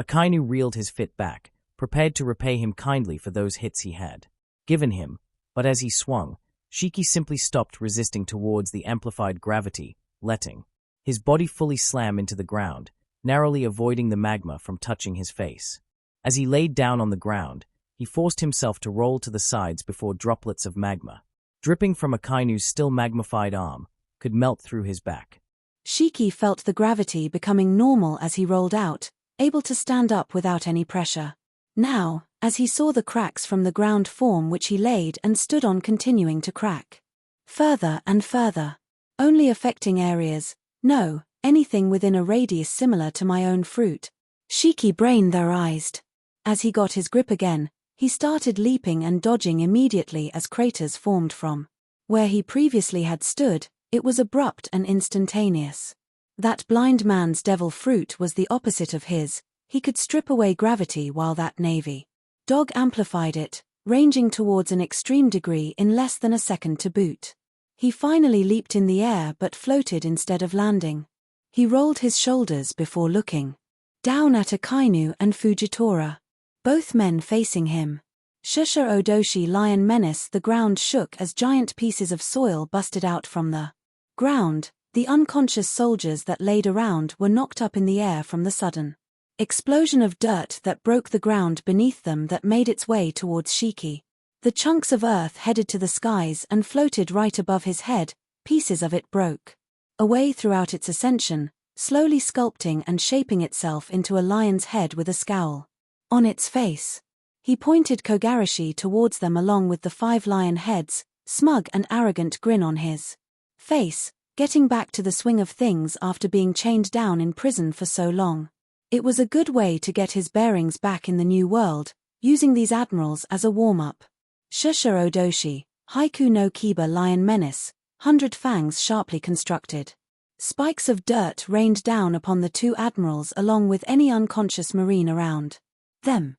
Akainu reeled his fit back, prepared to repay him kindly for those hits he had given him, but as he swung, Shiki simply stopped resisting towards the amplified gravity, letting his body fully slam into the ground, narrowly avoiding the magma from touching his face. As he laid down on the ground, he forced himself to roll to the sides before droplets of magma, dripping from Akainu's still magnified arm, could melt through his back. Shiki felt the gravity becoming normal as he rolled out, able to stand up without any pressure. Now, as he saw the cracks from the ground form which he laid and stood on continuing to crack, Further and further. Only affecting areas, no, anything within a radius similar to my own fruit. Shiki brain-theorized. As he got his grip again, he started leaping and dodging immediately as craters formed from where he previously had stood. It was abrupt and instantaneous. That blind man's devil fruit was the opposite of his. He could strip away gravity while that navy dog amplified it, ranging towards an extreme degree in less than a second to boot. He finally leaped in the air but floated instead of landing. He rolled his shoulders before looking down at Akainu and Fujitora, both men facing him. Shusha Odoshi Lion Menace. The ground shook as giant pieces of soil busted out from the ground. The unconscious soldiers that laid around were knocked up in the air from the sudden explosion of dirt that broke the ground beneath them that made its way towards Shiki. The chunks of earth headed to the skies and floated right above his head. Pieces of it broke away throughout its ascension, slowly sculpting and shaping itself into a lion's head with a scowl on its face. He pointed Kogarashi towards them along with the 5 lion heads, smug and arrogant grin on his face, getting back to the swing of things after being chained down in prison for so long. It was a good way to get his bearings back in the new world, using these admirals as a warm-up. Shusha Odoshi, Haiku no Kiba Lion Menace, 100 fangs sharply constructed. Spikes of dirt rained down upon the 2 admirals along with any unconscious marine around them.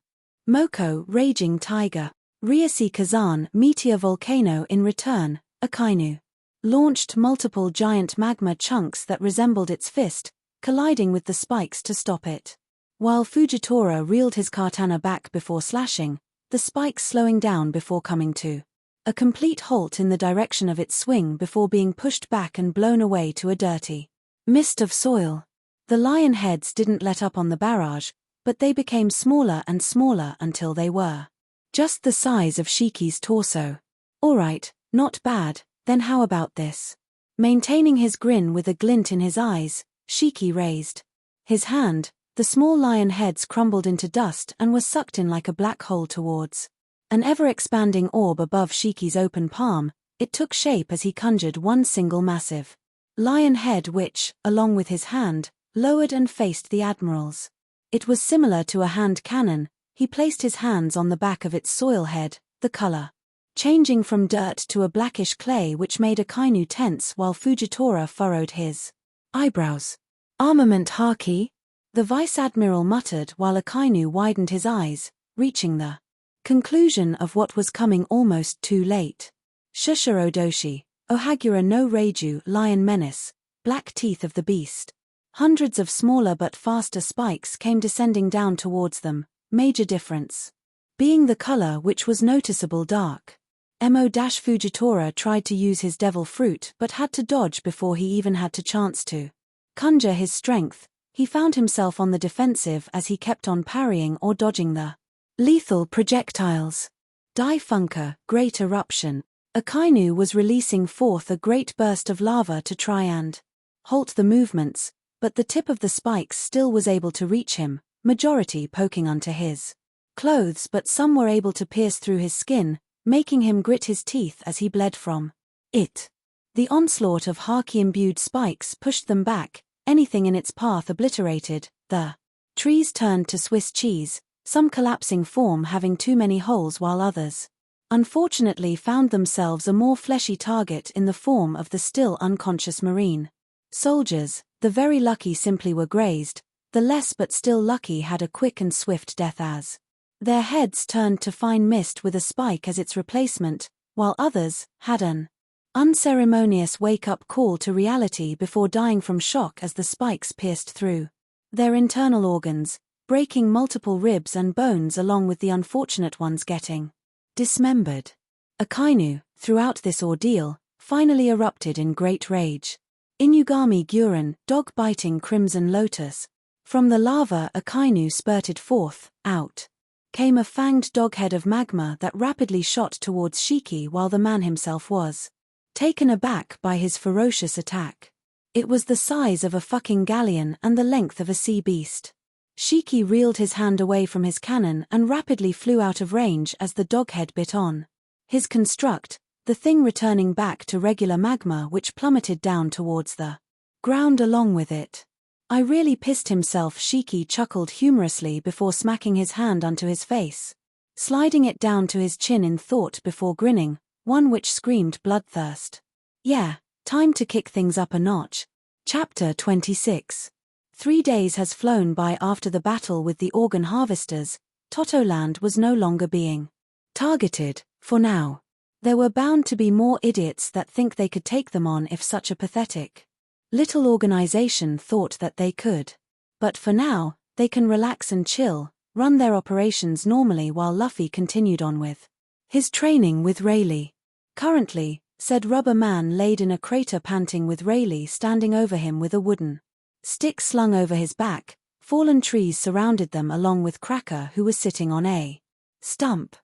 Moko, Raging Tiger. Ryusi Kazan, Meteor Volcano. In return, Akainu launched multiple giant magma chunks that resembled its fist, colliding with the spikes to stop it. While Fujitora reeled his katana back before slashing, the spikes slowing down before coming to a complete halt in the direction of its swing before being pushed back and blown away to a dirty mist of soil. The lion heads didn't let up on the barrage, but they became smaller and smaller until they were just the size of Shiki's torso. Alright, not bad, then how about this? Maintaining his grin with a glint in his eyes, Shiki raised his hand. The small lion heads crumbled into dust and were sucked in like a black hole towards an ever-expanding orb above Shiki's open palm. It took shape as he conjured one single massive lion head which, along with his hand, lowered and faced the admirals. It was similar to a hand cannon. He placed his hands on the back of its soil head, the color changing from dirt to a blackish clay which made Akainu tense while Fujitora furrowed his eyebrows. Armament haki? The Vice Admiral muttered while Akainu widened his eyes, reaching the conclusion of what was coming almost too late. Shusha Odoshi, Ohagura no Reiju Lion Menace, Black Teeth of the Beast. Hundreds of smaller but faster spikes came descending down towards them, major difference being the color which was noticeable dark. Fujitora tried to use his devil fruit but had to dodge before he even had a chance to conjure his strength. He found himself on the defensive as he kept on parrying or dodging the lethal projectiles. Dai Funka, Great Eruption. Akainu was releasing forth a great burst of lava to try and halt the movements, but the tip of the spikes still was able to reach him, majority poking onto his clothes, but some were able to pierce through his skin, making him grit his teeth as he bled from it. The onslaught of haki-imbued spikes pushed them back, anything in its path obliterated. The trees turned to Swiss cheese, some collapsing form having too many holes while others, unfortunately, found themselves a more fleshy target in the form of the still unconscious marine soldiers. The very lucky simply were grazed, the less but still lucky had a quick and swift death as their heads turned to fine mist with a spike as its replacement, while others had an unceremonious wake-up call to reality before dying from shock as the spikes pierced through their internal organs, breaking multiple ribs and bones along with the unfortunate ones getting dismembered. Akainu, throughout this ordeal, finally erupted in great rage. Inugami Guren, dog-biting Crimson Lotus. From the lava Akainu spurted forth, out came a fanged doghead of magma that rapidly shot towards Shiki while the man himself was taken aback by his ferocious attack. It was the size of a fucking galleon and the length of a sea beast. Shiki reeled his hand away from his cannon and rapidly flew out of range as the doghead bit on his construct, the thing returning back to regular magma which plummeted down towards the ground along with it. I really pissed himself. Shiki chuckled humorously before smacking his hand onto his face, sliding it down to his chin in thought before grinning, one which screamed bloodthirst. Yeah, time to kick things up a notch. Chapter 26. 3 days has flown by after the battle with the organ harvesters. Totoland was no longer being targeted, for now. There were bound to be more idiots that think they could take them on if such a pathetic little organization thought that they could. But for now, they can relax and chill, run their operations normally while Luffy continued on with his training with Rayleigh. Currently, said Rubber Man laid in a crater panting with Rayleigh standing over him with a wooden stick slung over his back. Fallen trees surrounded them along with Cracker who was sitting on a stump.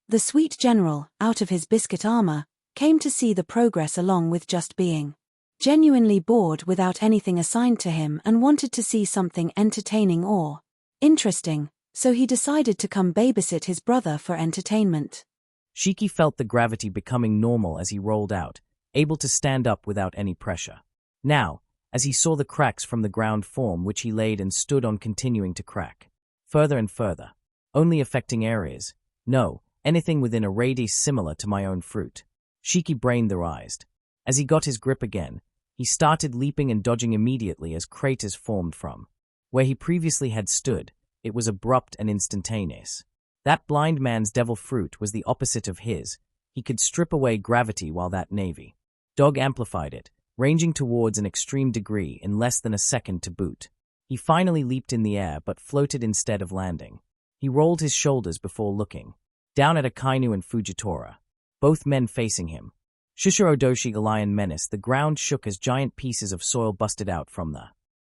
The sweet general, out of his biscuit armor, came to see the progress along with just being genuinely bored without anything assigned to him and wanted to see something entertaining or interesting, so he decided to come babysit his brother for entertainment. Shiki felt the gravity becoming normal as he rolled out, able to stand up without any pressure. Now, as he saw the cracks from the ground form which he laid and stood on continuing to crack. Further and further. Only affecting areas. No, anything within a radius similar to my own fruit. Shiki brain-theorized. As he got his grip again, he started leaping and dodging immediately as craters formed from where he previously had stood. It was abrupt and instantaneous. That blind man's devil fruit was the opposite of his. He could strip away gravity while that navy dog amplified it, ranging towards an extreme degree in less than a second to boot. He finally leaped in the air but floated instead of landing. He rolled his shoulders before looking down at Akainu and Fujitora, both men facing him. Shishirodoshi a lion menace. The ground shook as giant pieces of soil busted out from the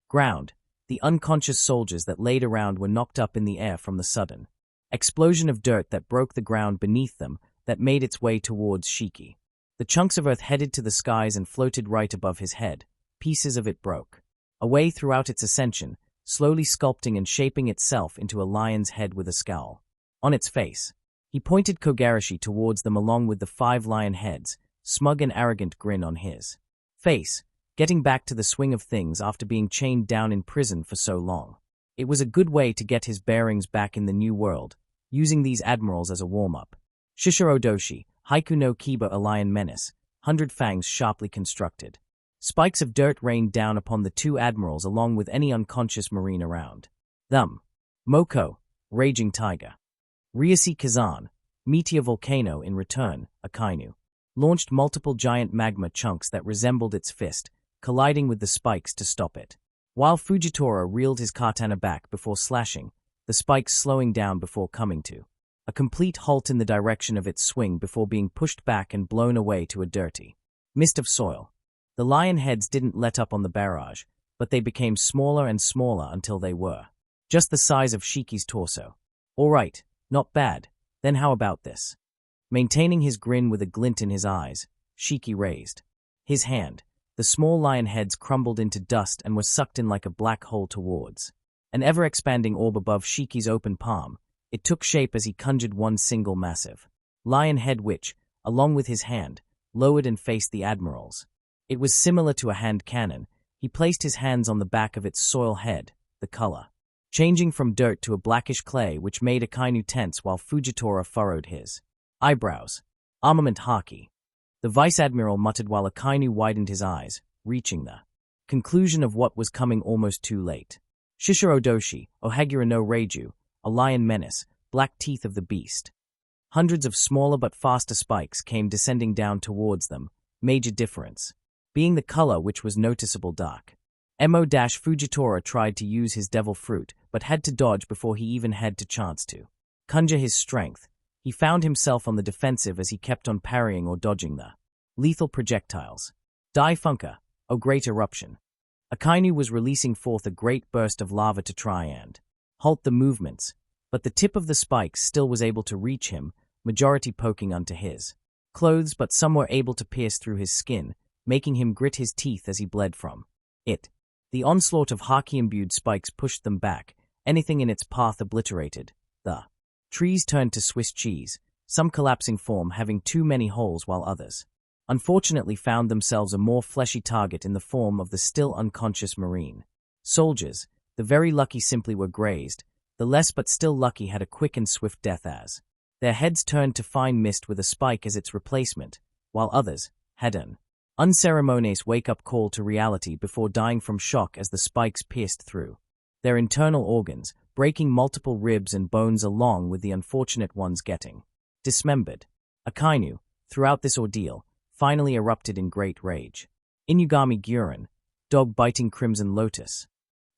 ground. The unconscious soldiers that laid around were knocked up in the air from the sudden explosion of dirt that broke the ground beneath them that made its way towards Shiki. The chunks of earth headed to the skies and floated right above his head. Pieces of it broke away throughout its ascension, slowly sculpting and shaping itself into a lion's head with a scowl on its face. He pointed Kogarashi towards them along with the 5 lion heads, smug and arrogant grin on his face, getting back to the swing of things after being chained down in prison for so long. It was a good way to get his bearings back in the new world, using these admirals as a warm-up. Shishirodoshi, Haiku no Kiba a lion menace, 100 fangs sharply constructed. Spikes of dirt rained down upon the 2 admirals along with any unconscious marine around them. Moko, raging tiger. Ryushi Kazan, meteor volcano. In return, Akainu launched multiple giant magma chunks that resembled its fist, colliding with the spikes to stop it. While Fujitora reeled his katana back before slashing, the spikes slowing down before coming to a complete halt in the direction of its swing before being pushed back and blown away to a dirty mist of soil. The lion heads didn't let up on the barrage, but they became smaller and smaller until they were just the size of Shiki's torso. All right, not bad. Then how about this? Maintaining his grin with a glint in his eyes, Shiki raised his hand. The small lion heads crumbled into dust and were sucked in like a black hole towards an ever-expanding orb above Shiki's open palm. It took shape as he conjured one single massive lion head which, along with his hand, lowered and faced the admirals. It was similar to a hand cannon. He placed his hands on the back of its soil head, the color changing from dirt to a blackish clay which made Akainu tense while Fujitora furrowed his eyebrows. Armament haki. The vice-admiral muttered while Akainu widened his eyes, reaching the conclusion of what was coming almost too late. Shishirodoshi, Ohagura no Reiju, a lion menace, black teeth of the beast. Hundreds of smaller but faster spikes came descending down towards them, major difference being the color which was noticeable dark. Fujitora tried to use his devil fruit, but had to dodge before he even had to chance to conjure his strength. He found himself on the defensive as he kept on parrying or dodging the lethal projectiles. Dai Funka, O great eruption. Akainu was releasing forth a great burst of lava to try and halt the movements, but the tip of the spikes still was able to reach him, majority poking unto his clothes, but some were able to pierce through his skin, making him grit his teeth as he bled from it. The onslaught of haki-imbued spikes pushed them back, anything in its path obliterated. The trees turned to Swiss cheese, some collapsing form having too many holes while others, unfortunately, found themselves a more fleshy target in the form of the still unconscious Marine. Soldiers, the very lucky simply were grazed, the less but still lucky had a quick and swift death as their heads turned to fine mist with a spike as its replacement, while others had an unceremonious wake-up call to reality before dying from shock as the spikes pierced through their internal organs, breaking multiple ribs and bones along with the unfortunate ones getting dismembered. Akainu, throughout this ordeal, finally erupted in great rage. Inugami Guren, dog-biting Crimson Lotus.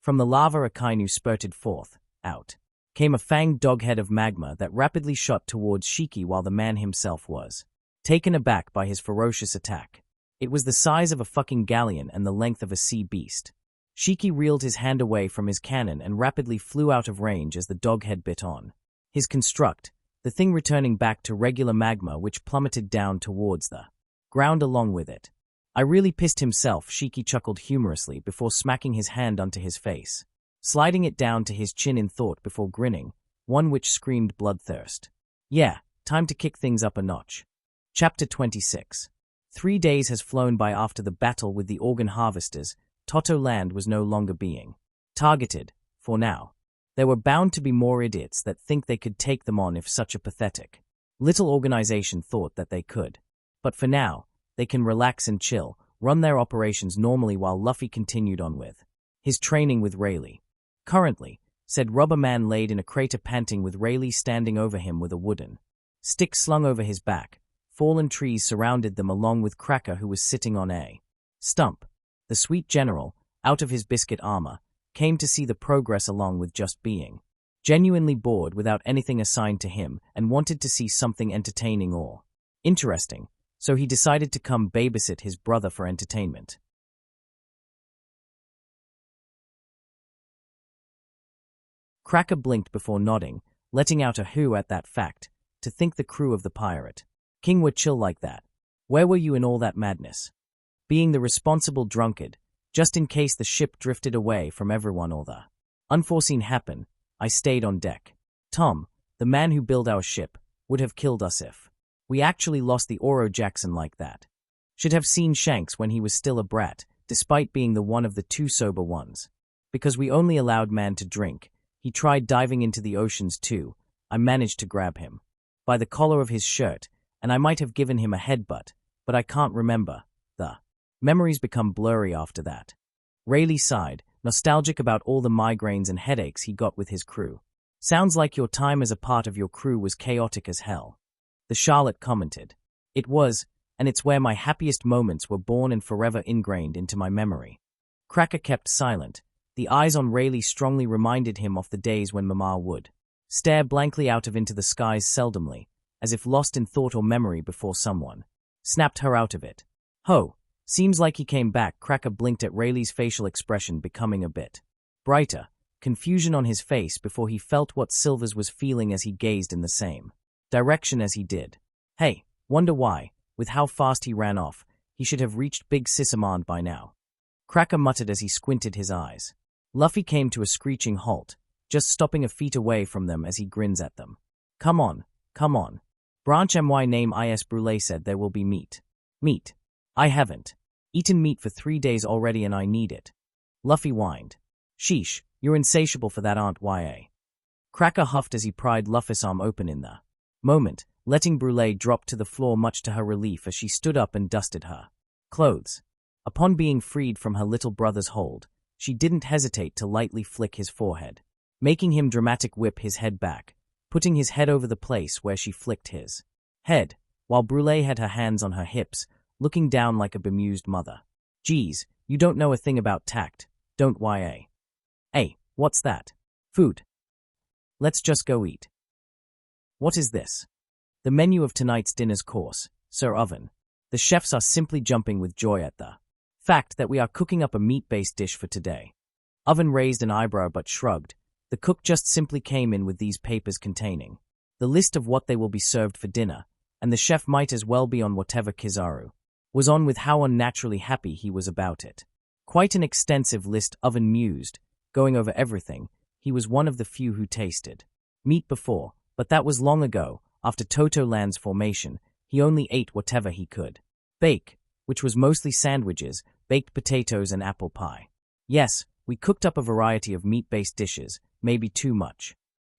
From the lava Akainu spurted forth, out came a fanged doghead of magma that rapidly shot towards Shiki while the man himself was taken aback by his ferocious attack. It was the size of a fucking galleon and the length of a sea beast. Shiki reeled his hand away from his cannon and rapidly flew out of range as the doghead bit on his construct, the thing returning back to regular magma which plummeted down towards the ground along with it. I really pissed himself, Shiki chuckled humorously before smacking his hand onto his face, sliding it down to his chin in thought before grinning, one which screamed bloodthirst. Yeah, time to kick things up a notch. Chapter 26. 3 days has flown by after the battle with the organ harvesters. Toto Land was no longer being targeted, for now. There were bound to be more idiots that think they could take them on if such a pathetic little organization thought that they could. But for now, they can relax and chill, run their operations normally while Luffy continued on with his training with Rayleigh. Currently, said Rubber Man laid in a crater panting with Rayleigh standing over him with a wooden stick slung over his back. Fallen trees surrounded them along with Cracker who was sitting on a stump. The sweet general, out of his biscuit armor, came to see the progress along with just being genuinely bored without anything assigned to him and wanted to see something entertaining or interesting, so he decided to come babysit his brother for entertainment. Cracker blinked before nodding, letting out a who at that fact. To think the crew of the Pirate King were chill like that. Where were you in all that madness? Being the responsible drunkard, just in case the ship drifted away from everyone or the unforeseen happened, I stayed on deck. Tom, the man who built our ship, would have killed us if we actually lost the Oro Jackson like that. Should have seen Shanks when he was still a brat, despite being the one of the two sober ones. Because we only allowed man to drink, he tried diving into the oceans too. I managed to grab him by the collar of his shirt, and I might have given him a headbutt, but I can't remember. The memories become blurry after that. Rayleigh sighed, nostalgic about all the migraines and headaches he got with his crew. Sounds like your time as a part of your crew was chaotic as hell. The Charlotte commented. It was, and it's where my happiest moments were born and forever ingrained into my memory. Cracker kept silent. The eyes on Rayleigh strongly reminded him of the days when Mama would stare blankly out of into the skies seldomly, as if lost in thought or memory before someone snapped her out of it. Ho, seems like he came back. Cracker blinked at Rayleigh's facial expression becoming a bit brighter, confusion on his face before he felt what Silvers was feeling as he gazed in the same direction as he did. Hey, wonder why, with how fast he ran off, he should have reached Big Sis Amande by now. Cracker muttered as he squinted his eyes. Luffy came to a screeching halt, just stopping a feet away from them as he grins at them. Come on, come on. Branch my name is Brulee said there will be meat. Meat. I haven't eaten meat for 3 days already and I need it. Luffy whined. Sheesh, you're insatiable for that aren't ya? Cracker huffed as he pried Luffy's arm open in the moment, letting Brulee drop to the floor much to her relief as she stood up and dusted her clothes. Upon being freed from her little brother's hold, she didn't hesitate to lightly flick his forehead, making him dramatic whip his head back, putting his head over the place where she flicked his head, while Brulee had her hands on her hips, looking down like a bemused mother. Geez, you don't know a thing about tact, don't ya? Hey, what's that? Food. Let's just go eat. What is this? The menu of tonight's dinner's course, Sir Oven. The chefs are simply jumping with joy at the fact that we are cooking up a meat-based dish for today. Oven raised an eyebrow but shrugged. The cook just simply came in with these papers containing the list of what they will be served for dinner, and the chef might as well be on whatever Kizaru was on with how unnaturally happy he was about it. Quite an extensive list, Oven mused, going over everything. He was one of the few who tasted meat before, but that was long ago, after Toto Land's formation, he only ate whatever he could. Bake, which was mostly sandwiches, baked potatoes and apple pie. Yes, we cooked up a variety of meat-based dishes, maybe too much.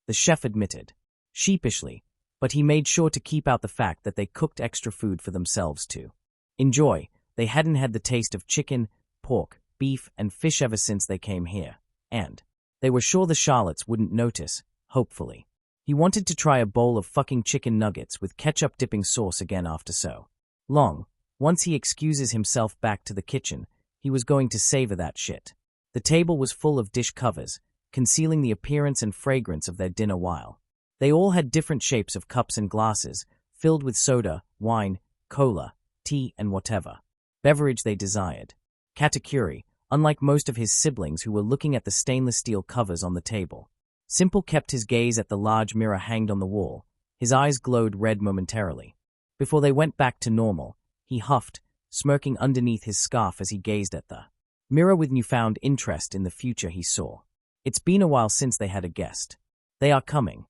The chef admitted. Sheepishly, but he made sure to keep out the fact that they cooked extra food for themselves to enjoy. They hadn't had the taste of chicken, pork, beef, and fish ever since they came here, and they were sure the Charlottes wouldn't notice, hopefully. He wanted to try a bowl of fucking chicken nuggets with ketchup dipping sauce again after so long. Once he excuses himself back to the kitchen, he was going to savor that shit. The table was full of dish covers, concealing the appearance and fragrance of their dinner while they all had different shapes of cups and glasses, filled with soda, wine, cola, tea, and whatever beverage they desired. Katakuri, unlike most of his siblings who were looking at the stainless steel covers on the table, Simple kept his gaze at the large mirror hanged on the wall. His eyes glowed red momentarily. Before they went back to normal, he huffed, smirking underneath his scarf as he gazed at the mirror with newfound interest in the future he saw. It's been a while since they had a guest. They are coming.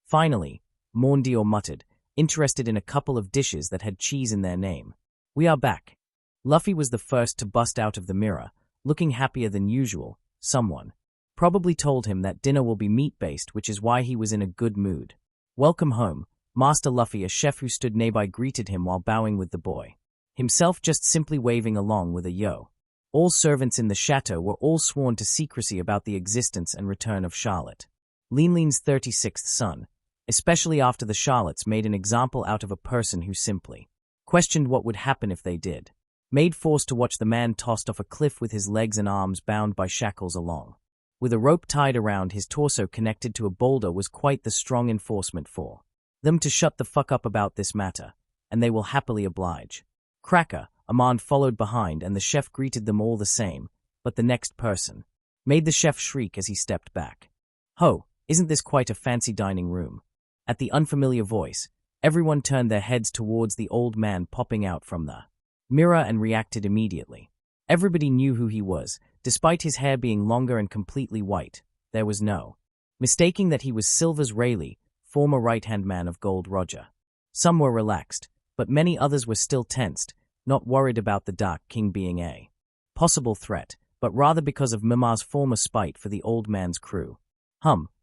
Finally, Mondior muttered, interested in a couple of dishes that had cheese in their name. We are back. Luffy was the first to bust out of the mirror, looking happier than usual. Someone probably told him that dinner will be meat-based, which is why he was in a good mood. Welcome home, Master Luffy. A chef who stood nearby greeted him while bowing with the boy, himself just simply waving along with a yo. All servants in the chateau were all sworn to secrecy about the existence and return of Charlotte, Linlin's 36th son, especially after the Charlottes made an example out of a person who simply questioned what would happen if they did. Made forced to watch the man tossed off a cliff with his legs and arms bound by shackles along with a rope tied around his torso connected to a boulder was quite the strong enforcement for them to shut the fuck up about this matter, and they will happily oblige. Cracker, Amande followed behind, and the chef greeted them all the same, but the next person made the chef shriek as he stepped back. Ho, isn't this quite a fancy dining room? At the unfamiliar voice, everyone turned their heads towards the old man popping out from the mirror and reacted immediately. Everybody knew who he was, despite his hair being longer and completely white. There was no mistaking that he was Silver's Rayleigh, former right-hand man of Gold Roger. Some were relaxed, but many others were still tensed, not worried about the Dark King being a possible threat, but rather because of Mima's former spite for the old man's crew.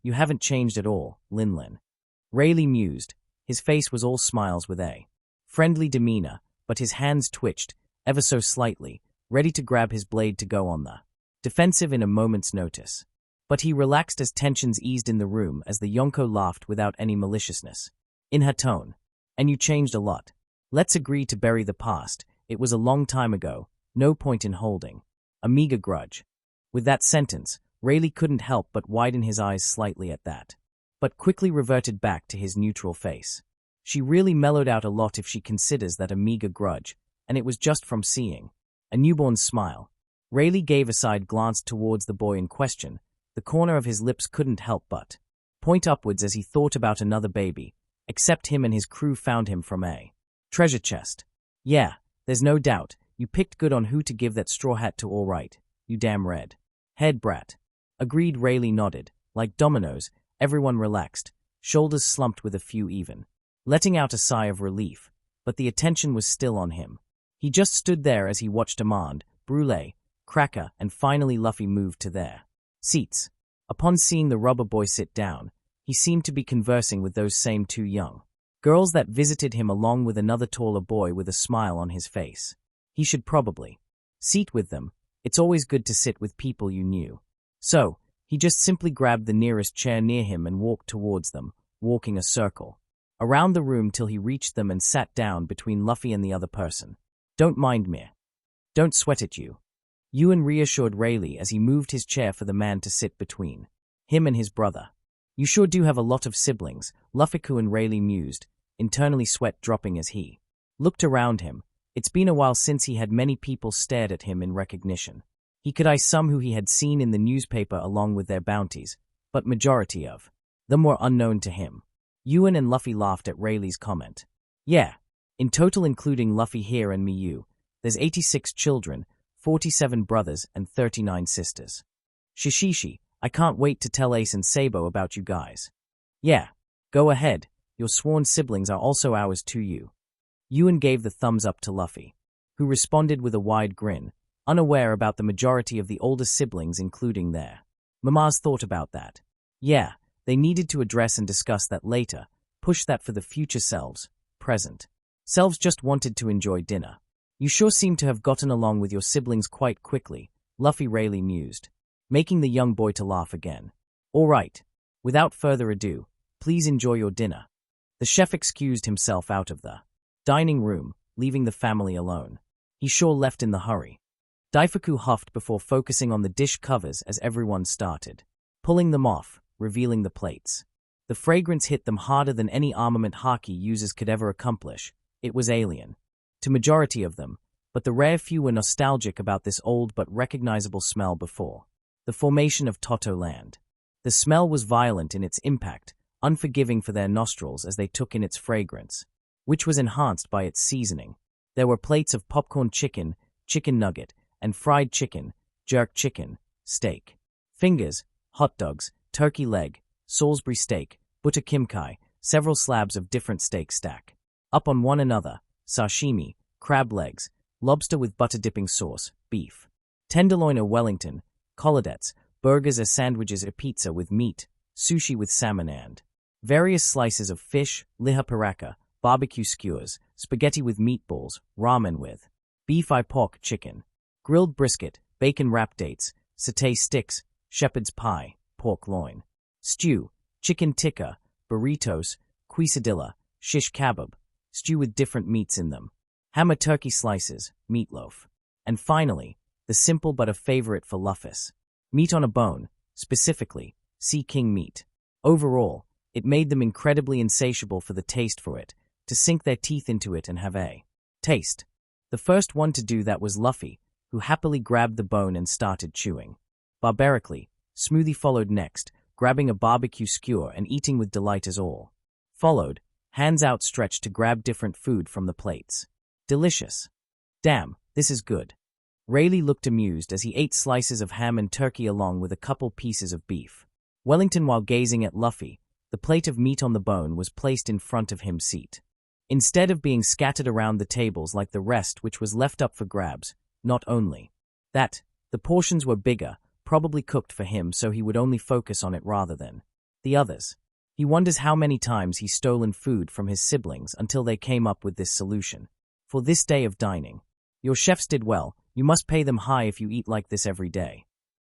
You haven't changed at all, Linlin. Rayleigh mused. His face was all smiles with a friendly demeanor, but his hands twitched, ever so slightly, ready to grab his blade to go on the defensive in a moment's notice. But he relaxed as tensions eased in the room as the Yonko laughed without any maliciousness in her tone. And you changed a lot. Let's agree to bury the past. It was a long time ago, no point in holding a meager grudge. With that sentence, Rayleigh couldn't help but widen his eyes slightly at that, but quickly reverted back to his neutral face. She really mellowed out a lot if she considers that a meager grudge, and it was just from seeing a newborn's smile. Rayleigh gave a side glance towards the boy in question. The corner of his lips couldn't help but point upwards as he thought about another baby, except him and his crew found him from a treasure chest. Yeah, there's no doubt, you picked good on who to give that straw hat to, all right, you damn red head brat. Agreed. Rayleigh nodded. Like dominoes, everyone relaxed, shoulders slumped with a few even letting out a sigh of relief, but the attention was still on him. He just stood there as he watched Amande, Brulee, Cracker, and finally Luffy move to their seats. Upon seeing the rubber boy sit down, he seemed to be conversing with those same two young girls that visited him along with another taller boy with a smile on his face. He should probably seat with them. It's always good to sit with people you knew. So, he just simply grabbed the nearest chair near him and walked towards them, walking a circle around the room till he reached them and sat down between Luffy and the other person. Don't mind me. Don't sweat it, you. Ewan reassured Rayleigh as he moved his chair for the man to sit between him and his brother. You sure do have a lot of siblings, Luffy and Rayleigh mused, internally sweat dropping as he looked around him. It's been a while since he had many people stared at him in recognition. He could eye some who he had seen in the newspaper along with their bounties, but majority of them were unknown to him. Ewan and Luffy laughed at Rayleigh's comment. Yeah, in total including Luffy here and me, there's 86 children, 47 brothers, and 39 sisters. Shishishi, I can't wait to tell Ace and Sabo about you guys. Yeah, go ahead, Your sworn siblings are also ours to you. Ewan gave the thumbs up to Luffy, who responded with a wide grin, unaware about the majority of the older siblings including their mamas thought about that. Yeah, they needed to address and discuss that later, push that for the future selves, present. Selves just wanted to enjoy dinner. You sure seem to have gotten along with your siblings quite quickly, Luffy Rayleigh mused, making the young boy to laugh again. All right, without further ado, please enjoy your dinner. The chef excused himself out of the dining room, leaving the family alone. He sure left in the hurry. Daifuku huffed before focusing on the dish covers as everyone started, pulling them off, revealing the plates. The fragrance hit them harder than any armament haki users could ever accomplish. It was alien to majority of them, but the rare few were nostalgic about this old but recognizable smell before the formation of Toto Land. The smell was violent in its impact, unforgiving for their nostrils as they took in its fragrance, which was enhanced by its seasoning. There were plates of popcorn chicken, chicken nugget, and fried chicken, jerk chicken, steak, fingers, hot dogs, turkey leg, Salisbury steak, butter kimchi, several slabs of different steak stack up on one another, sashimi, crab legs, lobster with butter dipping sauce, beef, tenderloin or Wellington, colladettes, burgers or sandwiches or pizza with meat, sushi with salmon and various slices of fish, liha paraka, barbecue skewers, spaghetti with meatballs, ramen with beef pork chicken, grilled brisket, bacon-wrapped dates, satay sticks, shepherd's pie, pork loin, stew, chicken tikka, burritos, quesadilla, shish kebab, stew with different meats in them, hammer turkey slices, meatloaf, and finally, the simple but a favorite for Luffy, meat on a bone, specifically, Sea King meat. Overall, it made them incredibly insatiable for the taste for it, to sink their teeth into it and have a taste. The first one to do that was Luffy, who happily grabbed the bone and started chewing. Barbarically, Smoothie followed next, grabbing a barbecue skewer and eating with delight as all followed, hands outstretched to grab different food from the plates. Delicious. Damn, this is good. Rayleigh looked amused as he ate slices of ham and turkey along with a couple pieces of beef. Wellington, while gazing at Luffy, the plate of meat on the bone was placed in front of him seat. Instead of being scattered around the tables like the rest which was left up for grabs, not only that, the portions were bigger, probably cooked for him so he would only focus on it rather than the others. He wonders how many times he's stolen food from his siblings until they came up with this solution. For this day of dining, your chefs did well, you must pay them high if you eat like this every day.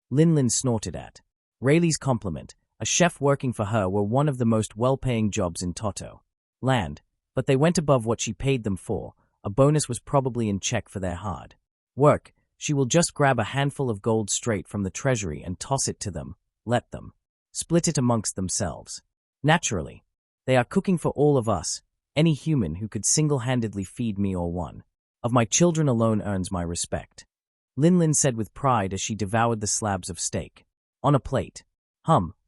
Lin snorted at Rayleigh's compliment. A chef working for her were one of the most well-paying jobs in Toto Land, but they went above what she paid them for. A bonus was probably in check for their hard work. She will just grab a handful of gold straight from the treasury and toss it to them, let them split it amongst themselves. Naturally, they are cooking for all of us. Any human who could single-handedly feed me or one of my children alone earns my respect. Lin said with pride as she devoured the slabs of steak on a plate.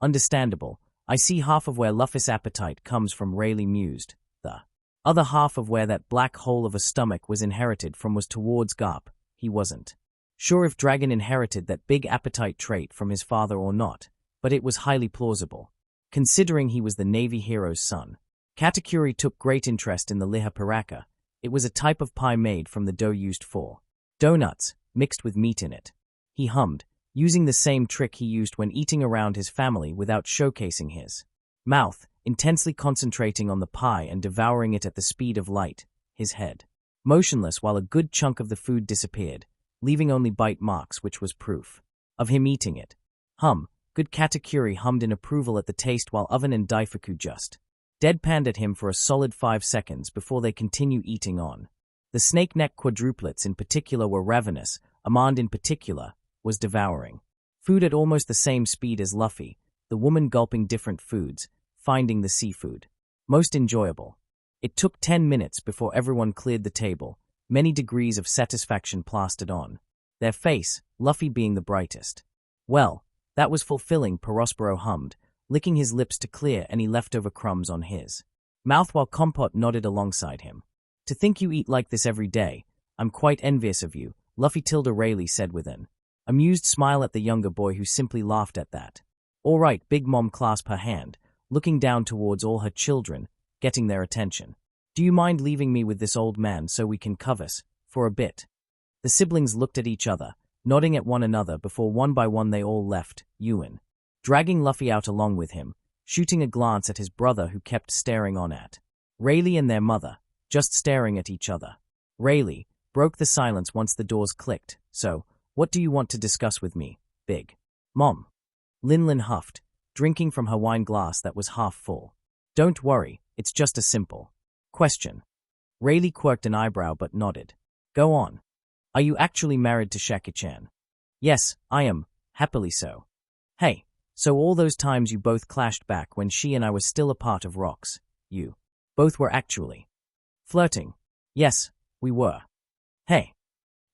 Understandable. I see half of where Luffy's appetite comes from, Rayleigh mused. The other half of where that black hole of a stomach was inherited from was towards Garp. He wasn't sure if Dragon inherited that big appetite trait from his father or not, but it was highly plausible, considering he was the Navy hero's son. Katakuri took great interest in the liha paraka. It was a type of pie made from the dough used for donuts, mixed with meat in it. He hummed, using the same trick he used when eating around his family without showcasing his mouth, intensely concentrating on the pie and devouring it at the speed of light, his head motionless while a good chunk of the food disappeared, leaving only bite marks, which was proof of him eating it. Good. Katakuri hummed in approval at the taste while Oven and Daifuku just deadpanned at him for a solid 5 seconds before they continue eating on. The snake-neck quadruplets in particular were ravenous. Amande in particular was devouring food at almost the same speed as Luffy, the woman gulping different foods, finding the seafood most enjoyable. It took 10 minutes before everyone cleared the table, many degrees of satisfaction plastered on their face, Luffy being the brightest. Well, that was fulfilling, Perospero hummed, licking his lips to clear any leftover crumbs on his mouth while Compote nodded alongside him. To think you eat like this every day, I'm quite envious of you, Luffy Rayleigh said with an amused smile at the younger boy who simply laughed at that. All right, Big Mom clasped her hand, looking down towards all her children, getting their attention. Do you mind leaving me with this old man so we can converse for a bit? The siblings looked at each other, nodding at one another before one by one they all left, Ewan, dragging Luffy out along with him, shooting a glance at his brother who kept staring on at Rayleigh and their mother, just staring at each other. Rayleigh broke the silence once the doors clicked. So, what do you want to discuss with me, Big Mom? Linlin huffed, drinking from her wine glass that was half full. Don't worry, it's just a simple question. Rayleigh quirked an eyebrow but nodded. Go on. Are you actually married to Shaki-chan? Yes, I am, happily so. Hey, so all those times you both clashed back when she and I were still a part of Rocks, you both were actually flirting? Yes, we were. Hey.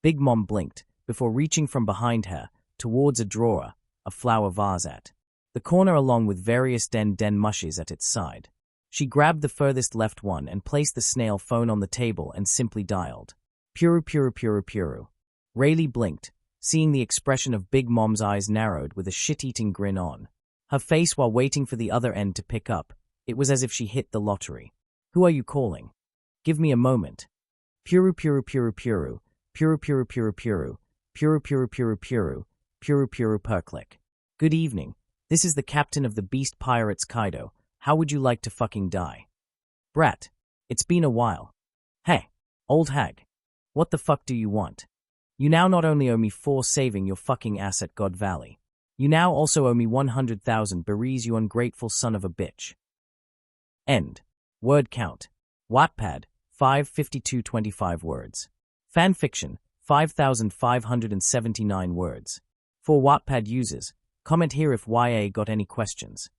Big Mom blinked, before reaching from behind her, towards a drawer, a flower vase at the corner along with various den mushes at its side. She grabbed the furthest left one and placed the snail phone on the table and simply dialed. Puru. Rayleigh blinked, seeing the expression of Big Mom's eyes narrowed with a shit-eating grin on her face while waiting for the other end to pick up. It was as if she hit the lottery. Who are you calling? Give me a moment. Puru. Per click. Good evening. This is the captain of the Beast Pirates Kaido. How would you like to fucking die? Brat. It's been a while. Hey, old hag. What the fuck do you want? You now not only owe me 4 saving your fucking ass at God Valley. You now also owe me 100,000 berries, you ungrateful son of a bitch. End. Word count. Wattpad, 55225 words. Fanfiction, 5,579 words. For Wattpad users, comment here if YA got any questions.